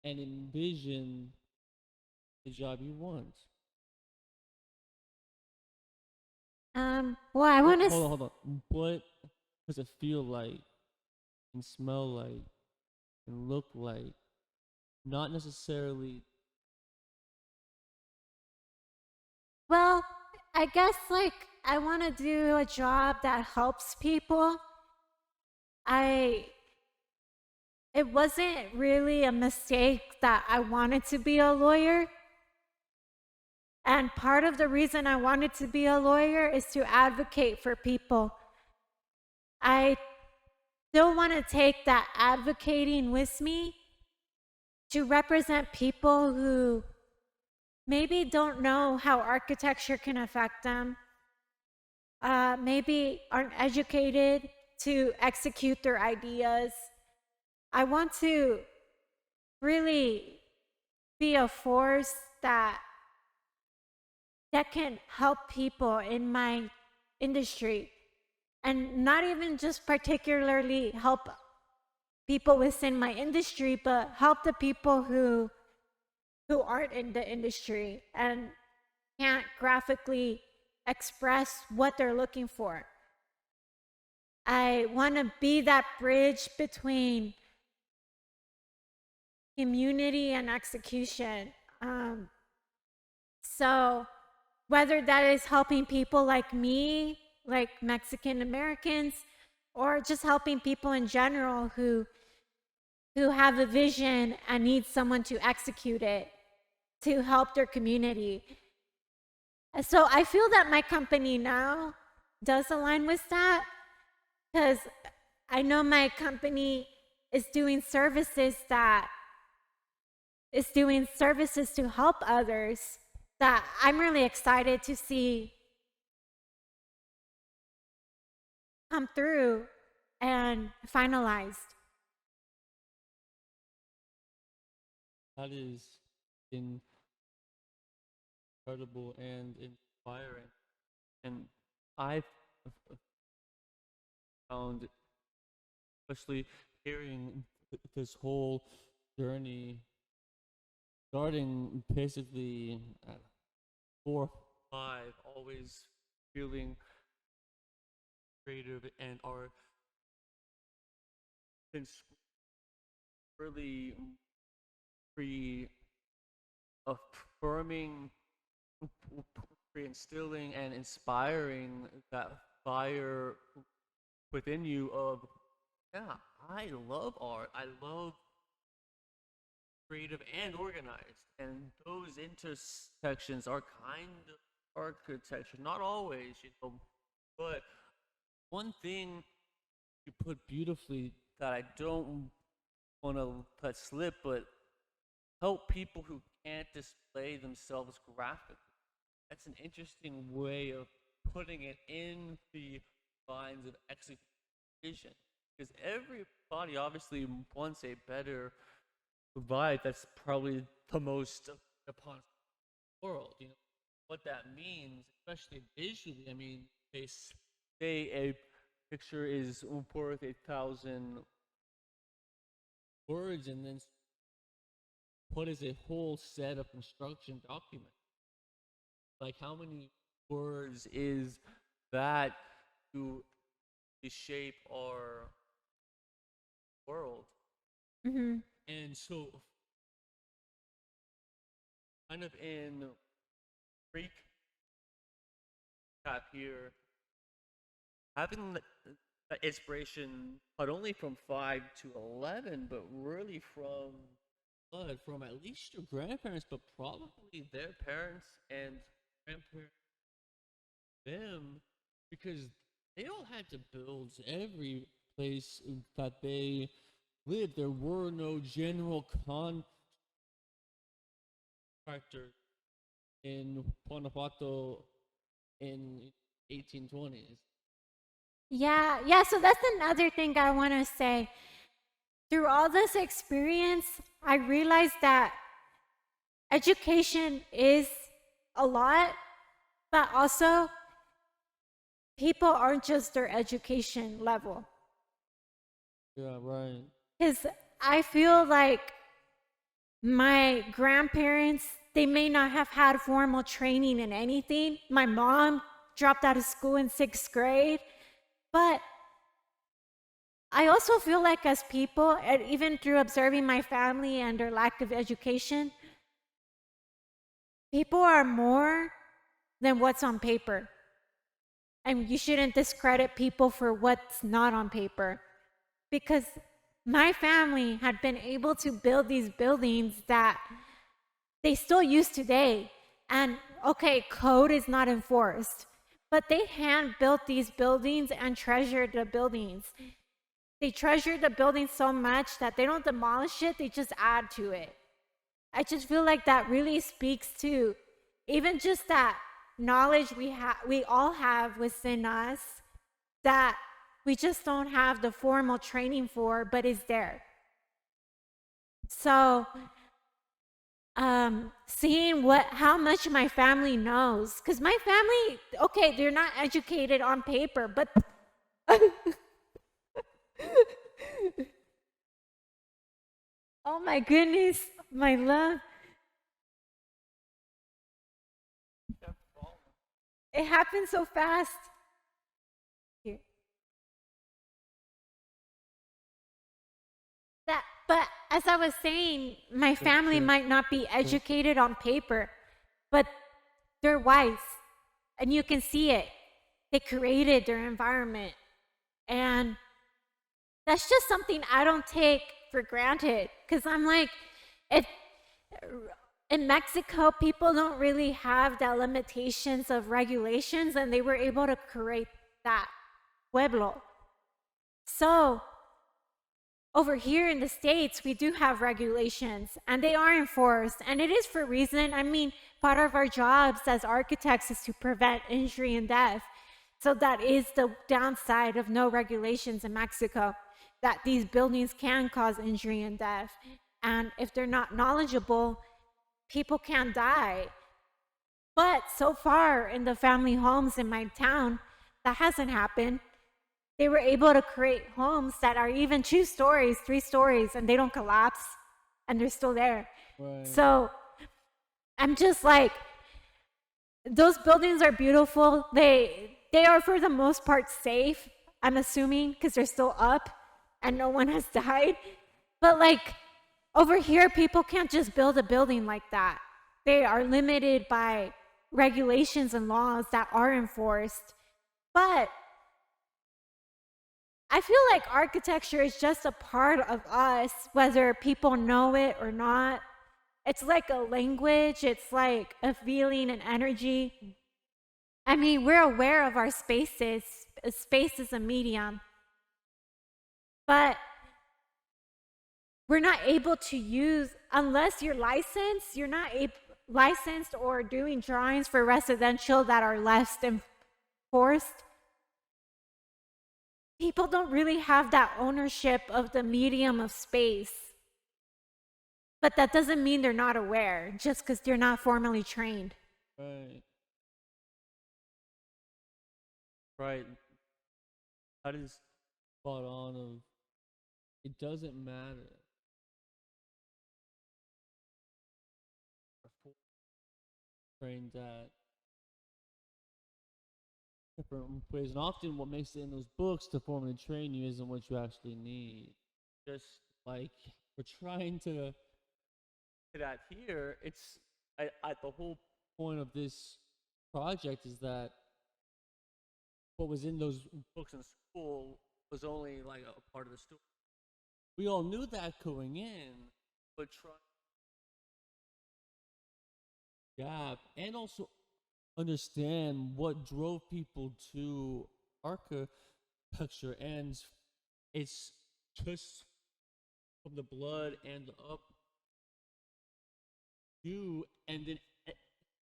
and envision the job you want. Well, I want to. Hold on. What does it feel like and smell like and look like? Not necessarily. Well, I guess like I want to do a job that helps people. I it wasn't really a mistake that I wanted to be a lawyer. And part of the reason I wanted to be a lawyer is to advocate for people. I still want to take that advocating with me to represent people who maybe don't know how architecture can affect them, maybe aren't educated to execute their ideas. I want to really be a force that can help people in my industry, and not even just particularly help people within my industry, but help the people who aren't in the industry and can't graphically express what they're looking for. I want to be that bridge between community and execution. So whether that is helping people like me, like Mexican Americans, or just helping people in general who have a vision and need someone to execute it to help their community. So I feel that my company now does align with that, because I know my company is doing services to help others that I'm really excited to see come through and finalized. That is incredible and inspiring. And I've found, especially hearing this whole journey, starting basically at 4 or 5, always feeling creative and are really pre-affirming, pre-instilling, and inspiring that fire within you of, yeah, I love art. I love creative and organized. And those intersections are kind of architecture. Not always, but one thing you put beautifully that I don't want to let slip, but help people who can't display themselves graphically. That's an interesting way of putting it in the lines of execution. Because everybody obviously wants a better vibe. That's probably the most upon world. What that means, especially visually. I mean, they say a picture is worth 1,000 words, and then what is a whole set of construction documents? Like, how many words is that to shape our world? Mm-hmm. And so, kind of in recap here, having that inspiration not only from 5 to 11, but really from at least your grandparents, but probably their parents and grandparents, them, because they all had to build every place that they lived. There were no general contractors in Guanajuato in 1820s. Yeah, so that's another thing I want to say. Through all this experience, I realized that education is a lot, but also people aren't just their education level. Yeah, right. Because I feel like my grandparents, they may not have had formal training in anything. My mom dropped out of school in 6th grade. But I also feel like as people, and even through observing my family and their lack of education, people are more than what's on paper. And you shouldn't discredit people for what's not on paper. Because my family had been able to build these buildings that they still use today. And okay, code is not enforced, but they hand built these buildings and treasured the buildings. They treasure the building so much that they don't demolish it, they just add to it. I just feel like that really speaks to even just that knowledge we all have within us that we just don't have the formal training for, but is there. So seeing how much my family knows, because my family, okay, they're not educated on paper, but oh my goodness, my love. It happened so fast. Here. But as I was saying, my family might not be educated on paper, but they're wise. And you can see it. They created their environment. And that's just something I don't take for granted. Because I'm like, in Mexico, people don't really have the limitations of regulations, and they were able to create that pueblo. So over here in the States, we do have regulations, and they are enforced, and it is for a reason. I mean, part of our jobs as architects is to prevent injury and death. So that is the downside of no regulations in Mexico, that these buildings can cause injury and death. And if they're not knowledgeable, people can die. But so far in the family homes in my town, that hasn't happened. They were able to create homes that are even 2 stories, 3 stories, and they don't collapse, and they're still there. Right. So I'm just like, those buildings are beautiful. They are for the most part safe, I'm assuming, because they're still up and no one has died. But like over here, people can't just build a building like that. They are limited by regulations and laws that are enforced. But I feel like architecture is just a part of us, whether people know it or not. It's like a language, it's like a feeling and energy. I mean, we're aware of our spaces. Space is a medium. But we're not able to use, unless you're licensed, you're not licensed or doing drawings for residential that are less enforced. People don't really have that ownership of the medium of space. But that doesn't mean they're not aware, just because they're not formally trained. Right. Right. That is spot on. Of it doesn't matter. Trained at different ways, and often what makes it in those books to formally train you isn't what you actually need. Just like we're trying to get at here, it's the whole point of this project is that what was in those books in school was only like a part of the story. We all knew that going in, but trying gap and also understand what drove people to architecture, and it's just from the blood and up you, and then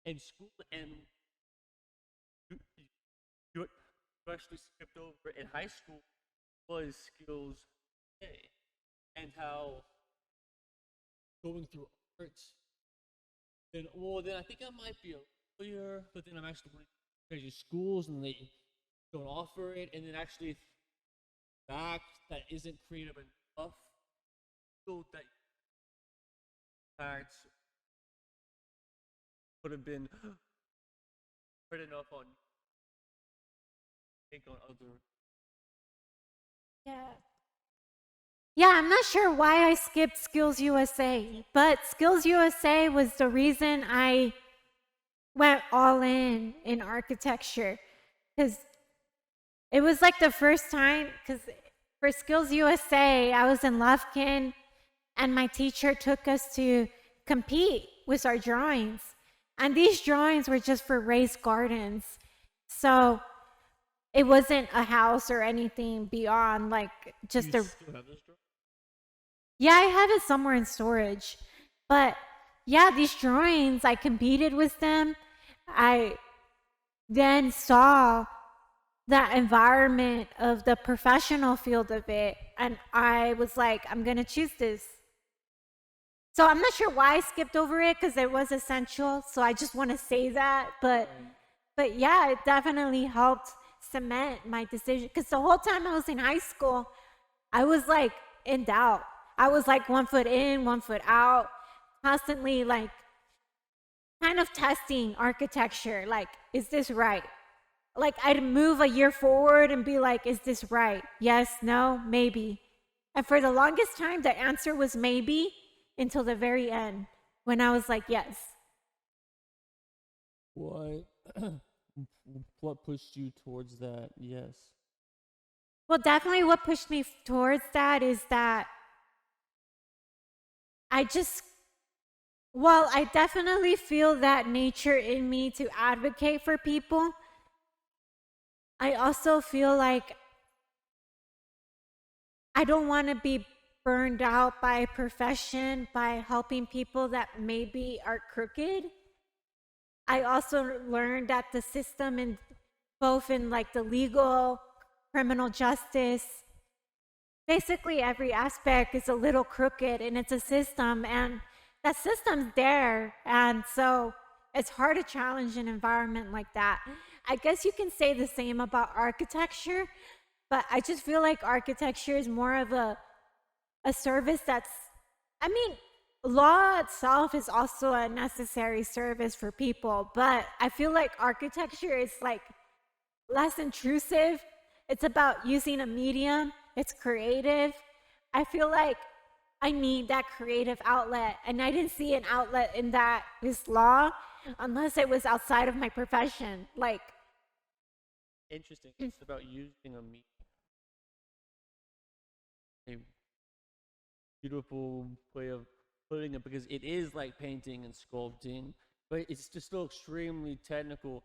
in school, and you, you actually skipped over in high school was skills A, and how going through arts, then I think I might be a lawyer, but then I'm actually going to crazy schools and they don't offer it, and then actually back that isn't creative enough, so that parents would have been hard enough on take on other. Yeah. Yeah, I'm not sure why I skipped Skills USA, but Skills USA was the reason I went all in architecture, because it was like the first time, because for Skills USA, I was in Lufkin and my teacher took us to compete with our drawings. And these drawings were just for raised gardens. So it wasn't a house or anything beyond like just You a. still have this drawing? Yeah, I have it somewhere in storage. But yeah, these drawings, I competed with them. I then saw that environment of the professional field of it, and I was like, I'm going to choose this. So I'm not sure why I skipped over it because it was essential. So I just want to say that. But yeah, it definitely helped cement my decision, because the whole time I was in high school, I was like in doubt. I was like 1 foot in, 1 foot out, constantly like kind of testing architecture. Like, is this right? Like, I'd move a year forward and be like, is this right? Yes, no, maybe. And for the longest time, the answer was maybe, until the very end when I was like, yes. What what pushed you towards that? Yes. Well, definitely what pushed me towards that is that I just, while I definitely feel that nature in me to advocate for people, I also feel like I don't want to be burned out by a profession by helping people that maybe are crooked. I also learned that the system, in both in like the legal, criminal justice, basically every aspect is a little crooked, and it's a system, and that system's there, and so it's hard to challenge an environment like that. I guess you can say the same about architecture, but I just feel like architecture is more of a service that's, I mean, law itself is also a necessary service for people, but I feel like architecture is like less intrusive. It's about using a medium, it's creative. I feel like I need that creative outlet, and I didn't see an outlet in that this law unless it was outside of my profession. Like, Interesting. It's about using a beautiful way of putting it, because it is like painting and sculpting, but it's just still extremely technical.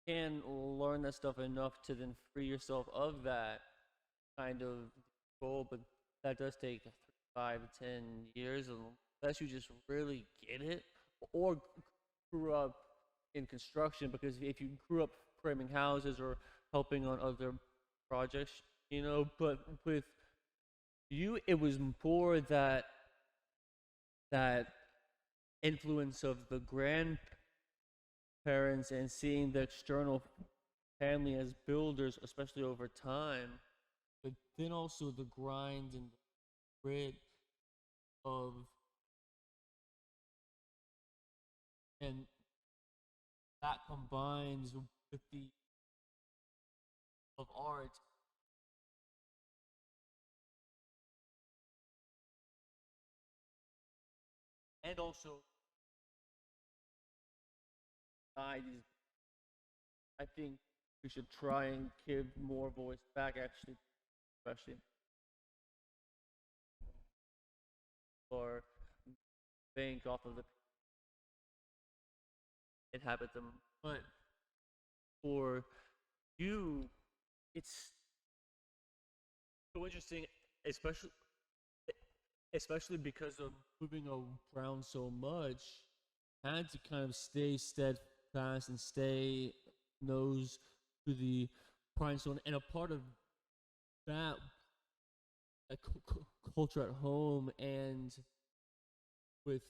You can learn that stuff enough to then free yourself of that kind of goal, but that does take 5 to 10 years unless you just really get it, or grew up in construction, because if you grew up framing houses or helping on other projects, but with you, it was more that influence of the grandparents and seeing the external family as builders, especially over time, but then also the grind and the grit of, and that combines with the of art, and also I think we should try and give more voice back, actually, especially or bank off of the inhabit them. But for you, it's so interesting, especially especially because of moving around so much. I had to kind of stay steadfast and stay nose to the grindstone, and a part of that culture at home and with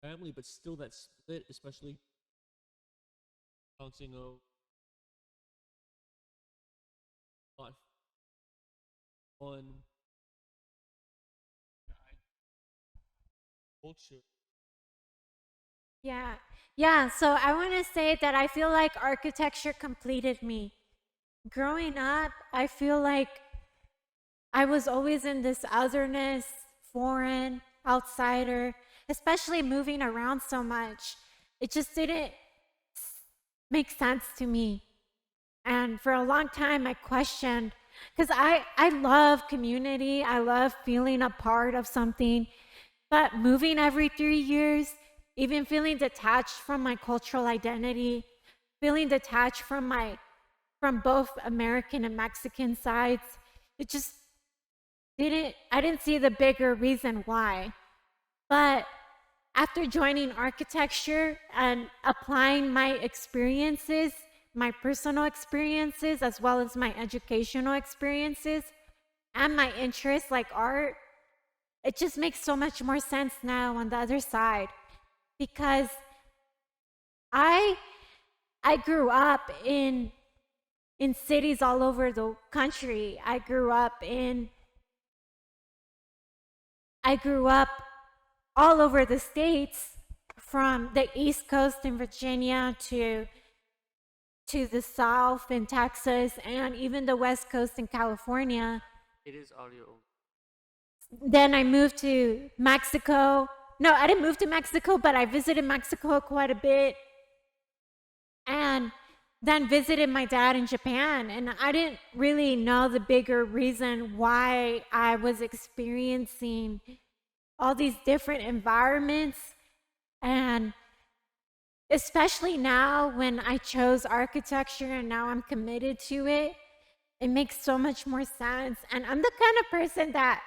family, but still that split, especially bouncing on one culture. Yeah. Yeah. So I want to say that I feel like architecture completed me. Growing up, I feel like I was always in this otherness, foreign, outsider, especially moving around so much. It just didn't make sense to me. And for a long time, I questioned because I love community, I love feeling a part of something, but moving every 3 years, even feeling detached from my cultural identity, feeling detached from both American and Mexican sides, it just I didn't see the bigger reason why. But after joining architecture and applying my experiences, my personal experiences, as well as my educational experiences, and my interests like art, it just makes so much more sense now on the other side. Because I I grew up in cities all over the country. I grew up all over the states, from the East Coast in Virginia to the South in Texas and even the West Coast in California. It is audio. Then I moved to Mexico. No, I didn't move to Mexico, but I visited Mexico quite a bit. And then visited my dad in Japan. And I didn't really know the bigger reason why I was experiencing all these different environments. And especially now when I chose architecture and now I'm committed to it, it makes so much more sense. And I'm the kind of person that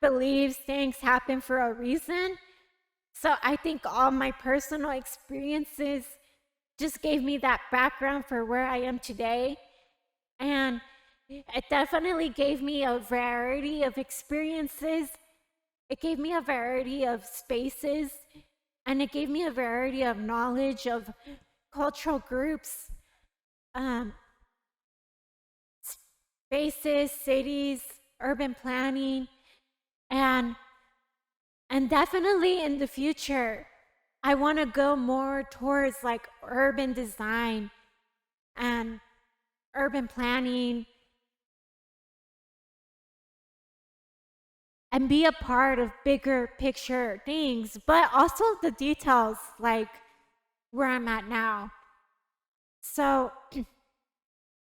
believes things happen for a reason. So I think all my personal experiences just gave me that background for where I am today. And it definitely gave me a variety of experiences. It gave me a variety of spaces, and it gave me a variety of knowledge of cultural groups, um, spaces, cities, urban planning, and definitely in the future, I want to go more towards like urban design and urban planning and be a part of bigger picture things, but also the details like where I'm at now. So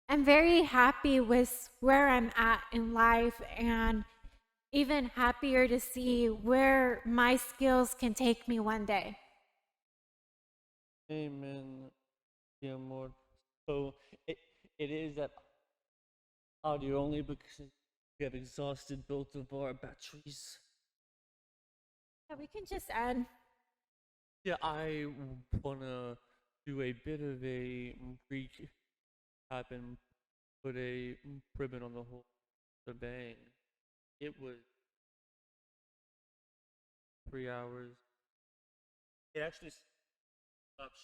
I'm very happy with where I'm at in life, and even happier to see where my skills can take me one day. Amen. Yeah, more. So it is that audio only because we have exhausted both of our batteries. Yeah, we can just end. Yeah, I wanna do a bit of a recap and put a ribbon on the whole shebang. It was 3 hours. It actually stopped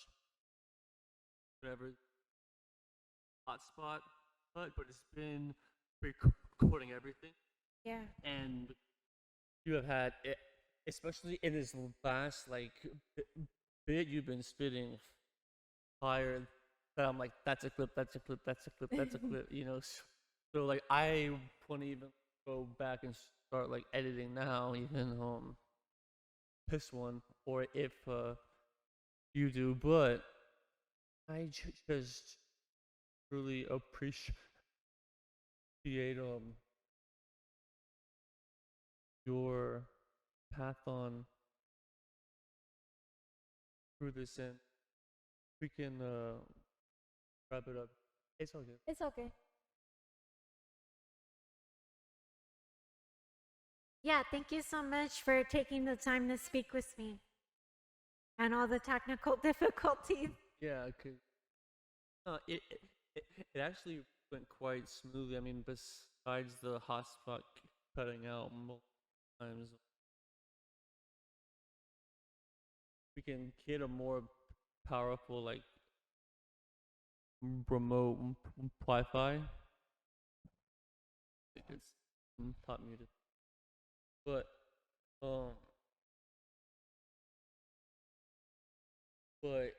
whatever hotspot, but it's been recording everything, Yeah. and you have had it, especially in this last like bit you've been spitting fire. That I'm like, that's a clip, that's a clip, that's a clip, that's a clip. So like I want to even go back and start like editing now, even this one, or if you do, but I just really appreciate your path on through this, and we can wrap it up. It's all good. It's okay. Yeah, thank you so much for taking the time to speak with me and all the technical difficulties. Yeah, cause it it actually went quite smoothly. I mean, besides the hotspot cutting out multiple times, we can get a more powerful like remote Wi-Fi. It's not muted, but um, but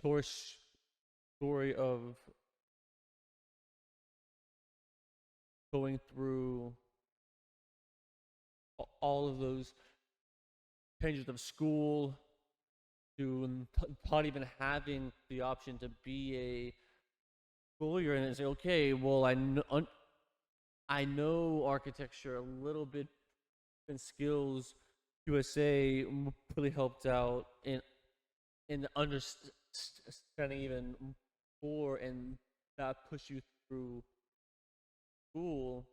your story of going through all of those changes of school to not even having the option to be a lawyer, and say, okay, well, I know architecture a little bit and skills. USA really helped out in understanding even more, and that pushed you through school